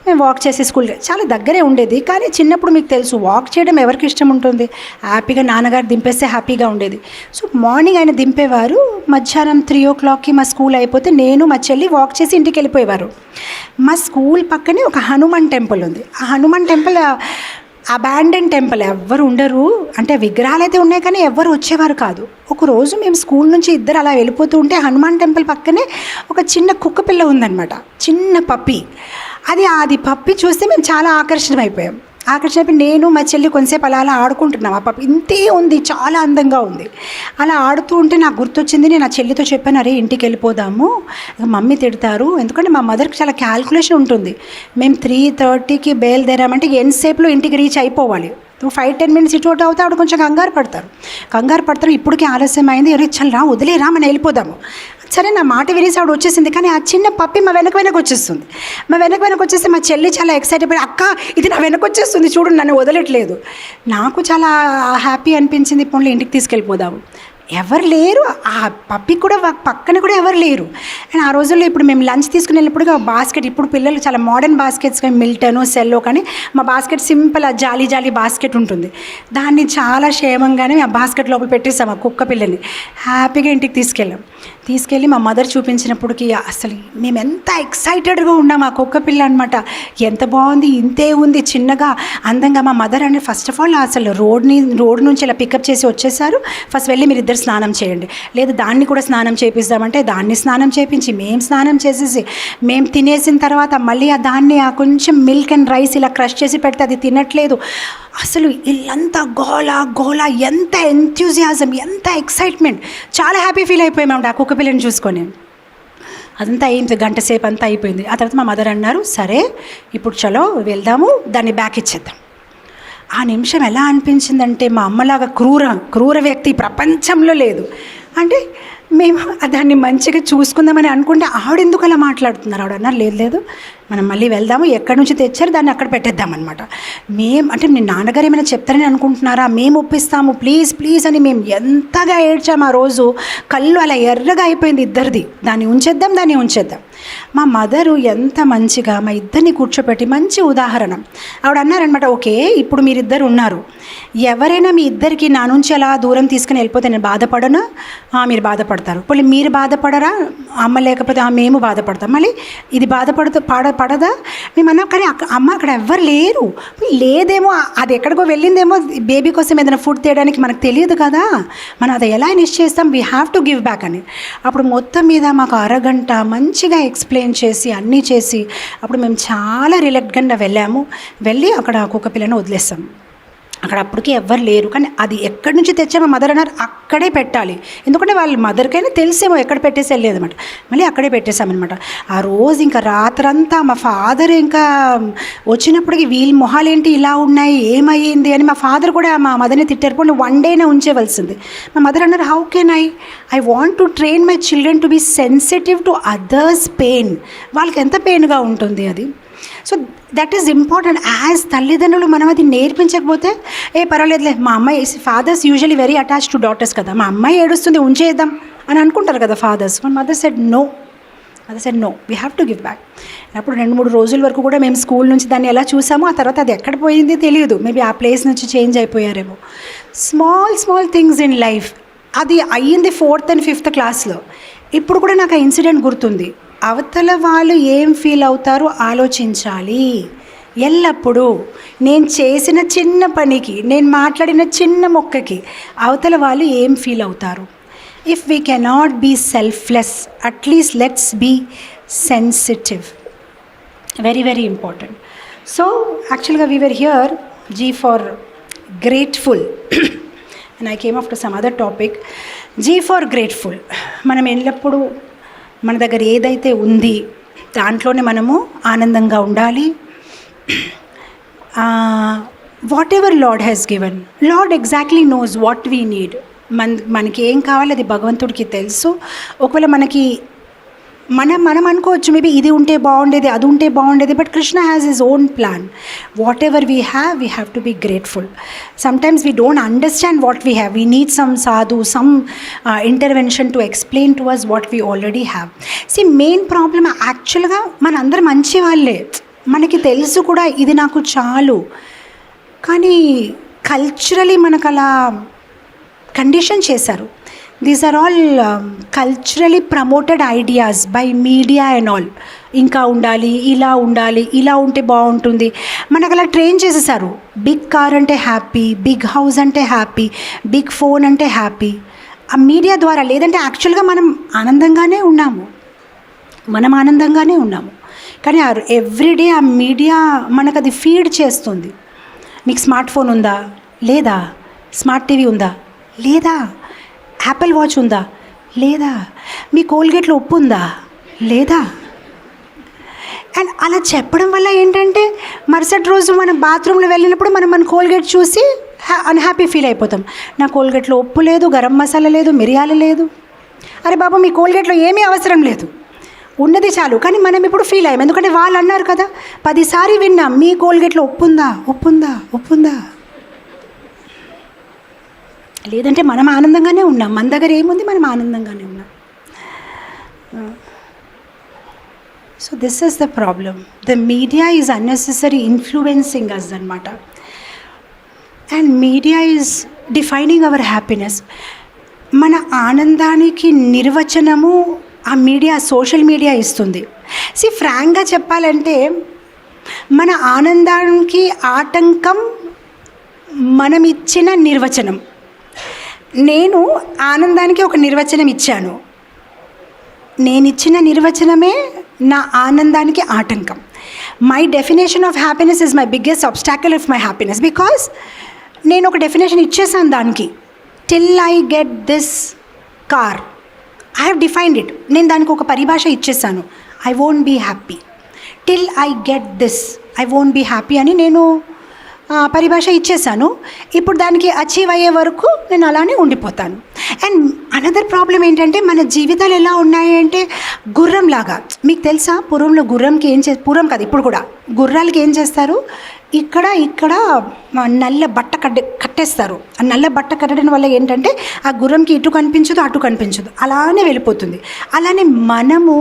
మేము వాక్ చేసే స్కూల్కి చాలా దగ్గరే ఉండేది. కానీ చిన్నప్పుడు మీకు తెలుసు వాక్ చేయడం ఎవరికి ఇష్టం ఉంటుంది, హ్యాపీగా నాన్నగారు దింపేస్తే హ్యాపీగా ఉండేది. సో మార్నింగ్ ఆయన దింపేవారు, మధ్యాహ్నం 3 o'clockకి మా స్కూల్ అయిపోతే నేను మా చెల్లి వాక్ చేసి ఇంటికి వెళ్ళిపోయేవారు. మా స్కూల్ పక్కనే ఒక హనుమాన్ టెంపుల్ ఉంది. ఆ హనుమాన్ టెంపుల్ అబాండన్ టెంపుల్, ఎవ్వరు ఉండరు, అంటే విగ్రహాలు అయితే ఉన్నాయి కానీ ఎవ్వరు వచ్చేవారు కాదు. ఒకరోజు మేము స్కూల్ నుంచి ఇద్దరు అలా వెళ్ళిపోతూ ఉంటే హనుమాన్ టెంపుల్ పక్కనే ఒక చిన్న కుక్క పిల్ల ఉందన్నమాట, చిన్న పప్పి. అది పప్పి చూస్తే మేము చాలా ఆకర్షణమైపోయాం. నేను మా చెల్లి కొంతసేపు అలా ఆడుకుంటున్నాం. ఆ పప్పి ఇంతే ఉంది, చాలా అందంగా ఉంది. అలా ఆడుతూ ఉంటే నాకు గుర్తొచ్చింది, నేను ఆ చెల్లితో చెప్పాను, అరే ఇంటికి వెళ్ళిపోదాము, మమ్మీ తిడతారు, ఎందుకంటే మా మదర్కి చాలా క్యాల్కులేషన్ ఉంటుంది. మేము 3:30కి బయలుదేరామంటే ఎంతసేపులో ఇంటికి రీచ్ అయిపోవాలి. 5-10 minutes ఇటు అవుతా ఆవిడ కొంచెం కంగారు పడతారు. ఇప్పటికే ఆలస్యం అయింది, చల్ వదిలేరా మనం వెళ్ళిపోదాము. సరే నా మాట వినేసి ఆవిడ వచ్చేసింది. కానీ ఆ చిన్న పప్పి మా వెనక వచ్చేస్తుంది. వచ్చేస్తే మా చెల్లి చాలా ఎక్సైట్ అయిపోయి, అక్క ఇది నా వెనక వచ్చేస్తుంది చూడు, నన్ను వదలట్లేదు. నాకు చాలా హ్యాపీ అనిపించింది, పోన్లే ఇంటికి తీసుకెళ్ళిపోదాము. ఎవరు లేరు, ఆ పప్పి కూడా పక్కన కూడా ఎవరు లేరు. అండ్ ఆ రోజుల్లో ఇప్పుడు మేము లంచ్ తీసుకుని వెళ్ళినప్పుడు బాస్కెట్, ఇప్పుడు పిల్లలు చాలా మోడర్న్ బాస్కెట్స్ కానీ మిల్టను సెల్లో, కానీ మా బాస్కెట్ సింపుల్ ఆ జాలీ బాస్కెట్ ఉంటుంది. దాన్ని చాలా క్షేమంగానే ఆ బాస్కెట్ లోపల పెట్టేసాం ఆ కుక్క పిల్లని. హ్యాపీగా ఇంటికి తీసుకెళ్ళి మా మదర్ చూపించినప్పటికీ అసలు మేము ఎంత ఎక్సైటెడ్గా ఉన్నాం. ఆ కుక్క పిల్ల అనమాట, ఎంత బాగుంది, ఇంతే ఉంది, చిన్నగా అందంగా. మా మదర్ అంటే ఫస్ట్ ఆఫ్ ఆల్ అసలు రోడ్ నుంచి ఇలా పికప్ చేసి వచ్చేసారు. ఫస్ట్ వెళ్ళి మీరు ఇద్దరు స్నానం చేయండి, లేదు దాన్ని కూడా స్నానం చేపిస్తామంటే దాన్ని స్నానం చేయించి మేము స్నానం చేసేసి మేము తినేసిన తర్వాత మళ్ళీ దాన్ని కొంచెం మిల్క్ అండ్ రైస్ ఇలా క్రష్ చేసి పెడితే అది తినట్లేదు. అసలు ఇల్లంతా గోల, ఎంత ఎంథ్యూజియాజం, ఎంత ఎక్సైట్మెంట్, చాలా హ్యాపీ ఫీల్ అయిపోయామంట ఆ కుక్క పిల్లని చూసుకొని. అదంతా అయింది, గంట సేపు అంతా అయిపోయింది. ఆ తర్వాత మా మదర్ అన్నారు, సరే ఇప్పుడు చలో వెళ్దాము, దాన్ని బ్యాక్ ఇచ్చేద్దాం. ఆ నిమిషం ఎలా అనిపించిందంటే, మా అమ్మలాగా క్రూర వ్యక్తి ప్రపంచంలో లేదు. అంటే మేము దాన్ని మంచిగా చూసుకుందామని అనుకుంటే ఆవిడెందుకు అలా మాట్లాడుతున్నారు. ఆవిడ అన్నారు, లేదు మనం మళ్ళీ వెళ్దాము, ఎక్కడి నుంచి తెచ్చారు దాన్ని అక్కడ పెట్టేద్దామన్నమాట. అంటే మీ నాన్నగారు ఏమైనా చెప్తారని అనుకుంటున్నారా, మేము ఒప్పిస్తాము ప్లీజ్ అని మేము ఎంతగా ఏడ్చాము. ఆ రోజు కళ్ళు అలా ఎర్రగా అయిపోయింది ఇద్దరిది, దాన్ని ఉంచేద్దాం. మా మదరు ఎంత మంచిగా మా ఇద్దరిని కూర్చోపెట్టి, మంచి ఉదాహరణ. ఆవిడ అన్నారనమాట, ఓకే ఇప్పుడు మీరిద్దరు ఉన్నారు, ఎవరైనా మీ ఇద్దరికి నా నుంచి అలా దూరం తీసుకుని వెళ్ళిపోతే నేను బాధపడనా? మీరు బాధపడతారు. మళ్ళీ మీరు బాధపడరా? అమ్మ లేకపోతే మేము బాధపడతాం. మళ్ళీ ఇది పడదా? మేము అన్నాం, కానీ అమ్మ అక్కడ ఎవ్వరు లేదేమో, అది ఎక్కడికో వెళ్ళిందేమో, బేబీ కోసం ఏదైనా ఫుడ్ తేయడానికి మనకు తెలియదు కదా, మనం అది ఎలా నిశ్చయిస్తాం, we have to give back అని. అప్పుడు మొత్తం మీద మాకు అరగంట మంచిగా ఎక్స్ప్లెయిన్ చేసి అన్నీ చేసి అప్పుడు మేము చాలా రిలాక్స్గా వెళ్ళి అక్కడ కుక్క పిల్లను వదిలేస్తాం. అక్కడ అప్పటికి ఎవ్వరు లేరు. కానీ అది ఎక్కడి నుంచి తెచ్చామో మదర్ అన్నారు అక్కడే పెట్టాలి, ఎందుకంటే వాళ్ళ మదర్కైనా తెలిసేమో ఎక్కడ పెట్టేసి వెళ్ళలేదన్నమాట. మళ్ళీ అక్కడే పెట్టేశామన్నమాట. ఆ రోజు ఇంకా రాత్రంతా మా ఫాదర్ ఇంకా వచ్చినప్పటికి వీళ్ళ మొహాలేంటి ఇలా ఉన్నాయి, ఏమయ్యింది అని మా ఫాదర్ కూడా మా మదర్ని తిట్టారు. పోనీ 1 day ఉంచేవలసింది. మా మదర్ అన్నారు, how can I want to train my children to be sensitive to others pain. వాళ్ళకి ఎంత పెయిన్గా ఉంటుంది అది. So that is important. As తల్లిదండ్రులు మనం అది నేర్పించకపోతే పర్వాలేదులే, మా అమ్మాయి, fathers usually very attach to daughters కదా, మా అమ్మాయి ఏడుస్తుంది ఉంచేద్దాం అని అనుకుంటారు కదా ఫాదర్స్. మన మదర్ సెడ్ నో, అది sir no, we have to give back. అప్పుడు 2-3 రోజుల వరకు కూడా మేము స్కూల్ నుంచి దాన్ని ఎలా చూసామో, ఆ తర్వాత అది ఎక్కడ పోయింది తెలియదు. మేబీ ఆ ప్లేస్ నుంచి చేంజ్ అయిపోయారేమో. Small things in life. అది అయ్యింది 4th and 5th క్లాస్లో. ఇప్పుడు కూడా నాకు ఆ ఇన్సిడెంట్ గుర్తుంది. అవతల వాళ్ళు ఏం ఫీల్ అవుతారో ఆలోచించాలి ఎల్లప్పుడూ. నేను చేసిన చిన్న పనికి, నేను మాట్లాడిన చిన్న మొక్కకి అవతల వాళ్ళు ఏం ఫీల్ అవుతారు. If we cannot be selfless, at least let's be sensitive. Very very important. So యాక్చువల్గా we were here G for grateful and I came after some other topic. G for grateful. మనం ఎల్లప్పుడూ మన దగ్గర ఏదైతే ఉంది దాంట్లోనే మనము ఆనందంగా ఉండాలి. What ever lord has given, lord exactly knows what we need. మనకి ఏం కావాలి అది భగవంతుడికి తెలుసు. ఒకవేళ మనకి మనం అనుకోవచ్చు మేబీ ఇది ఉంటే బాగుండేది, అది ఉంటే బాగుండేది, but Krishna has his own plan. Whatever we have to be grateful. Sometimes we don't understand what we have. We need some sadhu, some intervention to explain to us what we already have. See main problem actually మనందరం మంచి వాళ్ళే, మనకి తెలుసు కూడా ఇది నాకు చాలు. కానీ కల్చరలీ మనకు అలా కండిషన్ చేశారు. These are all culturally promoted ideas by media and all. ఇంకా ఉండాలి, ఇలా ఉండాలి, ఇలా ఉంటే బాగుంటుంది, మనకు అలా ట్రైన్ చేసేసారు. బిగ్ కార్ అంటే హ్యాపీ, బిగ్ హౌస్ అంటే హ్యాపీ, బిగ్ ఫోన్ అంటే హ్యాపీ. ఆ మీడియా ద్వారా. లేదంటే యాక్చువల్గా మనం ఆనందంగానే ఉన్నాము, కానీ ఎవ్రీడే ఆ మీడియా మనకు అది ఫీడ్ చేస్తుంది. మీకు స్మార్ట్ ఫోన్ ఉందా? లేదా. స్మార్ట్ టీవీ ఉందా? లేదా. యాపిల్ వాచ్ ఉందా? లేదా. మీ కోల్గేట్లో ఉప్పు ఉందా? లేదా. అండ్ అలా చెప్పడం వల్ల ఏంటంటే మరుసటి రోజు మనం బాత్రూంలో వెళ్ళినప్పుడు మన కోల్గేట్ చూసి అన్హ్యాపీ ఫీల్ అయిపోతాం. నా కోల్గేట్లో ఉప్పు లేదు, గరం మసాలా లేదు, మిరియాలు లేదు. అరే బాబు, మీ కోల్గేట్లో ఏమీ అవసరం లేదు, ఉన్నది చాలు. కానీ మనం ఇప్పుడు ఫీల్ అయ్యాం, ఎందుకంటే వాళ్ళు అన్నారు కదా. 10 సార్లు విన్నాం, మీ కోల్గేట్లో ఉప్పుందా. లేదంటే మనం ఆనందంగానే ఉన్నాం. మన దగ్గర ఏముంది, మనం ఆనందంగానే ఉన్నాం. So this is the problem. The media is unnecessary influencing us అనమాట. And media is defining our happiness. మన ఆనందానికి నిర్వచనము ఆ మీడియా, సోషల్ మీడియా ఇస్తుంది. ఫ్రాంక్గా చెప్పాలంటే మన ఆనందానికి ఆటంకం మనం ఇచ్చిన నిర్వచనం. నేను ఆనందానికి ఒక నిర్వచనం ఇచ్చాను, నేను ఇచ్చిన నిర్వచనమే నా ఆనందానికి ఆటంకం. My definition of happiness is my biggest obstacle of my happiness. Because నేను ఒక డెఫినేషన్ ఇచ్చేసాను దానికి. Till I get this car, I have defined it. నేను దానికి ఒక పరిభాష ఇచ్చేసాను. I won't be happy till I get this, I won't be happy అని నేను పరిభాష ఇచ్చేసాను. ఇప్పుడు దానికి అచీవ్ అయ్యే వరకు నేను అలానే ఉండిపోతాను. అండ్ అనదర్ ప్రాబ్లం ఏంటంటే మన జీవితాలు ఎలా ఉన్నాయి అంటే గుర్రంలాగా. మీకు తెలుసా, పూర్వంలో గుర్రంకి పూర్వం కాదు ఇప్పుడు కూడా గుర్రాలకి ఏం చేస్తారు, ఇక్కడ నల్ల బట్ట కట్టేస్తారు. ఆ నల్ల బట్ట కట్టడం వల్ల ఏంటంటే ఆ గుర్రంకి ఇటు కనిపించదు, అటు కనిపించదు, అలానే వెళ్ళిపోతుంది. అలానే మనము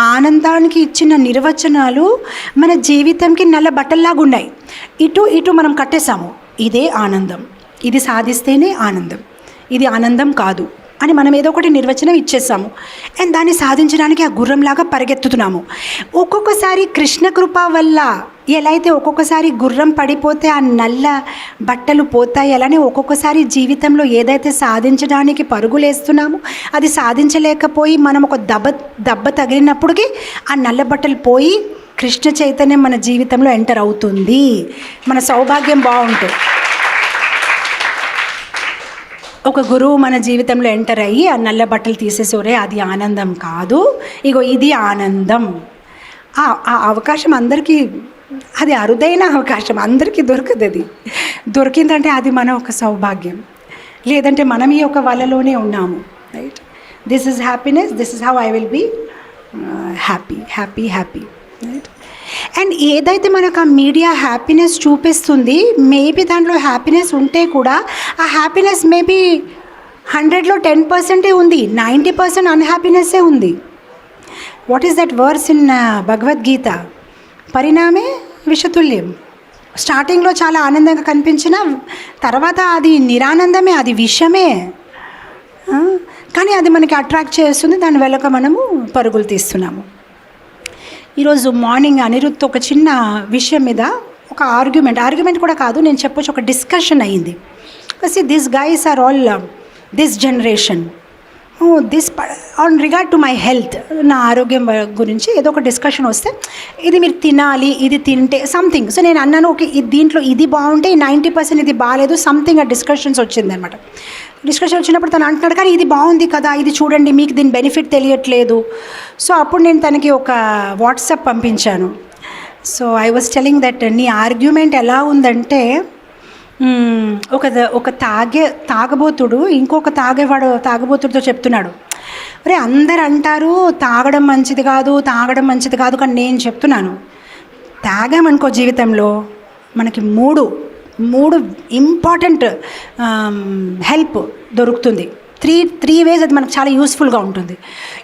ఆనందానికి ఇచ్చిన నిర్వచనాలు మన జీవితంకి నల్ల బట్టల్లాగా ఉన్నాయి. ఇటు మనం కట్టేసాము, ఇదే ఆనందం, ఇది సాధిస్తేనే ఆనందం, ఇది ఆనందం కాదు అని మనం ఏదో ఒకటి నిర్వచనం ఇచ్చేసాము. అండ్ దాన్ని సాధించడానికి ఆ గుర్రంలాగా పరిగెత్తుతున్నాము. ఒక్కొక్కసారి కృష్ణ కృప వల్ల ఎలా అయితే ఒక్కొక్కసారి గుర్రం పడిపోతే ఆ నల్ల బట్టలు పోతాయి, అలానే ఒక్కొక్కసారి జీవితంలో ఏదైతే సాధించడానికి పరుగులేస్తున్నామో అది సాధించలేకపోయి మనం ఒక దెబ్బ తగిలినప్పటికీ ఆ నల్ల బట్టలు పోయి కృష్ణ చైతన్యం మన జీవితంలో ఎంటర్ అవుతుంది. మన సౌభాగ్యం బాగుంటుంది. ఒక గురువు మన జీవితంలో ఎంటర్ అయ్యి ఆ నల్ల బట్టలు తీసేసోరే, అది ఆనందం కాదు, ఇగో ఇది ఆనందం. ఆ అవకాశం అందరికీ, అది అరుదైన అవకాశం, అందరికీ దొరకదు. అది దొరికిందంటే అది మన ఒక సౌభాగ్యం. లేదంటే మనం ఈ ఒక వలలోనే ఉన్నాము. Right, this is happiness, this is how I will be happy. Right. And ఏదైతే మనకు ఆ మీడియా హ్యాపీనెస్ చూపిస్తుంది, మేబీ దాంట్లో హ్యాపీనెస్ ఉంటే కూడా ఆ హ్యాపీనెస్ మేబీ 100లో 10% ఉంది, 90% అన్హ్యాపీనెస్సే ఉంది. What is that verse in Bhagavad Gita? పరిణామే విషతుల్యం. స్టార్టింగ్లో చాలా ఆనందంగా కనిపించిన తర్వాత అది నిరానందమే, అది విషమే. కానీ అది మనకి అట్రాక్ట్ చేస్తుంది, దాని వెనుక మనము పరుగులు తీస్తున్నాము. ఈరోజు మార్నింగ్ అనిరుద్ధ్ ఒక చిన్న విషయం మీద ఒక ఆర్గ్యుమెంట్ కూడా కాదు, నేను చెప్పొచ్చు, ఒక డిస్కషన్ అయ్యింది. This guys are all this generation, this on regard to my health, నా ఆరోగ్యం గురించి ఏదో ఒక డిస్కషన్ వస్తే ఇది మీరు తినాలి, ఇది తింటే సంథింగ్. సో నేను అన్నాను, ఓకే దీంట్లో ఇది బాగుంటే 90% ఇది బాగాలేదు, సంథింగ్ ఆ డిస్కషన్స్ వచ్చింది అనమాట. డిస్కషన్ వచ్చినప్పుడు తను అంటున్నాడు, కానీ ఇది బాగుంది కదా, ఇది చూడండి, మీకు దీని బెనిఫిట్ తెలియట్లేదు. సో అప్పుడు నేను తనకి ఒక వాట్సాప్ పంపించాను. So I was telling that నీ ఆర్గ్యుమెంట్ ఎలా ఉందంటే, ఒక తాగబోతుడు ఇంకొక తాగబోతుడితో చెప్తున్నాడు, అరే అందరు అంటారు తాగడం మంచిది కాదు, కానీ నేను చెప్తున్నాను, తాగామనుకో జీవితంలో మనకి మూడు ఇంపార్టెంట్ హెల్ప్ దొరుకుతుంది. త్రీ వేస్ అది మనకు చాలా యూస్ఫుల్గా ఉంటుంది.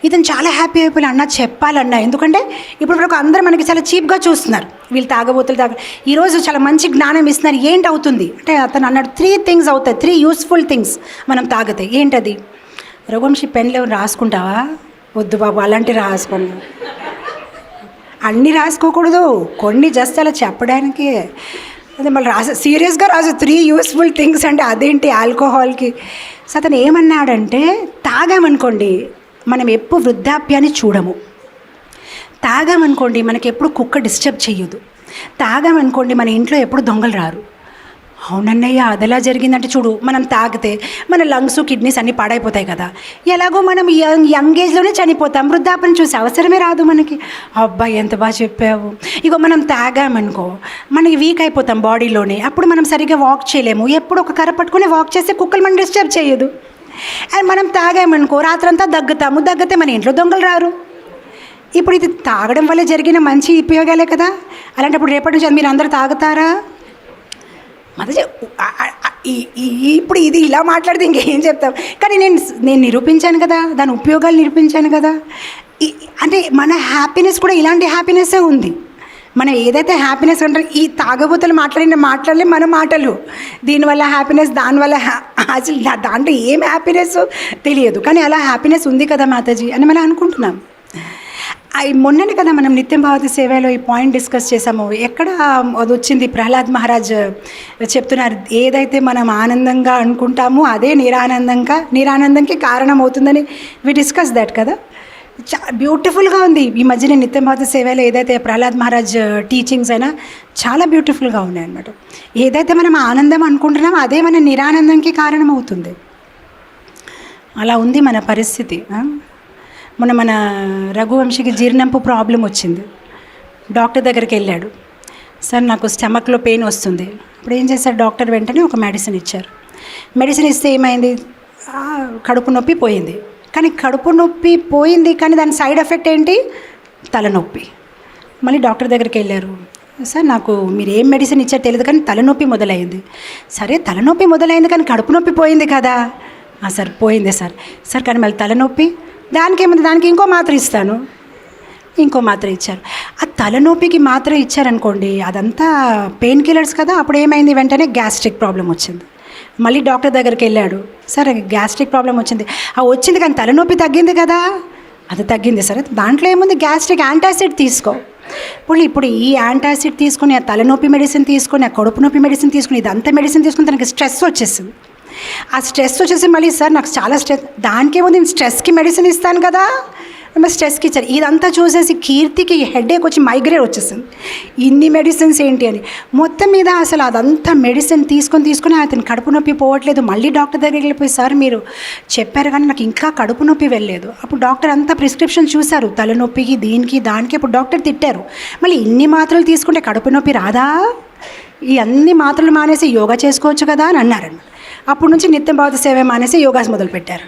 ఇతను చాలా హ్యాపీ అయిపోయి అన్న చెప్పాలన్నా, ఎందుకంటే ఇప్పుడు వరకు అందరూ మనకి చాలా చీప్గా చూస్తున్నారు, వీళ్ళు తాగబోతులు ఈరోజు చాలా మంచి జ్ఞానం ఇస్తున్నారు. ఏంటి అవుతుంది అంటే అతను అన్నాడు 3 things అవుతాయి, 3 useful things మనం తాగితే. ఏంటది? రఘువంశీ పెన్లో రాసుకుంటావా? వద్దు బాబు, అలాంటివి రాసుకోండి. అన్నీ రాసుకోకూడదు, కొన్ని జస్ట్ అలా చెప్పడానికి. అదే మళ్ళీ సీరియస్గా 3 useful things అంటే అదేంటి ఆల్కహాల్కి? సో అతను ఏమన్నాడంటే, తాగామనుకోండి మనం ఎప్పుడు వృద్ధాప్యాన్ని చూడము, తాగామనుకోండి మనకి ఎప్పుడు కుక్క డిస్టర్బ్ చెయ్యదు, తాగామనుకోండి మన ఇంట్లో ఎప్పుడు దొంగలు రారు. అవునన్నయ్య అదెలా జరిగిందంటే, చూడు మనం తాగితే మన లంగ్స్ కిడ్నీస్ అన్నీ పాడైపోతాయి కదా, ఎలాగో మనం యంగ్ ఏజ్లోనే చనిపోతాం, వృద్ధాప్యం చూసే అవసరమే రాదు మనకి. అబ్బాయి ఎంత బాగా చెప్పావు. ఇగో మనం తాగామనుకో మనకి వీక్ అయిపోతాం బాడీలోనే, అప్పుడు మనం సరిగ్గా వాక్ చేయలేము, ఎప్పుడు ఒక కర్ర పట్టుకుని వాక్ చేస్తే కుక్కలు మనం డిస్టర్బ్ చేయదు. అండ్ మనం తాగామనుకో రాత్రంతా దగ్గితే మన ఇంట్లో దొంగలు రారు. ఇప్పుడు ఇది తాగడం వల్ల జరిగిన మంచి ఉపయోగాలే కదా. అలాంటప్పుడు రేపటి నుంచి మీరు అందరూ తాగుతారా? మొదటి ఇప్పుడు ఇది ఇలా మాట్లాడితే ఇంకేం చెప్తాం. కానీ నేను నిరూపించాను కదా, దాని ఉపయోగాలు నిరూపించాను కదా. అంటే మన హ్యాపీనెస్ కూడా ఇలాంటి హ్యాపీనెస్సే ఉంది. మనం ఏదైతే హ్యాపీనెస్ అంటే ఈ తాగబోతులు మాట్లాడలే మన మాటలు, దీనివల్ల హ్యాపీనెస్, దానివల్ల అసలు దాంట్లో ఏం హ్యాపీనెస్ తెలియదు, కానీ అలా హ్యాపీనెస్ ఉంది కదా మాతాజీ అని మనం అనుకుంటున్నాం. మొన్ననే కదా మనం నిత్యం భారతి సేవలో ఈ పాయింట్ డిస్కస్ చేసాము. ఎక్కడ అది వచ్చింది? ప్రహ్లాద్ మహారాజ్ చెప్తున్నారు, ఏదైతే మనం ఆనందంగా అనుకుంటామో అదే నిరానందంకి కారణం అవుతుందని. వి డిస్కస్ దట్ కదా. బ్యూటిఫుల్గా ఉంది. ఈ మధ్య నేను నిత్యం భారతి సేవలో ఏదైతే ప్రహ్లాద్ మహారాజ్ టీచింగ్స్ అయినా చాలా బ్యూటిఫుల్గా ఉన్నాయి అన్నమాట. ఏదైతే మనం ఆనందం అనుకుంటున్నామో అదే మన నిరానందంకి కారణం అవుతుంది. అలా ఉంది మన పరిస్థితి. మన రఘువంశీకి జీర్ణంపు ప్రాబ్లం వచ్చింది. డాక్టర్ దగ్గరికి వెళ్ళాడు. సార్ నాకు స్టమక్లో పెయిన్ వస్తుంది. ఇప్పుడు ఏం చేశారు డాక్టర్? వెంటనే ఒక మెడిసిన్ ఇచ్చారు. మెడిసిన్ ఇస్తే ఏమైంది? కడుపు నొప్పి పోయింది. కానీ కడుపు నొప్పి పోయింది, కానీ దాని సైడ్ ఎఫెక్ట్ ఏంటి? తలనొప్పి. మళ్ళీ డాక్టర్ దగ్గరికి వెళ్ళారు. సార్ నాకు మీరు ఏం మెడిసిన్ ఇచ్చారో తెలియదు, కానీ తలనొప్పి మొదలైంది. సరే తలనొప్పి మొదలైంది, కానీ కడుపు నొప్పి పోయింది కదా. సార్ పోయింది సార్ కానీ మళ్ళీ తలనొప్పి, దానికి ఇంకో మాత్ర ఇస్తాను. ఇంకో మాత్ర ఇచ్చారు. ఆ తలనొప్పికి మాత్ర ఇచ్చారనుకోండి, అదంతా పెయిన్ కిల్లర్స్ కదా. అప్పుడు ఏమైంది? వెంటనే గ్యాస్ట్రిక్ ప్రాబ్లం వచ్చింది. మళ్ళీ డాక్టర్ దగ్గరికి వెళ్ళాడు. సార్ గ్యాస్ట్రిక్ ప్రాబ్లం వచ్చింది కానీ తలనొప్పి తగ్గింది కదా. అది తగ్గింది సార్. దాంట్లో ఏముంది? గ్యాస్ట్రిక్ యాంటాసిడ్ తీసుకో. ఇప్పుడు ఈ యాంటాసిడ్ తీసుకొని, ఆ తలనొప్పి మెడిసిన్ తీసుకొని, ఆ కడుపు నొప్పి మెడిసిన్ తీసుకుని, ఇదంతా మెడిసిన్ తీసుకుని తనకి స్ట్రెస్ వచ్చేసింది. ఆ స్ట్రెస్ వచ్చేసి మళ్ళీ సార్ నాకు చాలా స్ట్రెస్, దానికేముంది నేను స్ట్రెస్కి మెడిసిన్ ఇస్తాను కదా, స్ట్రెస్కి ఇచ్చారు. ఇదంతా చూసేసి కీర్తికి హెడేక్ వచ్చి మైగ్రేన్ వచ్చేసింది. ఇన్ని మెడిసిన్స్ ఏంటి అని. మొత్తం మీద అసలు అదంతా మెడిసిన్ తీసుకొని అతను కడుపు నొప్పి పోవట్లేదు. మళ్ళీ డాక్టర్ దగ్గరికి వెళ్ళిపోయి, సార్ మీరు చెప్పారు కానీ నాకు ఇంకా కడుపు నొప్పి వెళ్ళలేదు. అప్పుడు డాక్టర్ అంతా ప్రిస్క్రిప్షన్ చూశారు, తలనొప్పికి దీనికి దానికి. అప్పుడు డాక్టర్ తిట్టారు, మళ్ళీ ఇన్ని మాత్రలు తీసుకుంటే కడుపు నొప్పి రాదా? ఈ అన్ని మాత్రలు మానేసి యోగా చేసుకోవచ్చు కదా అని అన్నారండి. అప్పటి నుంచి నిత్యం భారతి సేవ మానేసి యోగాస్ మొదలుపెట్టారు.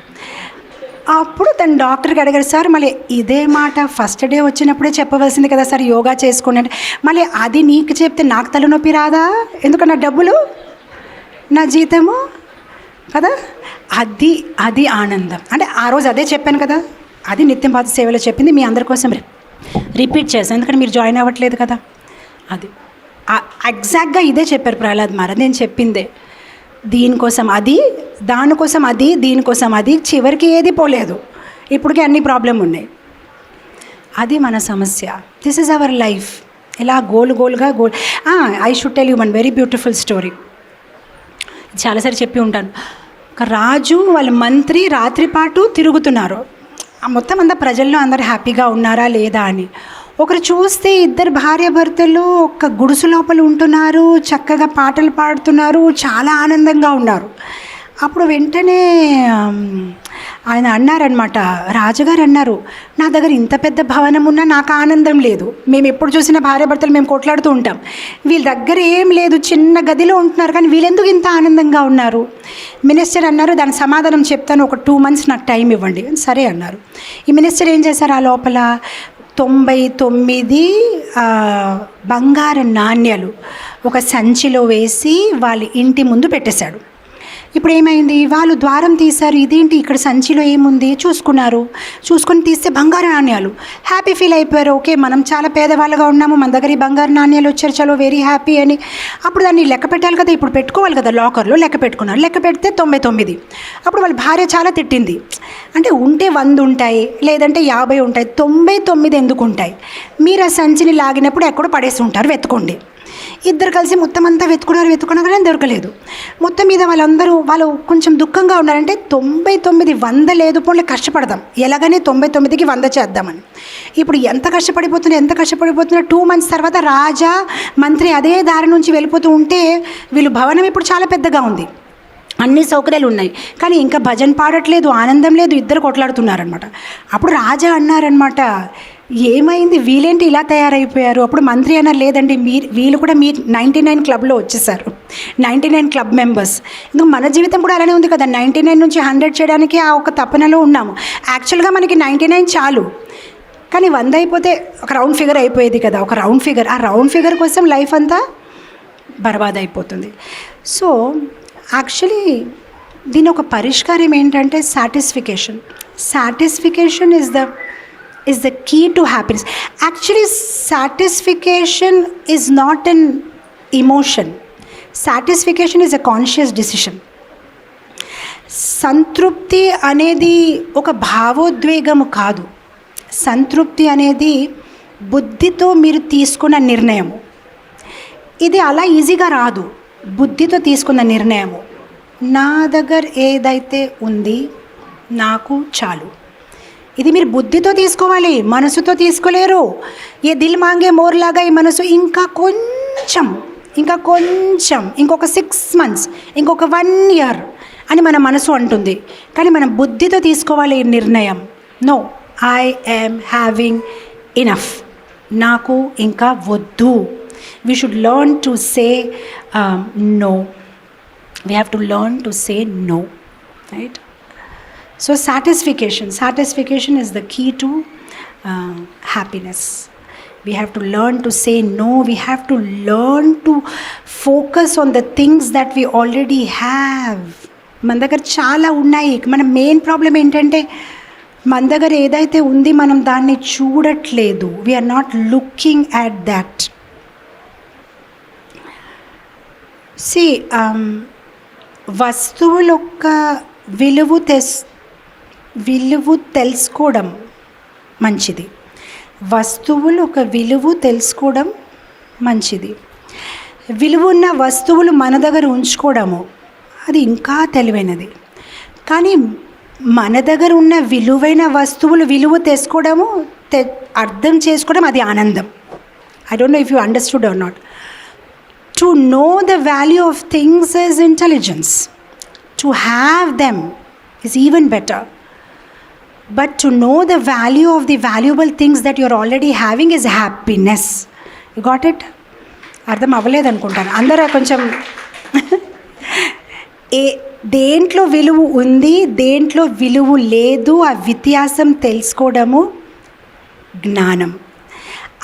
అప్పుడు తను డాక్టర్కి అడిగారు, సార్ మళ్ళీ ఇదే మాట ఫస్ట్ డే వచ్చినప్పుడే చెప్పవలసింది కదా సార్, యోగా చేసుకోండి అంటే. మళ్ళీ అది నీకు చెప్తే నాకు తలనొప్పి రాదా? ఎందుకన్నా డబ్బులు, నా జీతము కదా. అది ఆనందం అంటే ఆ రోజు అదే చెప్పాను కదా, అది నిత్యం పాద సేవలో చెప్పింది మీ అందరి కోసం రిపీట్ చేశాను, ఎందుకంటే మీరు జాయిన్ అవ్వట్లేదు కదా. అది ఎగ్జాక్ట్గా ఇదే చెప్పారు ప్రహ్లాద్ మహారాజ్, నేను చెప్పిందే. దీనికోసం అది, దానికోసం అది, దీనికోసం అది, చివరికి ఏది పోలేదు, ఇప్పటికే అన్ని ప్రాబ్లం ఉన్నాయి. అది మన సమస్య. This is our life. ఇలా గోలుగా I should tell you one very beautiful story. చాలాసారి చెప్పి ఉంటాను. ఒక రాజు వాళ్ళ మంత్రి రాత్రిపాటు తిరుగుతున్నారు. మొత్తం అంతా ప్రజల్లో అందరు హ్యాపీగా ఉన్నారా లేదా అని. ఒకరు చూస్తే ఇద్దరు భార్యాభర్తలు ఒక గుడుసు లోపల ఉంటున్నారు, చక్కగా పాటలు పాడుతున్నారు, చాలా ఆనందంగా ఉన్నారు. అప్పుడు వెంటనే ఆయన అన్నారనమాట, రాజుగారు అన్నారు, నా దగ్గర ఇంత పెద్ద భవనం ఉన్నా నాకు ఆనందం లేదు. మేము ఎప్పుడు చూసినా భార్యాభర్తలు మేము కొట్లాడుతూ ఉంటాం, వీళ్ళ దగ్గర ఏం లేదు, చిన్న గదిలో ఉంటున్నారు, కానీ వీళ్ళెందుకు ఇంత ఆనందంగా ఉన్నారు? మినిస్టర్ అన్నారు, దాని సమాధానం చెప్తాను, ఒక 2 months నాకు టైం ఇవ్వండి. సరే అన్నారు. ఈ మినిస్టర్ ఏం చేశారు, ఆ లోపల 99 బంగారు నాణ్యాలు ఒక సంచిలో వేసి వాళ్ళ ఇంటి ముందు పెట్టేశాడు. ఇప్పుడు ఏమైంది, వాళ్ళు ద్వారం తీశారు, ఇదేంటి ఇక్కడ సంచిలో ఏముంది చూసుకున్నారు, చూసుకొని తీస్తే బంగారు నాణ్యాలు. హ్యాపీ ఫీల్ అయిపోయారు, ఓకే మనం చాలా పేదవాళ్ళగా ఉన్నాము, మన దగ్గర ఈ బంగారు నాణ్యాలు వచ్చారు, చలో వెరీ హ్యాపీ అని. అప్పుడు దాన్ని లెక్క పెట్టాలి కదా, ఇప్పుడు పెట్టుకోవాలి కదా లాకర్లో. లెక్క పెట్టుకున్నారు, లెక్క పెడితే 99. అప్పుడు వాళ్ళ భార్య చాలా తిట్టింది, అంటే ఉంటే 100 ఉంటాయి, లేదంటే 50 ఉంటాయి, 99 ఎందుకు ఉంటాయి? మీరు ఆ సంచిని లాగినప్పుడు ఎక్కడో పడేసి ఉంటారు, వెతుకోండి. ఇద్దరు కలిసి మొత్తం అంతా వెతుకున్నారు కానీ దొరకలేదు. మొత్తం మీద వాళ్ళు కొంచెం దుఃఖంగా ఉన్నారంటే 99 100 లేదు, పోనీ కష్టపడదాం, ఎలాగనే 99కి 100 చేద్దామని. ఇప్పుడు ఎంత కష్టపడిపోతున్నా 2 months తర్వాత రాజా మంత్రి అదే దారి నుంచి వెళ్ళిపోతూ ఉంటే వీళ్ళు భవనం ఇప్పుడు చాలా పెద్దగా ఉంది, అన్ని సౌకర్యాలు ఉన్నాయి, కానీ ఇంకా భజన పాడట్లేదు, ఆనందం లేదు, ఇద్దరు కొట్లాడుతున్నారనమాట. అప్పుడు రాజా అన్నారనమాట, ఏమైంది, వీళ్ళేంటి ఇలా తయారైపోయారు? అప్పుడు మంత్రి అన్నారు, లేదండి వీళ్ళు కూడా మీ 99 క్లబ్లో వచ్చేసారు, 99 క్లబ్ మెంబర్స్. ఇంకా మన జీవితం కూడా అలానే ఉంది కదా, 99 నుంచి 100 చేయడానికి ఆ ఒక తపనలో ఉన్నాము. యాక్చువల్గా మనకి 99 చాలు, కానీ 100 అయిపోతే ఒక రౌండ్ ఫిగర్ అయిపోయేది కదా, ఒక రౌండ్ ఫిగర్. ఆ రౌండ్ ఫిగర్ కోసం లైఫ్ అంతా బర్బాద్ అయిపోతుంది. సో యాక్చువల్లీ దీని ఒక పరిష్కారం ఏంటంటే satisfaction is the key to happiness. Actually satisfaction is not an emotion, satisfaction is a conscious decision. సంతృప్తి అనేది ఒక భావోద్వేగము కాదు, సంతృప్తి అనేది బుద్ధితో మీరు తీసుకున్న నిర్ణయము. ఇది అలా ఈజీగా రాదు, బుద్ధితో తీసుకున్న నిర్ణయము. నా దగ్గర ఏదైతే ఉంది నాకు చాలు, ఇది మీరు బుద్ధితో తీసుకోవాలి, మనసుతో తీసుకోలేరు. ఏ దిల్ మాంగే మోర్లాగా ఈ మనసు ఇంకా కొంచెం ఇంకొక 6 months, ఇంకొక 1 year అని మన మనసు అంటుంది, కానీ మన బుద్ధితో తీసుకోవాలి ఈ నిర్ణయం. No, I am having enough, నాకు ఇంకా వద్దు. We should learn to say no, we have to learn to say no, right? So satisfaction is the key to happiness. We have to learn to say no. We have to learn to focus on the things that we already have. మన దగ్గర చాలా ఉన్నాయి. మన main problem ఏంటంటే మన దగ్గర ఏదైతే ఉంది మనం దాన్ని చూడట్లేదు. We are not looking at that. See, వస్తువుల యొక్క విలువ తెలుసుకోవడం మంచిది. వస్తువులు ఒక విలువ తెలుసుకోవడం మంచిది. విలువ ఉన్న వస్తువులు మన దగ్గర ఉంచుకోవడము అది ఇంకా తెలివైనది. కానీ మన దగ్గర ఉన్న విలువైన వస్తువులు విలువ తెలుసుకోవడము అర్థం చేసుకోవడం అది ఆనందం. I don't know if you understood or not. To know the value of things is intelligence. To have them is even better. But to know the value of the valuable things that you're already having is happiness. You got it? అర్థం అవ్వలేదు అనుకుంటాను అందరూ. కొంచెం దేంట్లో విలువ ఉంది, దేంట్లో విలువ లేదు, ఆ వ్యత్యాసం తెలుసుకోవడము జ్ఞానం.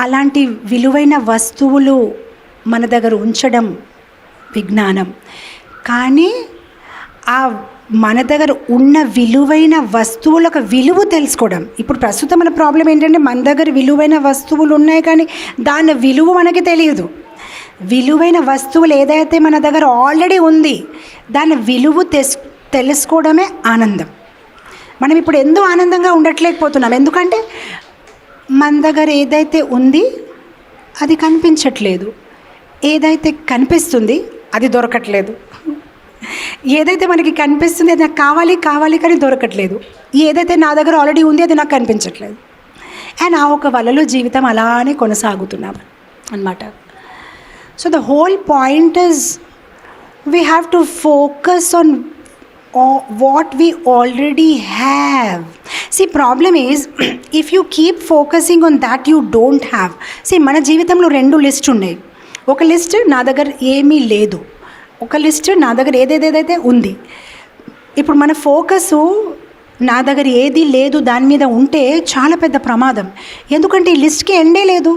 అలాంటి విలువైన వస్తువులు మన దగ్గర ఉంచడం విజ్ఞానం. కానీ ఆ మన దగ్గర ఉన్న విలువైన వస్తువులకు విలువ తెలుసుకోవడం. ఇప్పుడు ప్రస్తుతం మన ప్రాబ్లం ఏంటంటే మన దగ్గర విలువైన వస్తువులు ఉన్నాయి కానీ దాని విలువ మనకి తెలియదు. విలువైన వస్తువులు ఏదైతే మన దగ్గర ఆల్రెడీ ఉంది దాని విలువ తెలుసుకోవడమే ఆనందం. మనం ఇప్పుడు ఎందుకు ఆనందంగా ఉండట్లేకపోతున్నాం? ఎందుకంటే మన దగ్గర ఏదైతే ఉంది అది కనిపించట్లేదు, ఏదైతే కనిపిస్తుంది అది దొరకట్లేదు. ఏదైతే మనకి కనిపిస్తుంది అది నాకు కావాలి కావాలి కానీ దొరకట్లేదు. ఏదైతే నా దగ్గర ఆల్రెడీ ఉంది అది నాకు కనిపించట్లేదు. అండ్ ఆ ఒక వలలో జీవితం అలానే కొనసాగుతున్నాం అన్నమాట. So the whole point is we have to focus on what we already have. See, problem is if you keep focusing on that you don't have. See, మన జీవితంలో రెండు లిస్ట్ ఉన్నాయి. ఒక లిస్ట్ నా దగ్గర ఏమీ లేదు, ఒక లిస్ట్ నా దగ్గర ఏదేదైతే ఉంది. ఇప్పుడు మన ఫోకసు నా దగ్గర ఏది లేదు దాని మీద ఉంటే చాలా పెద్ద ప్రమాదం. ఎందుకంటే ఈ లిస్ట్కి ఎండే లేదు.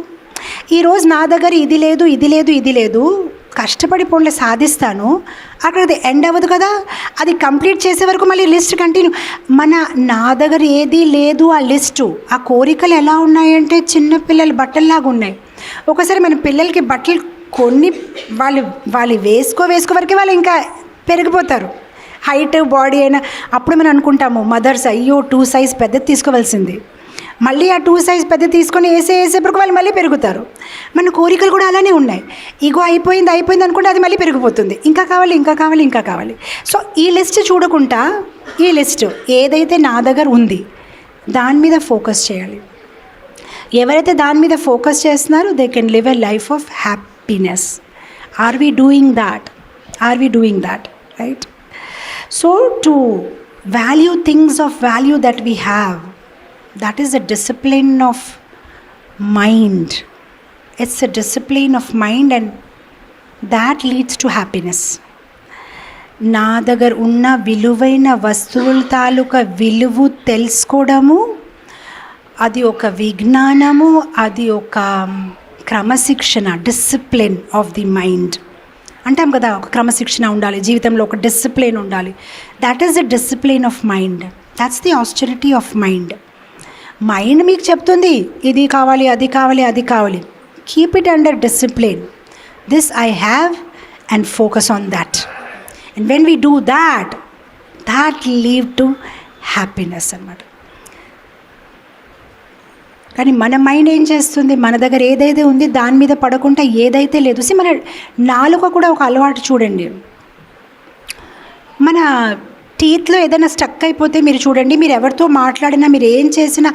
ఈరోజు నా దగ్గర ఇది లేదు ఇది లేదు ఇది లేదు, కష్టపడి పనులు సాధిస్తాను, అక్కడ అది ఎండ్ అవ్వదు కదా. అది కంప్లీట్ చేసే వరకు మళ్ళీ లిస్ట్ కంటిన్యూ. నా దగ్గర ఏది లేదు ఆ లిస్టు, ఆ కోరికలు ఎలా ఉన్నాయంటే చిన్నపిల్లల బట్టల్లాగా ఉన్నాయి. ఒకసారి మన పిల్లలకి బట్టలు కొన్ని వాళ్ళు వేసుకో వరకు వాళ్ళు ఇంకా పెరిగిపోతారు, హైట్ బాడీ అయినా. అప్పుడు మనం అనుకుంటాము మదర్స్ అయ్యో 2 సైజ్ పెద్దది తీసుకోవాల్సింది. మళ్ళీ ఆ 2 సైజ్ పెద్ద తీసుకొని వేసేపటికి వాళ్ళు మళ్ళీ పెరుగుతారు. మన కోరికలు కూడా అలానే ఉన్నాయి. ఇగో అయిపోయింది అనుకుంటే అది మళ్ళీ పెరిగిపోతుంది, ఇంకా కావాలి ఇంకా కావాలి ఇంకా కావాలి. సో ఈ లిస్ట్ చూడకుండా ఈ లిస్ట్ ఏదైతే నా దగ్గర ఉంది దాని మీద ఫోకస్ చేయాలి. ఎవరైతే దాని మీద ఫోకస్ చేస్తున్నారో they can live a life of happiness. Are we doing that right? So to value things of value that we have, that is a discipline of mind. It's a discipline of mind and that leads to happiness. నా దగ్గర ఉన్న విలువైన వస్తువుల తాలూకా విలువ తెలుసుకోవడము అది ఒక విజ్ఞానము, అది ఒక క్రమశిక్షణ, డిసిప్లిన్ ఆఫ్ ది మైండ్ అంటాం కదా. ఒక క్రమశిక్షణ ఉండాలి జీవితంలో, ఒక డిసిప్లిన్ ఉండాలి. That is the discipline of mind. That's the austerity of mind. Mind మీకు చెప్తుంది ఇది కావాలి అది కావాలి అది కావాలి. Keep it under discipline. This I have and focus on that. And when we do that lead to happiness అన్నమాట. కానీ మన మైండ్ ఏం చేస్తుంది, మన దగ్గర ఏదైతే ఉంది దాని మీద పడకుండా ఏదైతే లేదు. మన నాలుక కూడా ఒక అలవాటు చూడండి. మన టీత్లో ఏదైనా స్టక్ అయిపోతే మీరు చూడండి, మీరు ఎవరితో మాట్లాడినా మీరు ఏం చేసినా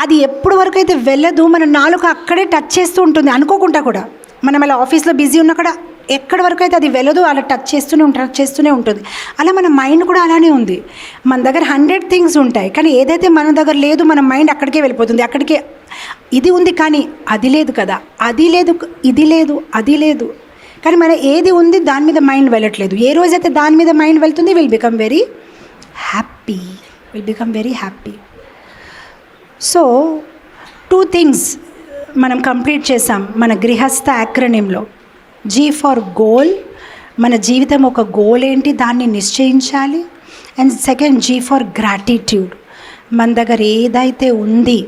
అది ఎప్పుడు వరకు అయితే వెళ్ళదు, మన నాలుక అక్కడే టచ్ చేస్తూ ఉంటుంది అనుకోకుండా కూడా. మనం అలా ఆఫీస్లో బిజీ ఉన్నా కూడా ఎక్కడి వరకు అయితే అది వెళ్ళదు అలా టచ్ చేస్తూనే ఉంటుంది. అలా మన మైండ్ కూడా అలానే ఉంది. మన దగ్గర 100 థింగ్స్ ఉంటాయి కానీ ఏదైతే మన దగ్గర లేదు మన మైండ్ అక్కడికే వెళ్ళిపోతుంది. అక్కడికే ఇది ఉంది కానీ అది లేదు కదా, అది లేదు ఇది లేదు అది లేదు. కానీ మన ఏది ఉంది దాని మీద మైండ్ వెళ్ళట్లేదు. ఏ రోజైతే దాని మీద మైండ్ వెళ్తుంది will become very happy. So 2 things మనం కంప్లీట్ చేసాం మన గృహస్థ యాక్రోనింలో. జీ ఫర్ గోల్, మన జీవితం ఒక గోల్ ఏంటి దాన్ని నిశ్చయించాలి. And second G for gratitude, మన దగ్గర ఏదైతే ఉంది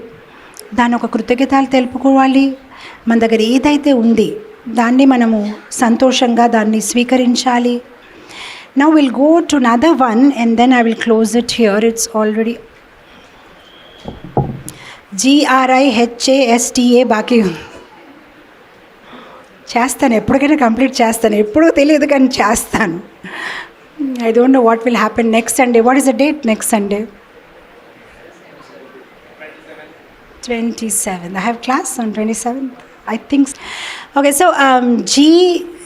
దాని ఒక కృతజ్ఞతలు తెలుపుకోవాలి. మన దగ్గర ఏదైతే ఉంది దాన్ని మనము సంతోషంగా దాన్ని స్వీకరించాలి. Now we'll go to another one and then I will close it here. It's already GRIHASTA బాకీ చేస్తాను, ఎప్పటికైనా కంప్లీట్ చేస్తాను. ఎప్పుడో తెలియదు కానీ చేస్తాను. I don't know what will happen next Sunday. What is the date next Sunday? 27th. I have class on 27th. I think. Okay, so G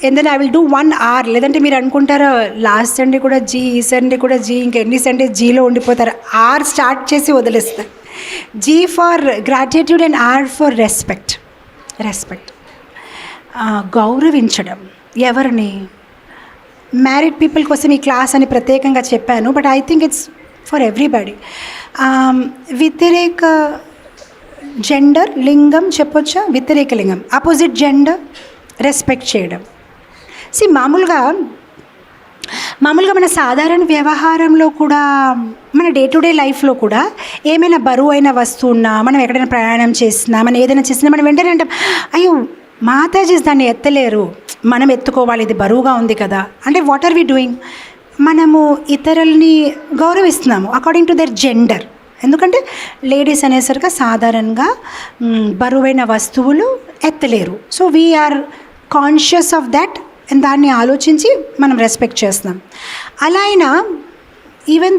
and then I will do 1 hour. లేదంటే మీరు అనుకుంటారు last Sunday కూడా G, ఈ Sunday కూడా G, ఇంకెన్ని Sunday జీలో ఉండిపోతారు. Or start చేసి వదిలేస్తారు. G for gratitude and R for respect. గౌరవించడం. ఎవరిని? మ్యారీడ్ పీపుల్ కోసం ఈ క్లాస్ అని ప్రత్యేకంగా చెప్పాను, but I think it's for everybody. వ్యతిరేక జెండర్, లింగం చెప్పొచ్చా? వ్యతిరేక లింగం, అపోజిట్ జెండర్ రెస్పెక్ట్ చేయడం. మామూలుగా మామూలుగా మన సాధారణ వ్యవహారంలో కూడా, మన డే టు డే లైఫ్లో కూడా ఏమైనా బరువు అయిన వస్తువు ఉన్నా, మనం ఎక్కడైనా ప్రయాణం చేసినా, మనం ఏదైనా చేసినా మనం వెంటనే అంటాం, అయ్యో మాతాజీ దాన్ని ఎత్తలేరు, మనం ఎత్తుకోవాలి, ఇది బరువుగా ఉంది కదా. అంటే వాట్ ఆర్ వి డూయింగ్? మనము ఇతరుల్ని గౌరవిస్తున్నాము అకార్డింగ్ టు దర్ జెండర్. ఎందుకంటే లేడీస్ అనేసరికి సాధారణంగా బరువైన వస్తువులు ఎత్తలేరు. So we are conscious of that, దాన్ని ఆలోచించి మనం రెస్పెక్ట్ చేస్తున్నాం. అలా అయినా ఈవెన్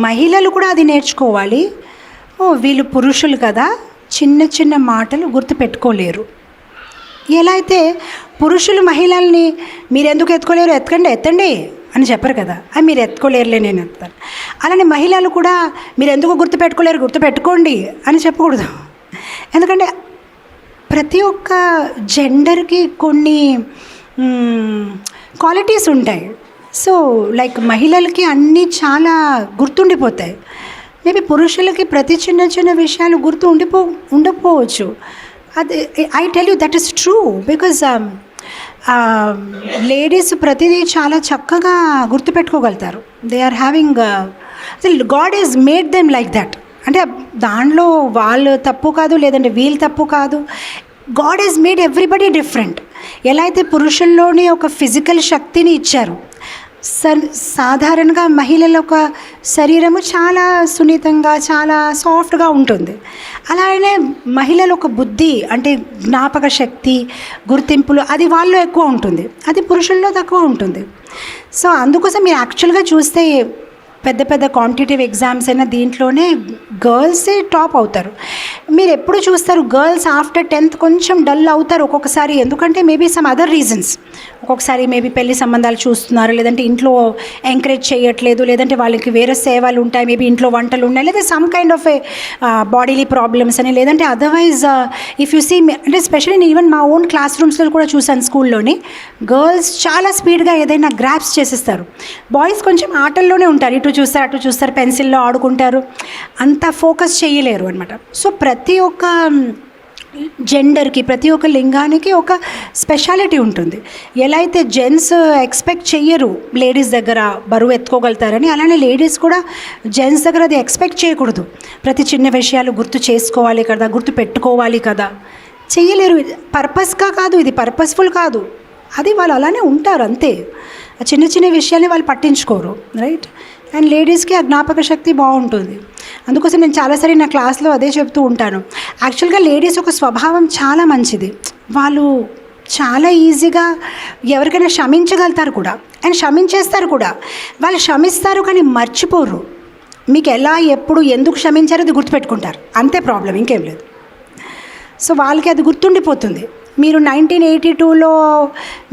మహిళలు కూడా అది నేర్చుకోవాలి. వీళ్ళు పురుషులు కదా, చిన్న చిన్న మాటలు గుర్తుపెట్టుకోలేరు. ఎలా అయితే పురుషులు మహిళల్ని మీరు ఎందుకు ఎత్తుకోలేరు, ఎత్తండి అని చెప్పరు కదా, అది మీరు ఎత్తుకోలేరులే నేను ఎత్తాను. అలానే మహిళలు కూడా మీరు ఎందుకు గుర్తుపెట్టుకోలేరు, గుర్తుపెట్టుకోండి అని చెప్పకూడదు. ఎందుకంటే ప్రతి ఒక్క జెండర్కి కొన్ని క్వాలిటీస్ ఉంటాయి. సో లైక్ మహిళలకి అన్నీ చాలా గుర్తుండిపోతాయి. మేబీ పురుషులకి ప్రతి చిన్న చిన్న విషయాలు ఉండకపోవచ్చు. అది I tell you that is true. Because ladies ప్రతిదీ చాలా చక్కగా గుర్తుపెట్టుకోగలుగుతారు. దే ఆర్ హ్యావింగ్, అసలు God is made them like that. అంటే దానిలో వాళ్ళు తప్పు కాదు, లేదంటే వీళ్ళు తప్పు కాదు. God is made everybody different. ఎలా అయితే పురుషుల్లోని ఒక ఫిజికల్ శక్తిని ఇచ్చారు, సాధారణంగా మహిళల ఒక శరీరము చాలా సున్నితంగా, చాలా సాఫ్ట్గా ఉంటుంది. అలానే మహిళల ఒక బుద్ధి, అంటే జ్ఞాపక శక్తి, గుర్తింపులు, అది వాళ్ళు ఎక్కువ ఉంటుంది, అది పురుషుల్లో తక్కువ ఉంటుంది. సో అందుకోసం మీరు యాక్చువల్గా చూస్తే పెద్ద పెద్ద కాంపిటేటివ్ ఎగ్జామ్స్ అయినా దీంట్లోనే గర్ల్సే టాప్ అవుతారు. మీరు ఎప్పుడు చూస్తారు గర్ల్స్ ఆఫ్టర్ 10th కొంచెం డల్ అవుతారు ఒక్కొక్కసారి. ఎందుకంటే మేబీ సమ్ అదర్ రీజన్స్. ఒక్కొక్కసారి మేబీ పెళ్లి సంబంధాలు చూస్తున్నారు, లేదంటే ఇంట్లో ఎంకరేజ్ చేయట్లేదు, లేదంటే వాళ్ళకి వేరే సేవలు ఉంటాయి, మేబీ ఇంట్లో వంటలు ఉన్నాయి, లేదా some kind of A bodily problems అని, లేదంటే అదర్వైజ్ ఇఫ్ యూ సీ, అంటే స్పెషల్లీ ఈవెన్ మా ఓన్ క్లాస్ రూమ్స్లో కూడా చూసాను స్కూల్లోని, గర్ల్స్ చాలా స్పీడ్గా ఏదైనా గ్రాప్స్ చేసేస్తారు. బాయ్స్ కొంచెం ఆటల్లోనే ఉంటారు, ఇటు చూస్తారు అటు చూస్తారు, పెన్సిల్లో ఆడుకుంటారు, అంత ఫోకస్ చేయలేరు అనమాట. సో ప్రతి ఒక్క జెండర్కి, ప్రతి ఒక్క లింగానికి ఒక స్పెషాలిటీ ఉంటుంది. ఎలా అయితే జెంట్స్ ఎక్స్పెక్ట్ చెయ్యరు లేడీస్ దగ్గర బరువు ఎత్తుకోగలుగుతారని, అలానే లేడీస్ కూడా జెంట్స్ దగ్గర అది ఎక్స్పెక్ట్ చేయకూడదు. ప్రతి చిన్న విషయాలు గుర్తు చేసుకోవాలి కదా, గుర్తు పెట్టుకోవాలి కదా, చెయ్యలేరు. పర్పస్గా కాదు, ఇది పర్పస్ఫుల్ కాదు, అది వాళ్ళు అలానే ఉంటారు అంతే. చిన్న చిన్న విషయాల్ని వాళ్ళు పట్టించుకోరు, రైట్. అండ్ లేడీస్కి ఆ జ్ఞాపక శక్తి బాగుంటుంది. అందుకోసం నేను చాలాసారి నా క్లాస్లో అదే చెప్తూ ఉంటాను. యాక్చువల్గా లేడీస్ ఒక స్వభావం చాలా మంచిది. వాళ్ళు చాలా ఈజీగా ఎవరికైనా క్షమించగలుగుతారు కూడా, అండ్ క్షమించేస్తారు కూడా. వాళ్ళు క్షమిస్తారు కానీ మర్చిపోరు. మీకు ఎలా, ఎప్పుడు, ఎందుకు క్షమించారో అది గుర్తుపెట్టుకుంటారు, అంతే ప్రాబ్లం, ఇంకేం లేదు. సో వాళ్ళకి అది గుర్తుండిపోతుంది. మీరు 1982లో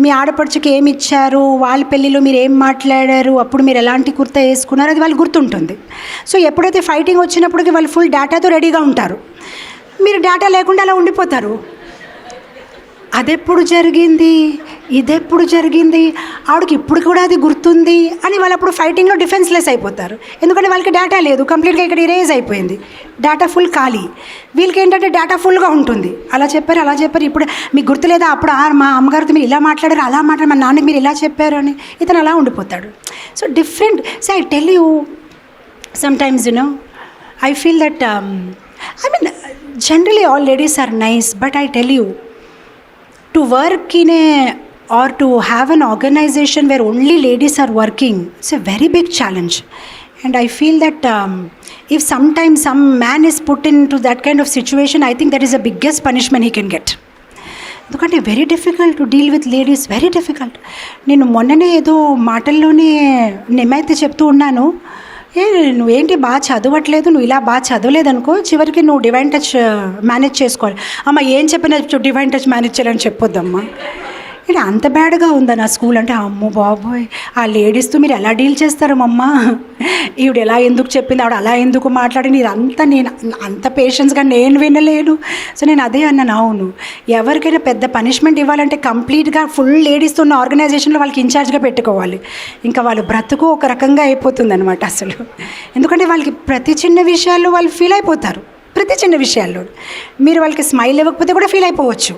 మీ ఆడపడుచుకి ఏమి ఇచ్చారు, వాళ్ళ పెళ్ళిలో మీరు ఏం మాట్లాడారు, అప్పుడు మీరు ఎలాంటి కుర్తా వేసుకున్నారు, అది వాళ్ళు గుర్తుంటుంది. సో ఎప్పుడైతే ఫైటింగ్ వచ్చినప్పటికీ వాళ్ళు ఫుల్ డేటాతో రెడీగా ఉంటారు. మీరు డేటా లేకుండా అలా ఉండిపోతారు. అదెప్పుడు జరిగింది, ఇదెప్పుడు జరిగింది, ఆవిడకి ఇప్పుడు కూడా అది గుర్తుంది అని వాళ్ళు అప్పుడు ఫైటింగ్లో డిఫెన్స్లెస్ అయిపోతారు. ఎందుకంటే వాళ్ళకి డేటా లేదు, కంప్లీట్గా ఇక్కడ ఇరేజ్ అయిపోయింది, డేటా ఫుల్ ఖాళీ. వీళ్ళకి ఏంటంటే డేటా ఫుల్గా ఉంటుంది. అలా చెప్పారు, ఇప్పుడు మీకు గుర్తులేదా, అప్పుడు మా అమ్మగారితో మీరు ఇలా మాట్లాడారు, అలా మాట్లాడారు, మా నాన్నకి మీరు ఇలా చెప్పారు అని ఇతను అలా ఉండిపోతాడు. So different. So I tell you, sometimes I feel that generally all ladies are nice, but I tell you, to work in or to have an organization where only ladies are working, it's a very big challenge. And I feel that if sometimes some man is put into that kind of situation, I think that is the biggest punishment he can get. ఎందుకంటే very difficult to deal with ladies, very difficult. నేను మొన్ననే ఏదో మాటల్లోనే నేమైతే చెప్తూ ఉన్నాను, నువ్వేంటి బాగా చదవట్లేదు, నువ్వు ఇలా బాగా చదవలేదనుకో, చివరికి నువ్వు డివైన్ టచ్ మేనేజ్ చేసుకోవాలి. అమ్మ ఏం చెప్పినా డివైన్ టచ్ మేనేజ్ చేయాలని చెప్పొద్దమ్మా. ఇక్కడ అంత బ్యాడ్గా ఉందా నా స్కూల్ అంటే, అమ్మో బాబోయ్, ఆ లేడీస్తో మీరు ఎలా డీల్ చేస్తారమ్మా, ఈవిడ ఎలా ఎందుకు చెప్పింది, ఆవిడ అలా ఎందుకు మాట్లాడింది, ఇదంతా నేను అంత పేషెన్స్గా నేను వినలేను. సో నేను అదే అన్నాను, అవును, ఎవరికైనా పెద్ద పనిష్మెంట్ ఇవ్వాలంటే కంప్లీట్గా ఫుల్ లేడీస్తో ఉన్న ఆర్గనైజేషన్లో వాళ్ళకి ఇన్ఛార్జ్గా పెట్టుకోవాలి. ఇంకా వాళ్ళ బ్రతుకు ఒక రకంగా అయిపోతుంది అనమాట అసలు. ఎందుకంటే వాళ్ళకి ప్రతి చిన్న విషయాల్లో వాళ్ళు ఫీల్ అయిపోతారు. ప్రతి చిన్న విషయాల్లో మీరు వాళ్ళకి స్మైల్ ఇవ్వకపోతే కూడా ఫీల్ అయిపోవచ్చు.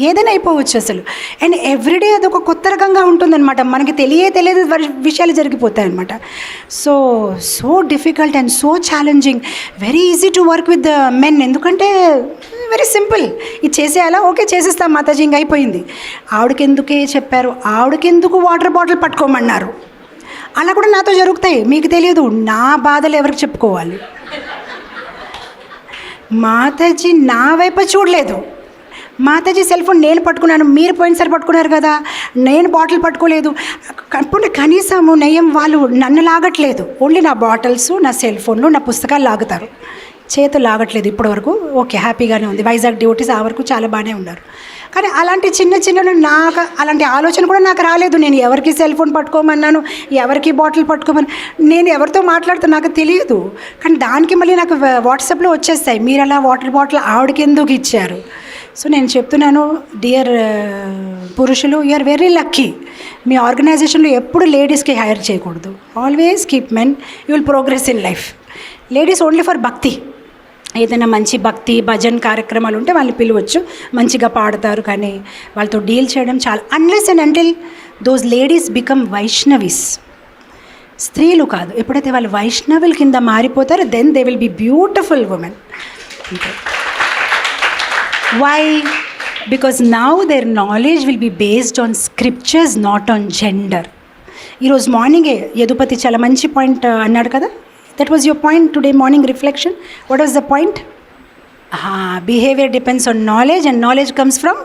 ఏదైనా అయిపోవచ్చు అసలు. అండ్ ఎవ్రీడే అదొక కొత్త రకంగా ఉంటుందన్నమాట. మనకి తెలియదు విషయాలు జరిగిపోతాయి అనమాట. So difficult and so challenging. Very easy to work with men, ఎందుకంటే వెరీ సింపుల్. ఇది చేసేయాలా, ఓకే చేసేస్తాం మాతాజీ, ఇంక అయిపోయింది. ఆవిడకెందుకే చెప్పారు, ఆవిడకెందుకు వాటర్ బాటిల్ పట్టుకోమన్నారు, అలా కూడా నాతో జరుగుతాయి. మీకు తెలియదు నా బాధలు ఎవరికి చెప్పుకోవాలి. మాతాజీ నా వైపు చూడలేదు. మాతాజీ సెల్ ఫోన్ నేను పట్టుకున్నాను, మీరు పోయినసారి పట్టుకున్నారు కదా, నేను బాటిల్ పట్టుకోలేదు. అప్పుడు కనీసము నయం వాళ్ళు నన్ను లాగట్లేదు. ఓన్లీ నా బాటిల్స్, నా సెల్ ఫోన్లు, నా పుస్తకాలు లాగుతారు, చేతులు లాగట్లేదు ఇప్పటివరకు. ఓకే, హ్యాపీగానే ఉంది. వైజాగ్ డ్యూటీస్ ఆ వరకు చాలా బాగానే ఉన్నారు. కానీ అలాంటి చిన్న నాకు అలాంటి ఆలోచన కూడా నాకు రాలేదు. నేను ఎవరికి సెల్ ఫోన్ పట్టుకోమన్నాను, ఎవరికి బాటిల్ పట్టుకోమని, నేను ఎవరితో మాట్లాడుతూ నాకు తెలియదు. కానీ దానికి మళ్ళీ నాకు వాట్సాప్లో వచ్చేస్తాయి, మీరు అలా వాటర్ బాటిల్ ఆవిడకి ఎందుకు ఇచ్చారు. సో నేను చెప్తున్నాను, డియర్ పురుషులు, యు ఆర్ వెరీ లక్కీ. మీ ఆర్గనైజేషన్లో ఎప్పుడు లేడీస్కి హైర్ చేయకూడదు. Always keep men, you will progress in life. Ladies only for భక్తి. ఏదైనా మంచి భక్తి భజన్ కార్యక్రమాలు ఉంటే వాళ్ళని పిలవచ్చు, మంచిగా పాడతారు. కానీ వాళ్ళతో డీల్ చేయడం చాలా, unless and until those ladies become Vaishnavis, స్త్రీలు కాదు, ఎప్పుడైతే వాళ్ళు వైష్ణవుల కింద మారిపోతారో then they will be beautiful women. Why? Because now their knowledge will be based on scriptures, not on gender. ఈరోజు మార్నింగే యదుపతి చాలా మంచి పాయింట్ అన్నాడు కదా. That was your point today morning reflection. What was the point? Behaviour depends on knowledge and knowledge comes from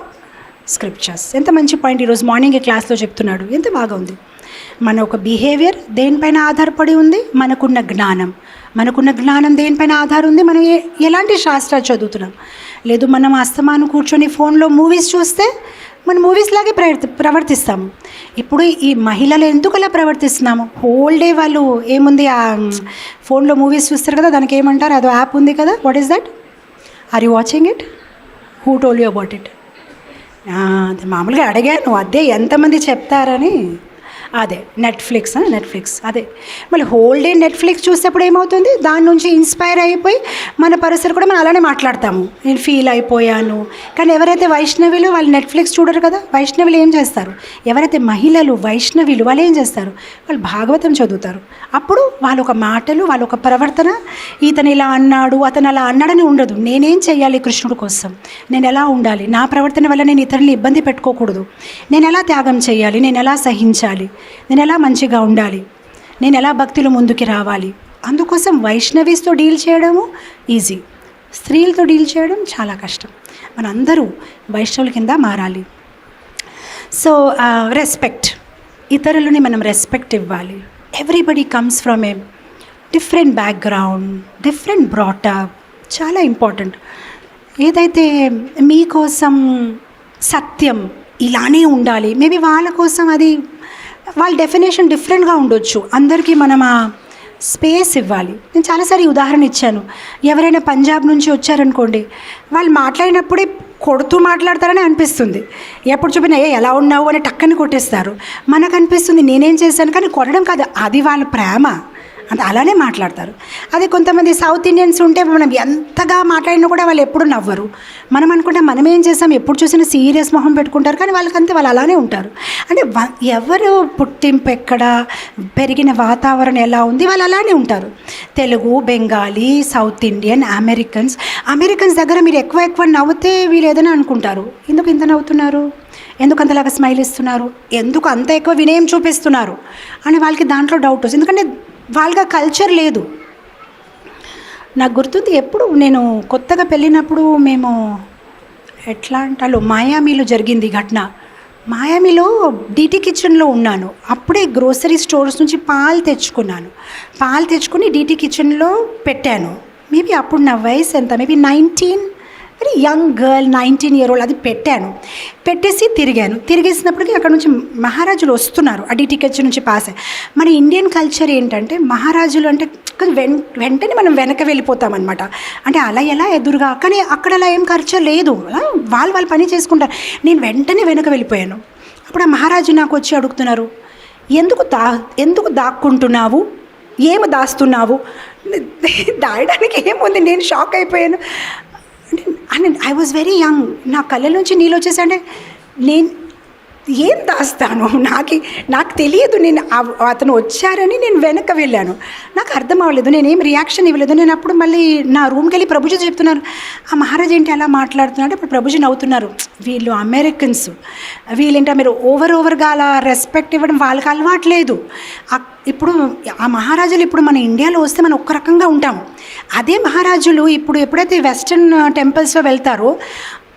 scriptures. ఎంత మంచి point ఈరోజు morning క్లాస్లో చెప్తున్నాడు, ఎంత బాగా ఉంది. మన ఒక బిహేవియర్ దేనిపైన ఆధారపడి ఉంది? మనకున్న జ్ఞానం దేనిపైన ఆధారం ఉంది? మనం ఎలాంటి శాస్త్రాలు చదువుతున్నాం? లేదు మనం అస్తమానం కూర్చొని ఫోన్లో మూవీస్ చూస్తే మన మూవీస్ లాగే ప్రవర్తిస్తాము. ఇప్పుడు ఈ మహిళలు ఎందుకు అలా ప్రవర్తిస్తున్నాము? హోల్ డే వాళ్ళు ఏముంది, ఆ ఫోన్లో మూవీస్ చూస్తారు కదా, దానికి ఏమంటారు, అదో యాప్ ఉంది కదా, what is that? Are you watching it? Who told you about it? అది మామూలుగా అడిగాను, అదే ఎంతమంది చెప్తారని. అదే నెట్ఫ్లిక్స్ అదే. మళ్ళీ హోల్ డే నెట్ఫ్లిక్స్ చూసేప్పుడు ఏమవుతుంది, దాని నుంచి ఇన్స్పైర్ అయిపోయి మన పరిసర కూడా మనం అలానే మాట్లాడతాము, నేను ఫీల్ అయిపోయాను. కానీ ఎవరైతే వైష్ణవులు వాళ్ళు నెట్ఫ్లిక్స్ చూడరు కదా. వైష్ణవులు ఏం చేస్తారు? ఎవరైతే మహిళలు వైష్ణవులు వాళ్ళు ఏం చేస్తారు? వాళ్ళు భాగవతం చదువుతారు. అప్పుడు వాళ్ళొక మాటలు, వాళ్ళొక ప్రవర్తన, ఇతను ఇలా అన్నాడు, అతను అలా అన్నాడని ఉండదు. నేనేం చేయాలి కృష్ణుడి కోసం, నేను ఎలా ఉండాలి, నా ప్రవర్తన వల్ల నేను ఇతరులను ఇబ్బంది పెట్టుకోకూడదు, నేను ఎలా త్యాగం చేయాలి, నేను ఎలా సహించాలి, నేను ఎలా మంచిగా ఉండాలి, నేను ఎలా భక్తిలో ముందుకు రావాలి. అందుకోసం వైష్ణవీస్తో డీల్ చేయడము ఈజీ, స్త్రీలతో డీల్ చేయడం చాలా కష్టం. మనందరూ వైష్ణవుల కింద మారాలి. సో రెస్పెక్ట్, ఇతరులని మనం రెస్పెక్ట్ ఇవ్వాలి. Everybody comes from a different background, different brought up, చాలా ఇంపార్టెంట్. ఏదైతే మీకోసం సత్యం ఇలానే ఉండాలి, మేబీ వాళ్ళ కోసం అది వాళ్ళ డెఫినేషన్ డిఫరెంట్గా ఉండొచ్చు. అందరికీ మనం ఆ స్పేస్ ఇవ్వాలి. నేను చాలాసారి ఉదాహరణ ఇచ్చాను. ఎవరైనా పంజాబ్ నుంచి వచ్చారనుకోండి, వాళ్ళు మాట్లాడినప్పుడే కొడుతూ మాట్లాడతారని అనిపిస్తుంది. ఎప్పుడు చూపినా ఎలా ఉన్నావు అని టక్కని కొట్టేస్తారు. మనకు అనిపిస్తుంది నేనేం చేశాను, కానీ కొట్టడం కాదు, అది వాళ్ళ ప్రేమ, అంటే అలానే మాట్లాడతారు. అదే కొంతమంది సౌత్ ఇండియన్స్ ఉంటే మనం ఎంతగా మాట్లాడినా కూడా వాళ్ళు ఎప్పుడు నవ్వరు. మనం అనుకుంటే మనం ఏం చేస్తాం, ఎప్పుడు చూసినా సీరియస్ మొహం పెట్టుకుంటారు, కానీ వాళ్ళకంతే వాళ్ళు అలానే ఉంటారు. అంటే ఎవరు పుట్టింపు ఎక్కడ, పెరిగిన వాతావరణం ఎలా ఉంది, వాళ్ళు అలానే ఉంటారు. Telugu, Bengali, south Indian, Americans దగ్గర మీరు ఎక్కువ నవ్వుతే వీళ్ళు ఏదైనా అనుకుంటారు, ఎందుకు ఇంత నవ్వుతున్నారు, ఎందుకు అంతలాగా స్మైల్ ఇస్తున్నారు, ఎందుకు అంత ఎక్కువ వినయం చూపిస్తున్నారు అని వాళ్ళకి దాంట్లో డౌట్ వస్తుంది. ఎందుకంటే వాళ్ళకి కల్చర్ లేదు. నాకు గుర్తుంది, ఎప్పుడు నేను కొత్తగా పెళ్ళినప్పుడు మేము ఎట్లాంటాలో మాయామీలో జరిగింది ఘటన. మాయామీలో డీటీ కిచెన్లో ఉన్నాను. అప్పుడే గ్రోసరీ స్టోర్స్ నుంచి పాలు తెచ్చుకుని డీటీ కిచెన్లో పెట్టాను. మేబీ అప్పుడు నా వయసు ఎంత, maybe 19, very young girl, 19 year old. అది పెట్టేసి తిరిగేసినప్పటికీ అక్కడ నుంచి మహారాజులు వస్తున్నారు, ఆ డీటీ కిచెన్ నుంచి పాస్. మన ఇండియన్ కల్చర్ ఏంటంటే మహారాజులు అంటే వెంటనే మనం వెనక వెళ్ళిపోతామన్నమాట. అంటే అలా ఎలా ఎదురుగా, కానీ అక్కడ అలా ఏం కల్చర్ లేదు, వాళ్ళు పని చేసుకుంటారు. నేను వెంటనే వెనక వెళ్ళిపోయాను. అప్పుడు ఆ మహారాజు నాకు వచ్చి అడుగుతున్నారు, ఎందుకు దాక్కుంటున్నావు, ఏమి దాస్తున్నావు? దాయడానికి ఏముంది? నేను షాక్ అయిపోయాను. అంటే ఐ వాజ్ వెరీ యంగ్. నా కళ్ళ నుంచి నీళ్ళు వచ్చేసి అంటే నేను ఏం దాస్తాను, నాకు తెలియదు. నేను అతను వచ్చారని నేను వెనక్కి వెళ్ళాను, నాకు అర్థం అవ్వలేదు, నేనేం రియాక్షన్ ఇవ్వలేదు. నేను అప్పుడు మళ్ళీ నా రూమ్కి వెళ్ళి ప్రభుజీ చెప్తున్నారు, ఆ మహారాజ్ ఏంటి అలా మాట్లాడుతున్నారు. ఇప్పుడు ప్రభుజీ నవ్వుతున్నారు, వీళ్ళు అమెరికన్స్, వీళ్ళేంటో మీరు ఓవర్గా అలా రెస్పెక్ట్ ఇవ్వడం వాళ్ళకి అలవాట్లేదు. ఇప్పుడు ఆ మహారాజులు ఇప్పుడు మన ఇండియాలో వస్తే మనం ఒక్క రకంగా ఉంటాము. అదే మహారాజులు ఇప్పుడు ఎప్పుడైతే వెస్టర్న్ టెంపుల్స్లో వెళ్తారో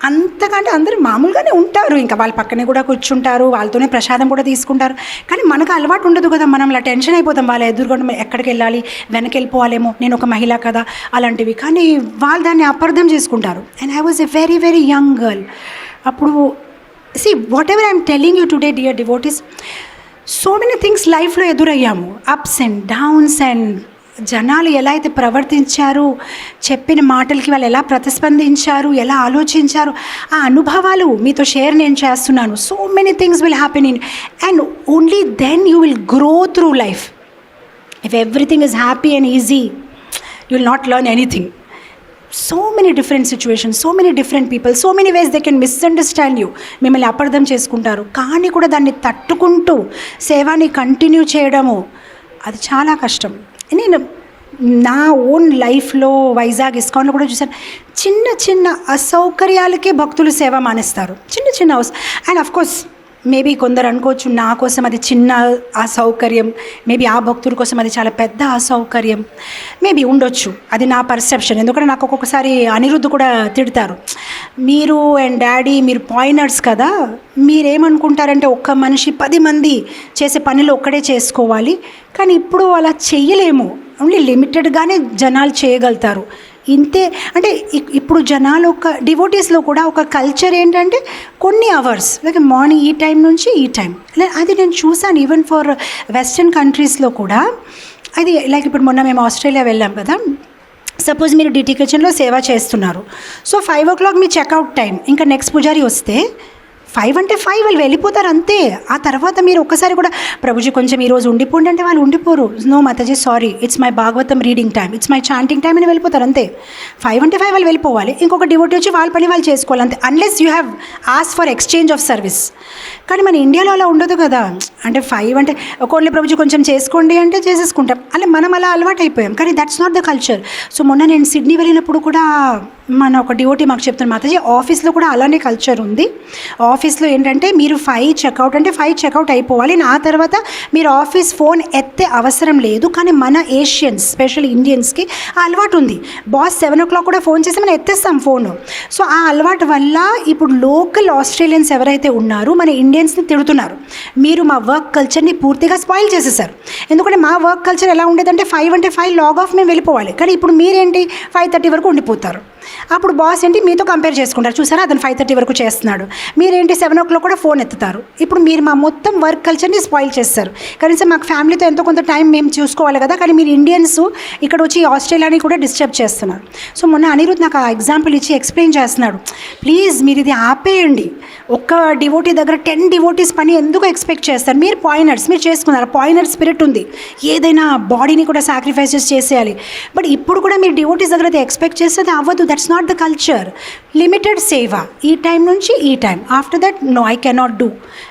అంతకంటే అందరూ మామూలుగానే ఉంటారు. ఇంకా వాళ్ళ పక్కనే కూడా కూర్చుంటారు, వాళ్ళతోనే ప్రసాదం కూడా తీసుకుంటారు. కానీ మనకు అలవాటు ఉండదు కదా, మనం ఇలా టెన్షన్ అయిపోతాం, వాళ్ళ ఎదురుగా ఎక్కడికి వెళ్ళాలి, వెనక్కి వెళ్ళిపోవాలేమో, నేను ఒక మహిళ కదా అలాంటివి. కానీ వాళ్ళు దాన్ని అపార్థం చేసుకుంటారు. And I was a very very young girl అప్పుడు. See whatever I'm telling you today dear devotees, so many things లైఫ్లో ఎదురయ్యాము, అప్స్ అండ్ డౌన్స్. అండ్ జనాలు ఎలా అయితే ప్రవర్తించారు, చెప్పిన మాటలకి వాళ్ళు ఎలా ప్రతిస్పందించారు, ఎలా ఆలోచించారు, ఆ అనుభవాలు మీతో షేర్ నేను చేస్తున్నాను. So many things will happen in, and only then you will grow through life. If everything is happy and easy, you will not learn anything. So many different situations, so many different people, so many ways they can misunderstand you, మిమ్మల్ని అపార్థం చేసుకుంటారు. కానీ కూడా దాన్ని తట్టుకుంటూ సేవాని continue చేయడము అది చాలా కష్టం. నేను నా ఓన్ లైఫ్లో వైజాగ్ ఇస్కాన్లో కూడా చూసాను, చిన్న చిన్న అసౌకర్యాలకే భక్తులు సేవ మానేస్తారు, చిన్న చిన్న అండ్ అఫ్కోర్స్ మేబీ కొందరు అనుకోవచ్చు నా కోసం అది చిన్న అసౌకర్యం, మేబీ ఆ భక్తుడి కోసం అది చాలా పెద్ద అసౌకర్యం, మేబీ ఉండొచ్చు, అది నా పర్సెప్షన్. ఎందుకంటే నాకు ఒక్కొక్కసారి అనిరుద్ధ్ కూడా తిడతారు, మీరు అండ్ డాడీ మీరు పాయినర్స్ కదా, మీరేమనుకుంటారంటే ఒక్క మనిషి 10 మంది చేసే పనులు ఒక్కడే చేసుకోవాలి, కానీ ఇప్పుడు అలా చెయ్యలేము, ఓన్లీ లిమిటెడ్గానే జనాలు చేయగలుగుతారు. ఇంతే అంటే ఇప్పుడు జనాలు ఒక డివోటీస్లో కూడా ఒక కల్చర్ ఏంటంటే కొన్ని అవర్స్ లైక్ మార్నింగ్ ఈ టైం నుంచి ఈ టైం, అది నేను చూసాను ఈవెన్ ఫర్ వెస్టర్న్ కంట్రీస్లో కూడా. అది లైక్ ఇప్పుడు మొన్న మేము ఆస్ట్రేలియా వెళ్ళాం కదా, సపోజ్ మీరు డిటీ కిచెన్లో సేవ చేస్తున్నారు, సో 5 o'clock మీ చెక్అవుట్ టైం, ఇంకా నెక్స్ట్ పూజారి వస్తే 5 అంటే 5 వాళ్ళు వెళ్ళిపోతారు అంతే. ఆ తర్వాత మీరు ఒక్కసారి కూడా ప్రభుజీ కొంచెం ఈరోజు ఉండిపోండి అంటే వాళ్ళు ఉండిపోరు. No Mataji sorry, it's my Bhagavatam reading time, it's my chanting time అని వెళ్ళిపోతారు అంతే. 5 అంటే 5 వాళ్ళు వెళ్ళిపోవాలి, ఇంకొక డివోటీ వచ్చి వాళ్ళ పని వాళ్ళు చేసుకోవాలి అంతే, unless you have as for exchange of service. కానీ మన ఇండియాలో అలా ఉండదు కదా, అంటే 5 అంటే ఒకళ్ళే ప్రభుజీ కొంచెం చేసుకోండి అంటే చేసేసుకుంటాం, అలా మనం అలా అలవాటు అయిపోయాం. కానీ that's not the culture. So మొన్న నేను సిడ్నీ వెళ్ళినప్పుడు కూడా మన ఒక డివోటీ మాకు చెప్తున్నారు, మాతాజీ ఆఫీస్లో కూడా అలానే కల్చర్ ఉంది. ఆఫీస్లో ఏంటంటే మీరు 5 చెక్అవుట్ అంటే 5 చెక్అవుట్ అయిపోవాలి, ఆ తర్వాత మీరు ఆఫీస్ ఫోన్ ఎత్తే అవసరం లేదు. కానీ మన ఏషియన్స్ స్పెషల్ ఇండియన్స్కి ఆ అలవాటు ఉంది, బాస్ 7 o'clock కూడా ఫోన్ చేసి మనం ఎత్తేస్తాం ఫోను. సో ఆ అలవాటు వల్ల ఇప్పుడు లోకల్ ఆస్ట్రేలియన్స్ ఎవరైతే ఉన్నారో మన ఇండియన్స్ని తిడుతున్నారు, మీరు మా వర్క్ కల్చర్ని పూర్తిగా స్పాయిల్ చేసేసారు. ఎందుకంటే మా వర్క్ కల్చర్ ఎలా ఉండేదంటే 5 అంటే 5 లాగ్ ఆఫ్ మేము వెళ్ళిపోవాలి, కానీ ఇప్పుడు మీరేంటి 5:30 వరకు ఉండిపోతారు. అప్పుడు బాస్ ఏంటి మీతో కంపేర్ చేసుకుంటారు, చూసారా అతను 5:30 వరకు చేస్తున్నాడు, మీరేంటి 7 o'clock కూడా ఫోన్ ఎత్తుతారు. ఇప్పుడు మీరు మా మొత్తం వర్క్ కల్చర్ని స్పాయిల్ చేస్తారు. కనీసం మాకు ఫ్యామిలీతో ఎంతో కొంత టైం మేము చూసుకోవాలి కదా, కానీ మీరు ఇండియన్స్ ఇక్కడ వచ్చి ఆస్ట్రేలియాని కూడా డిస్టర్బ్ చేస్తున్నారు. సో మొన్న అనిరుద్ధ్ నాకు ఆ ఎగ్జాంపుల్ ఇచ్చి ఎక్స్ప్లెయిన్ చేస్తున్నాడు, ప్లీజ్ మీరు ఇది ఆపేయండి, ఒక్క డివోటీ దగ్గర 10 డివోటీస్ పని ఎందుకు ఎక్స్పెక్ట్ చేస్తారు, మీరు పాయినర్స్ మీరు చేసుకున్నారు, పాయినర్ స్పిరిట్ ఉంది, ఏదైనా బాడీని కూడా సాక్రిఫైసెస్ చేసేయాలి. బట్ ఇప్పుడు కూడా మీరు డివోటీస్ దగ్గర అది ఎక్స్పెక్ట్ చేస్తే అది అవ్వదు, that's not the culture. Limited సేవ, ఈ టైం నుంచి ఈ time, after that no I cannot do.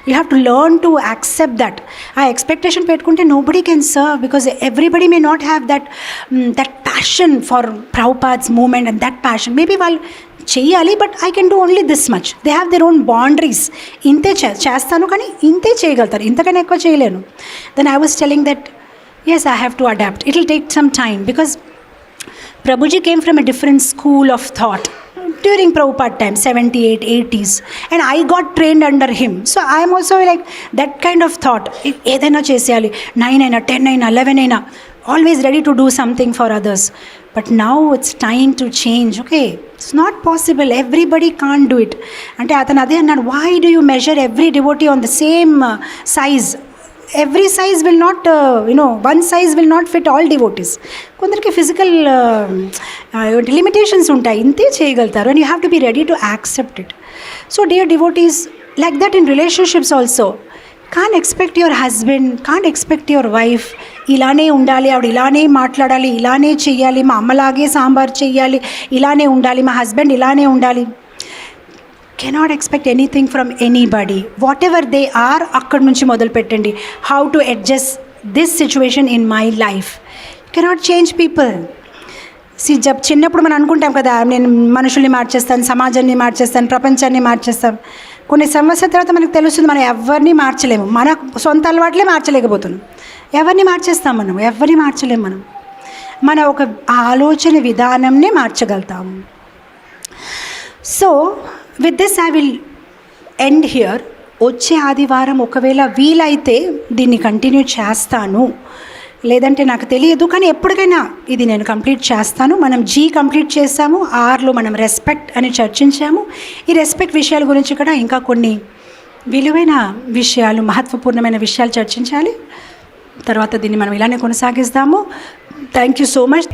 You have to learn to accept that. ఆ ఎక్స్పెక్టేషన్ పెట్టుకుంటే nobody can serve, because everybody may not have that passion for Prabhupada's movement and that passion. Maybe వాళ్ళు చెయ్యాలి, but I can do only this much, they have their own boundaries. ఇంతే చేస్తాను కానీ ఇంతే చేయగలుగుతారు, ఇంతకన్నా ఎక్కువ చేయలేను. Then I was telling that yes, I have to adapt. It will take some time because Prabhuji came from a different school of thought during Prabhupada time, 78, 80s, and I got trained under him. So I am also like that kind of thought. Edaina cheseyali, 9 aina, 10 aina, 11 aina, always ready to do something for others. But now it's time to change. Okay, it's not possible, everybody can't do it. Ante atanu ade annadu, why do you measure every devotee on the same size? Every size will not, one size will not fit all devotees. కొందరికి physical limitations ఉంటాయి, ఇంతే చేయగలుగుతారు, and you have to be ready to accept it. So dear devotees, like that in relationships also, can't expect your husband, can't expect your wife ఇలానే ఉండాలి, ఆవిడ ఇలానే మాట్లాడాలి, ఇలానే చెయ్యాలి, మా అమ్మలాగే సాంబార్ చెయ్యాలి, ఇలానే ఉండాలి, మా హస్బెండ్ ఇలానే ఉండాలి. Cannot expect anything from anybody. Whatever they are అక్కడి నుంచి మొదలు పెట్టండి. How to adjust this situation in my life. Cannot change people. చిన్నప్పుడు మనం అనుకుంటాం కదా, నేను మనుషుల్ని మార్చేస్తాను, సమాజాన్ని మార్చేస్తాను, ప్రపంచాన్ని మార్చేస్తాం. కొన్ని సంవత్సరాల తర్వాత మనకు తెలుస్తుంది మనం ఎవరిని మార్చలేము. మన సొంత అలవాట్లే మార్చలేకపోతున్నాం. ఎవరిని మార్చేస్తాం మనం? ఎవరిని మార్చలేము. మన ఒక ఆలోచన విధానంనే మార్చగలుగుతాము. So with this I will end here. వచ్చే ఆదివారం ఒకవేళ వీలైతే దీన్ని కంటిన్యూ చేస్తాను, లేదంటే నాకు తెలియదు, కానీ ఎప్పటికైనా ఇది నేను కంప్లీట్ చేస్తాను. మనం G కంప్లీట్ చేసాము, Rలో మనం రెస్పెక్ట్ అని చర్చించాము. ఈ రెస్పెక్ట్ విషయాల గురించి కూడా ఇంకా కొన్ని విలువైన విషయాలు, మహత్వపూర్ణమైన విషయాలు చర్చించాలి. తర్వాత దీన్ని మనం ఇలానే కొనసాగిస్తాము. Thank you so much.